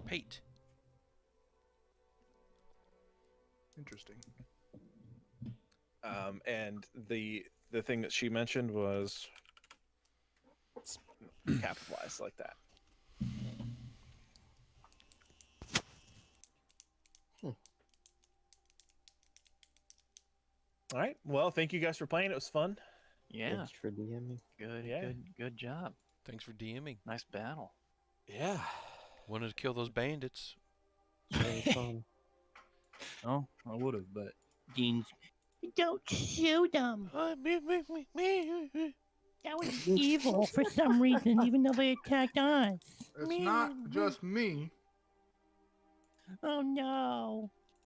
Pate. Interesting. And the thing that she mentioned was it's capitalized like that. All right. Well, thank you guys for playing. It was fun. Yeah. Thanks for DMing. Good. Yeah. Good job. Thanks for DMing. Nice battle. Yeah. Wanted to kill those bandits. Very fun. Oh, I would have, but Dean's. Don't shoot them. That was evil for some reason, even though they attacked us. It's not just me. Oh no.